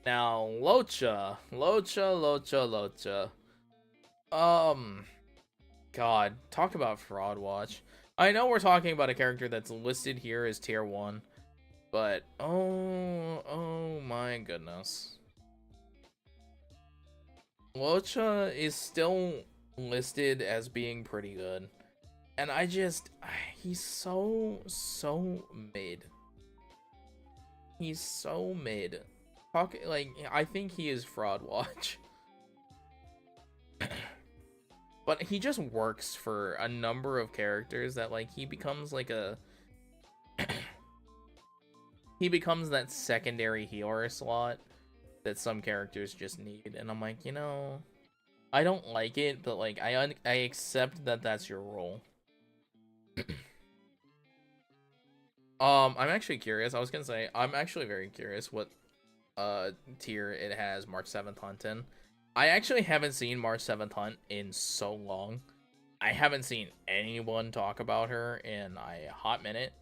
Now, Locha. God, talk about fraud watch. I know we're talking about a character that's listed here as tier 1, but oh my goodness. Locha is still listed as being pretty good. And he's so mid. He's so mid. I think he is fraud watch. But he just works for a number of characters that, like, he becomes like a he becomes that secondary healer slot that some characters just need. And I'm like, you know, I don't like it, but like I accept that that's your role. I'm actually curious. I was gonna say I'm actually very curious what tier it has March 7th Hunt in. I actually haven't seen March 7th Hunt in so long. I haven't seen anyone talk about her in a hot minute,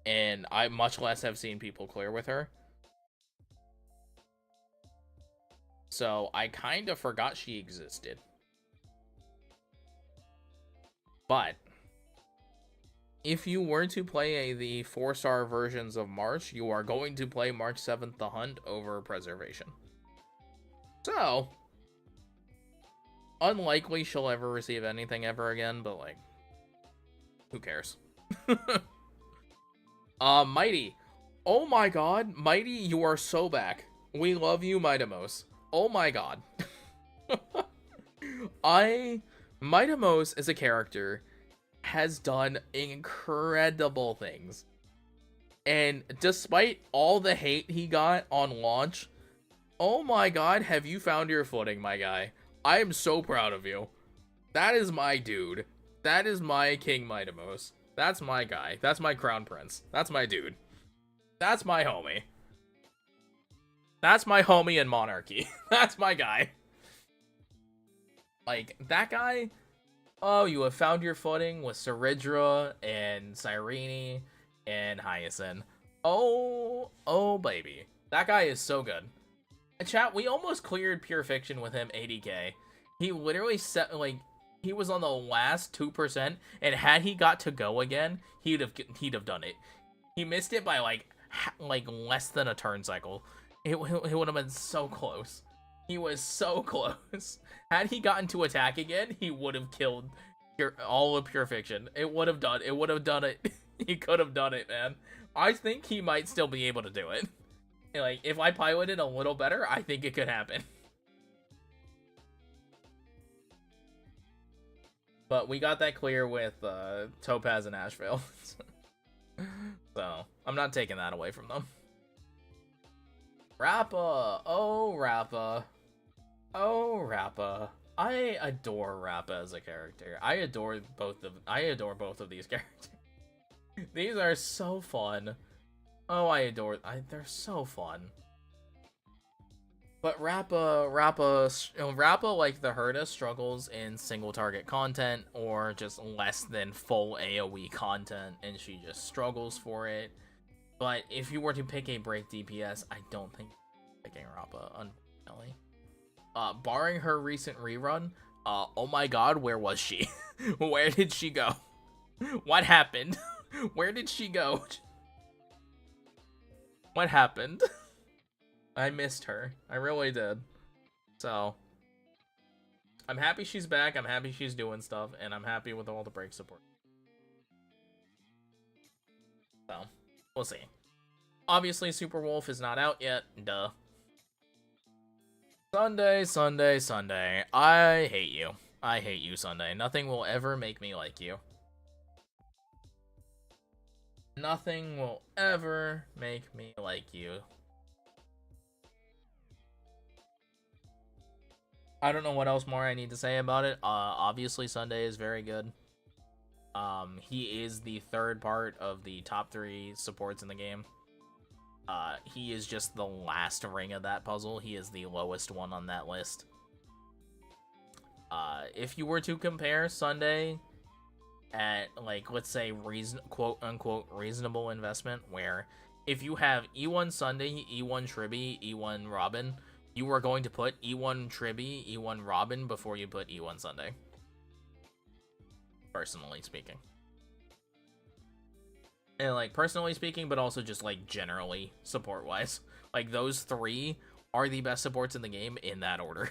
and I much less have seen people clear with her. So I kind of forgot she existed. But if you were to play the 4-star versions of March, you are going to play March 7th the Hunt over Preservation. So, unlikely she'll ever receive anything ever again, but like, who cares? Mighty. Oh my god, Mighty, you are so back. We love you, Mightimos. Oh my god. Mightimos as a character has done incredible things. And despite all the hate he got on launch, oh my god, have you found your footing, my guy. I am so proud of you. That is my dude. That is my King Mightimos. That's my guy. That's my crown prince. That's my dude. That's my homie. That's my homie in Monarchy. That's my guy. Like, that guy... Oh, you have found your footing with Saridra and Cyrene and Hyacinth. Oh, baby. That guy is so good. And chat, we almost cleared Pure Fiction with him 80k. He literally set, like, he was on the last 2%, and had he got to go again, he'd have done it. He missed it by, like less than a turn cycle. It would have been so close. He was so close. Had he gotten to attack again, he would have killed all of Pure Fiction. It would have done it. He could have done it, man. I think he might still be able to do it. Like, if I piloted a little better, I think it could happen. But we got that clear with Topaz and Asheville. So, I'm not taking that away from them. Rappa! Oh, Rappa. Oh, Rappa. I adore Rappa as a character. I adore both of these characters. These are so fun. Oh, they're so fun. But Rappa, like the Herda, struggles in single target content or just less than full AoE content, and she just struggles for it. But if you were to pick a break DPS, I don't think picking Rappa, unfortunately. Barring her recent rerun, oh my god, where was she? Where did she go? What happened? Where did she go? What happened? I missed her. I really did. So, I'm happy she's back, I'm happy she's doing stuff, and I'm happy with all the break support. So, we'll see. Obviously, Super Wolf is not out yet. Duh. Sunday, Sunday, Sunday. I hate you. I hate you, Sunday. Nothing will ever make me like you. Nothing will ever make me like you. I don't know what else more I need to say about it. Obviously, Sunday is very good. He is the third part of the top 3 supports in the game. He is just the last ring of that puzzle. He is the lowest one on that list. If you were to compare Sunday at, like, let's say, quote-unquote reasonable investment, where if you have E1 Sunday, E1 Tribby, E1 Robin, you are going to put E1 Tribby, E1 Robin before you put E1 Sunday. Personally speaking. And, like, personally speaking, but also just, like, generally, support-wise. Like, those 3 are the best supports in the game in that order.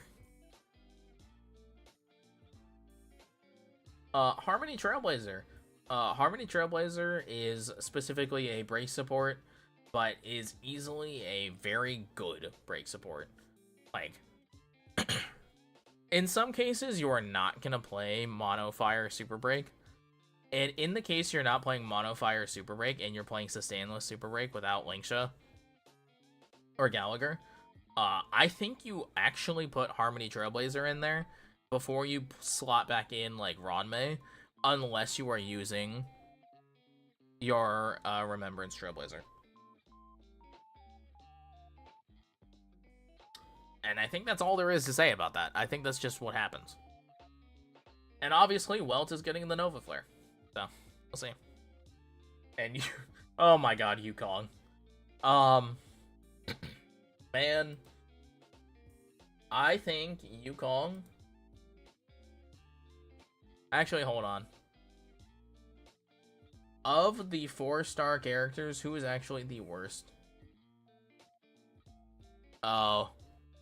Harmony Trailblazer. Harmony Trailblazer is specifically a break support, but is easily a very good break support. Like, in some cases, you are not going to play Mono Fire Super Break. And in the case you're not playing Mono Fire Super Break and you're playing Sustainless Super Break without Linksha or Gallagher, I think you actually put Harmony Trailblazer in there before you slot back in, like, Ronmei, unless you are using your Remembrance Trailblazer. And I think that's all there is to say about that. I think that's just what happens. And obviously, Welt is getting the Nova Flare. So, we'll see. And you... Oh my god, Yukong. Man. I think Yukong... Actually, hold on. Of the 4-star characters, who is actually the worst? Oh,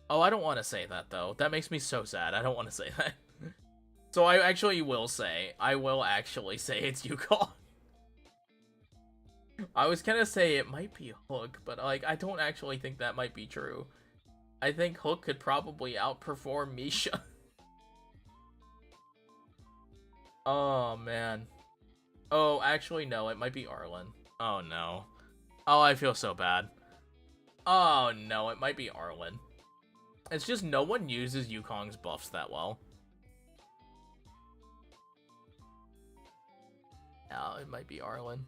I don't want to say that, though. That makes me so sad. I don't want to say that. So I actually will say. I will actually say it's Yukong. I was gonna say it might be Hook, but, like, I don't actually think that might be true. I think Hook could probably outperform Misha. Oh, man. Oh, actually, no. It might be Arlen. Oh, no. Oh, I feel so bad. Oh, no. It might be Arlen. It's just no one uses Yukong's buffs that well. No, it might be Arlen.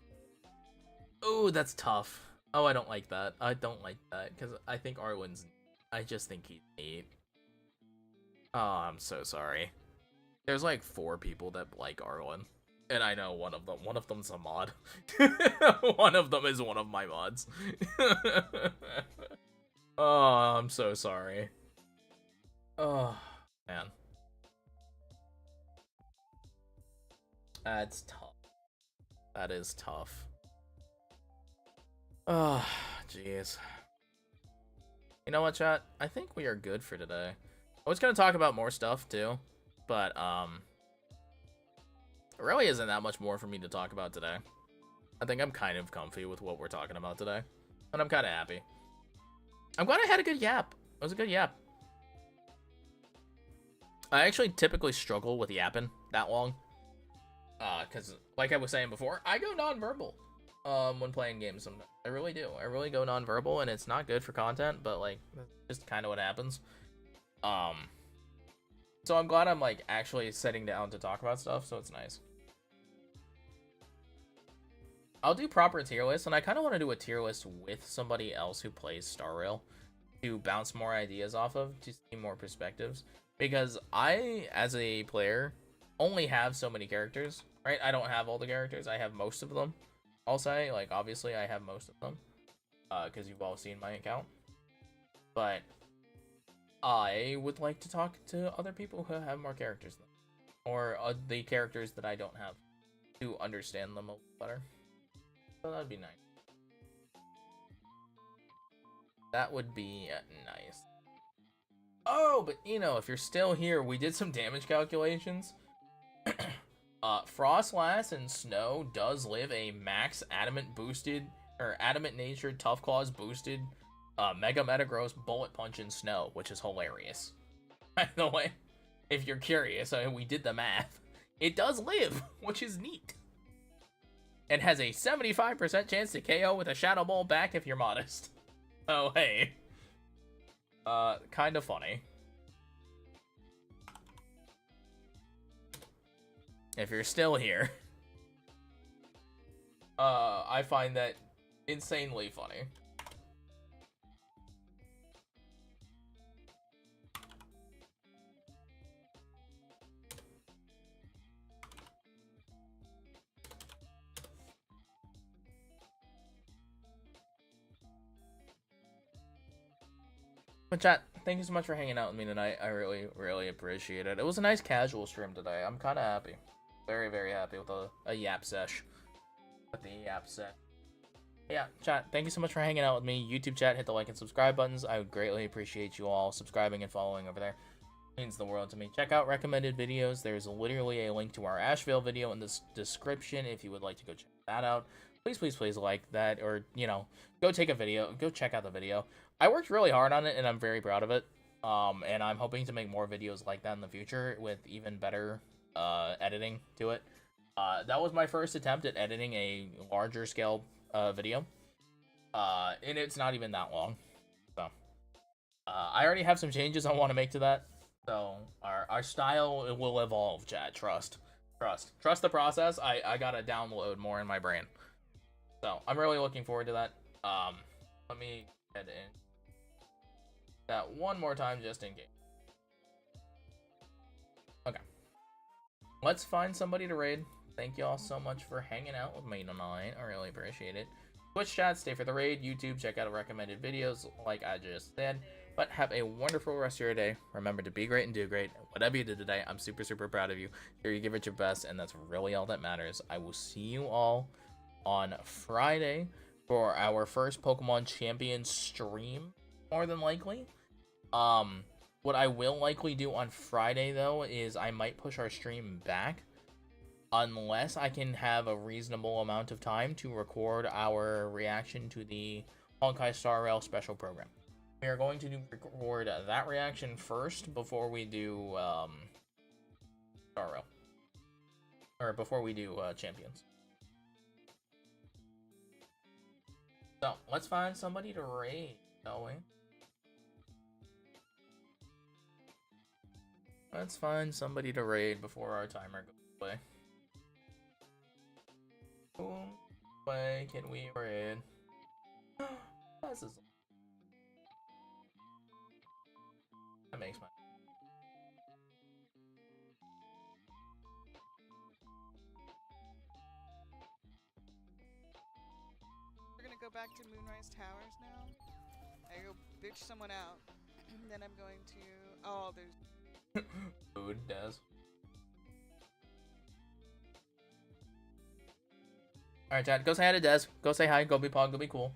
Oh, that's tough. Oh, I don't like that. I don't like that, because I think Arlen's... I just think he's 8. Oh, I'm so sorry. There's like 4 people that like Arlen. And I know one of them. One of them's a mod. One of them is one of my mods. Oh, I'm so sorry. Oh, man. That's tough. That is tough. Oh, jeez. You know what, chat? I think we are good for today. I was going to talk about more stuff, too. But, there really isn't that much more for me to talk about today. I think I'm kind of comfy with what we're talking about today. And I'm kind of happy. I'm glad I had a good yap. It was a good yap. I actually typically struggle with yapping that long. Because, like I was saying before, I go nonverbal when playing games sometimes. I really do. I really go nonverbal, and it's not good for content, but, like, that's just kind of what happens. So I'm glad I'm like actually sitting down to talk about stuff, so it's nice. I'll do proper tier lists, and I kind of want to do a tier list with somebody else who plays Star Rail to bounce more ideas off of, to see more perspectives. Because I, as a player, only have so many characters, right? I don't have all the characters. I have most of them, I'll say. Like, obviously, I have most of them, because you've all seen my account. But I would like to talk to other people who have more characters than me, or the characters that I don't have, to understand them a little better. So that'd be nice. That would be nice. Oh, but you know, if you're still here, we did some damage calculations. Frost Lass and Snow does live a max adamant boosted, or adamant natured tough claws boosted mega metagross bullet punch in Snow, which is hilarious. By the way, if you're curious, I mean, we did the math. It does live, which is neat. It has a 75% chance to KO with a Shadow Ball back if you're modest. Oh, hey. Kind of funny. If you're still here. I find that insanely funny. But chat, thank you so much for hanging out with me tonight. I really, really appreciate it. It was a nice casual stream today. I'm kind of happy. Very, very happy with a yap sesh. With the yap set. Yeah, chat, thank you so much for hanging out with me. YouTube chat, hit the like and subscribe buttons. I would greatly appreciate you all subscribing and following over there. It means the world to me. Check out recommended videos. There's literally a link to our Asheville video in this description if you would like to go check that out. Please, please, please like that, or, you know, go take a video. Go check out the video. I worked really hard on it, and I'm very proud of it. And I'm hoping to make more videos like that in the future with even better editing to it. That was my first attempt at editing a larger scale video. And it's not even that long. So, I already have some changes I want to make to that. So, our style, it will evolve, chat. Trust the process. I gotta download more in my brain. So, I'm really looking forward to that. Let me head in that one more time just in case. Okay. Let's find somebody to raid. Thank you all so much for hanging out with me tonight. I really appreciate it. Twitch chat, stay for the raid. YouTube, check out recommended videos like I just said. But have a wonderful rest of your day. Remember to be great and do great. Whatever you did today, I'm super, super proud of you. Here you give it your best, and that's really all that matters. I will see you all on Friday for our first Pokemon Champion stream, more than likely. What I will likely do on Friday, though, is I might push our stream back unless I can have a reasonable amount of time to record our reaction to the Honkai Star Rail special program. We are going to record that reaction first before we do Star Rail. Or before we do Champions. So, let's find somebody to raid, shall we? Let's find somebody to raid before our timer goes away. Who way can we raid? This is... That makes my... We're gonna go back to Moonrise Towers now. I go bitch someone out. Then I'm going to... Oh, there's... Food, Des. Alright, chat, go say hi to Des. Go say hi, go be pog, go be cool.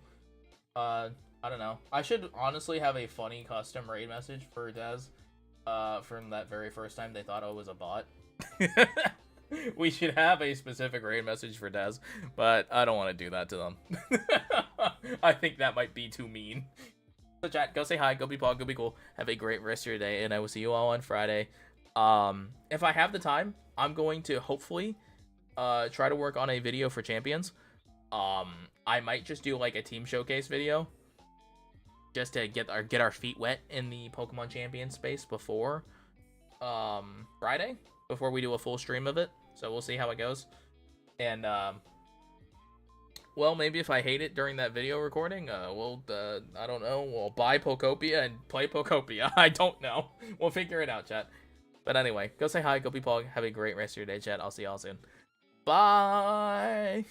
I don't know. I should honestly have a funny custom raid message for Des. From that very first time they thought I was a bot. We should have a specific raid message for Des, but I don't want to do that to them. I think that might be too mean. So chat, go say hi, go be pog, go be cool. Have a great rest of your day, and I will see you all on Friday. If I have the time, I'm going to hopefully try to work on a video for Champions. I might just do like a team showcase video, just to get our feet wet in the Pokemon Champion space before Friday before we do a full stream of it. So we'll see how it goes. And well, maybe if I hate it during that video recording, we'll I don't know, we'll buy Pokopia and play Pokopia. I don't know. We'll figure it out, chat. But anyway, go say hi, go be Pog. Have a great rest of your day, chat. I'll see y'all soon. Bye.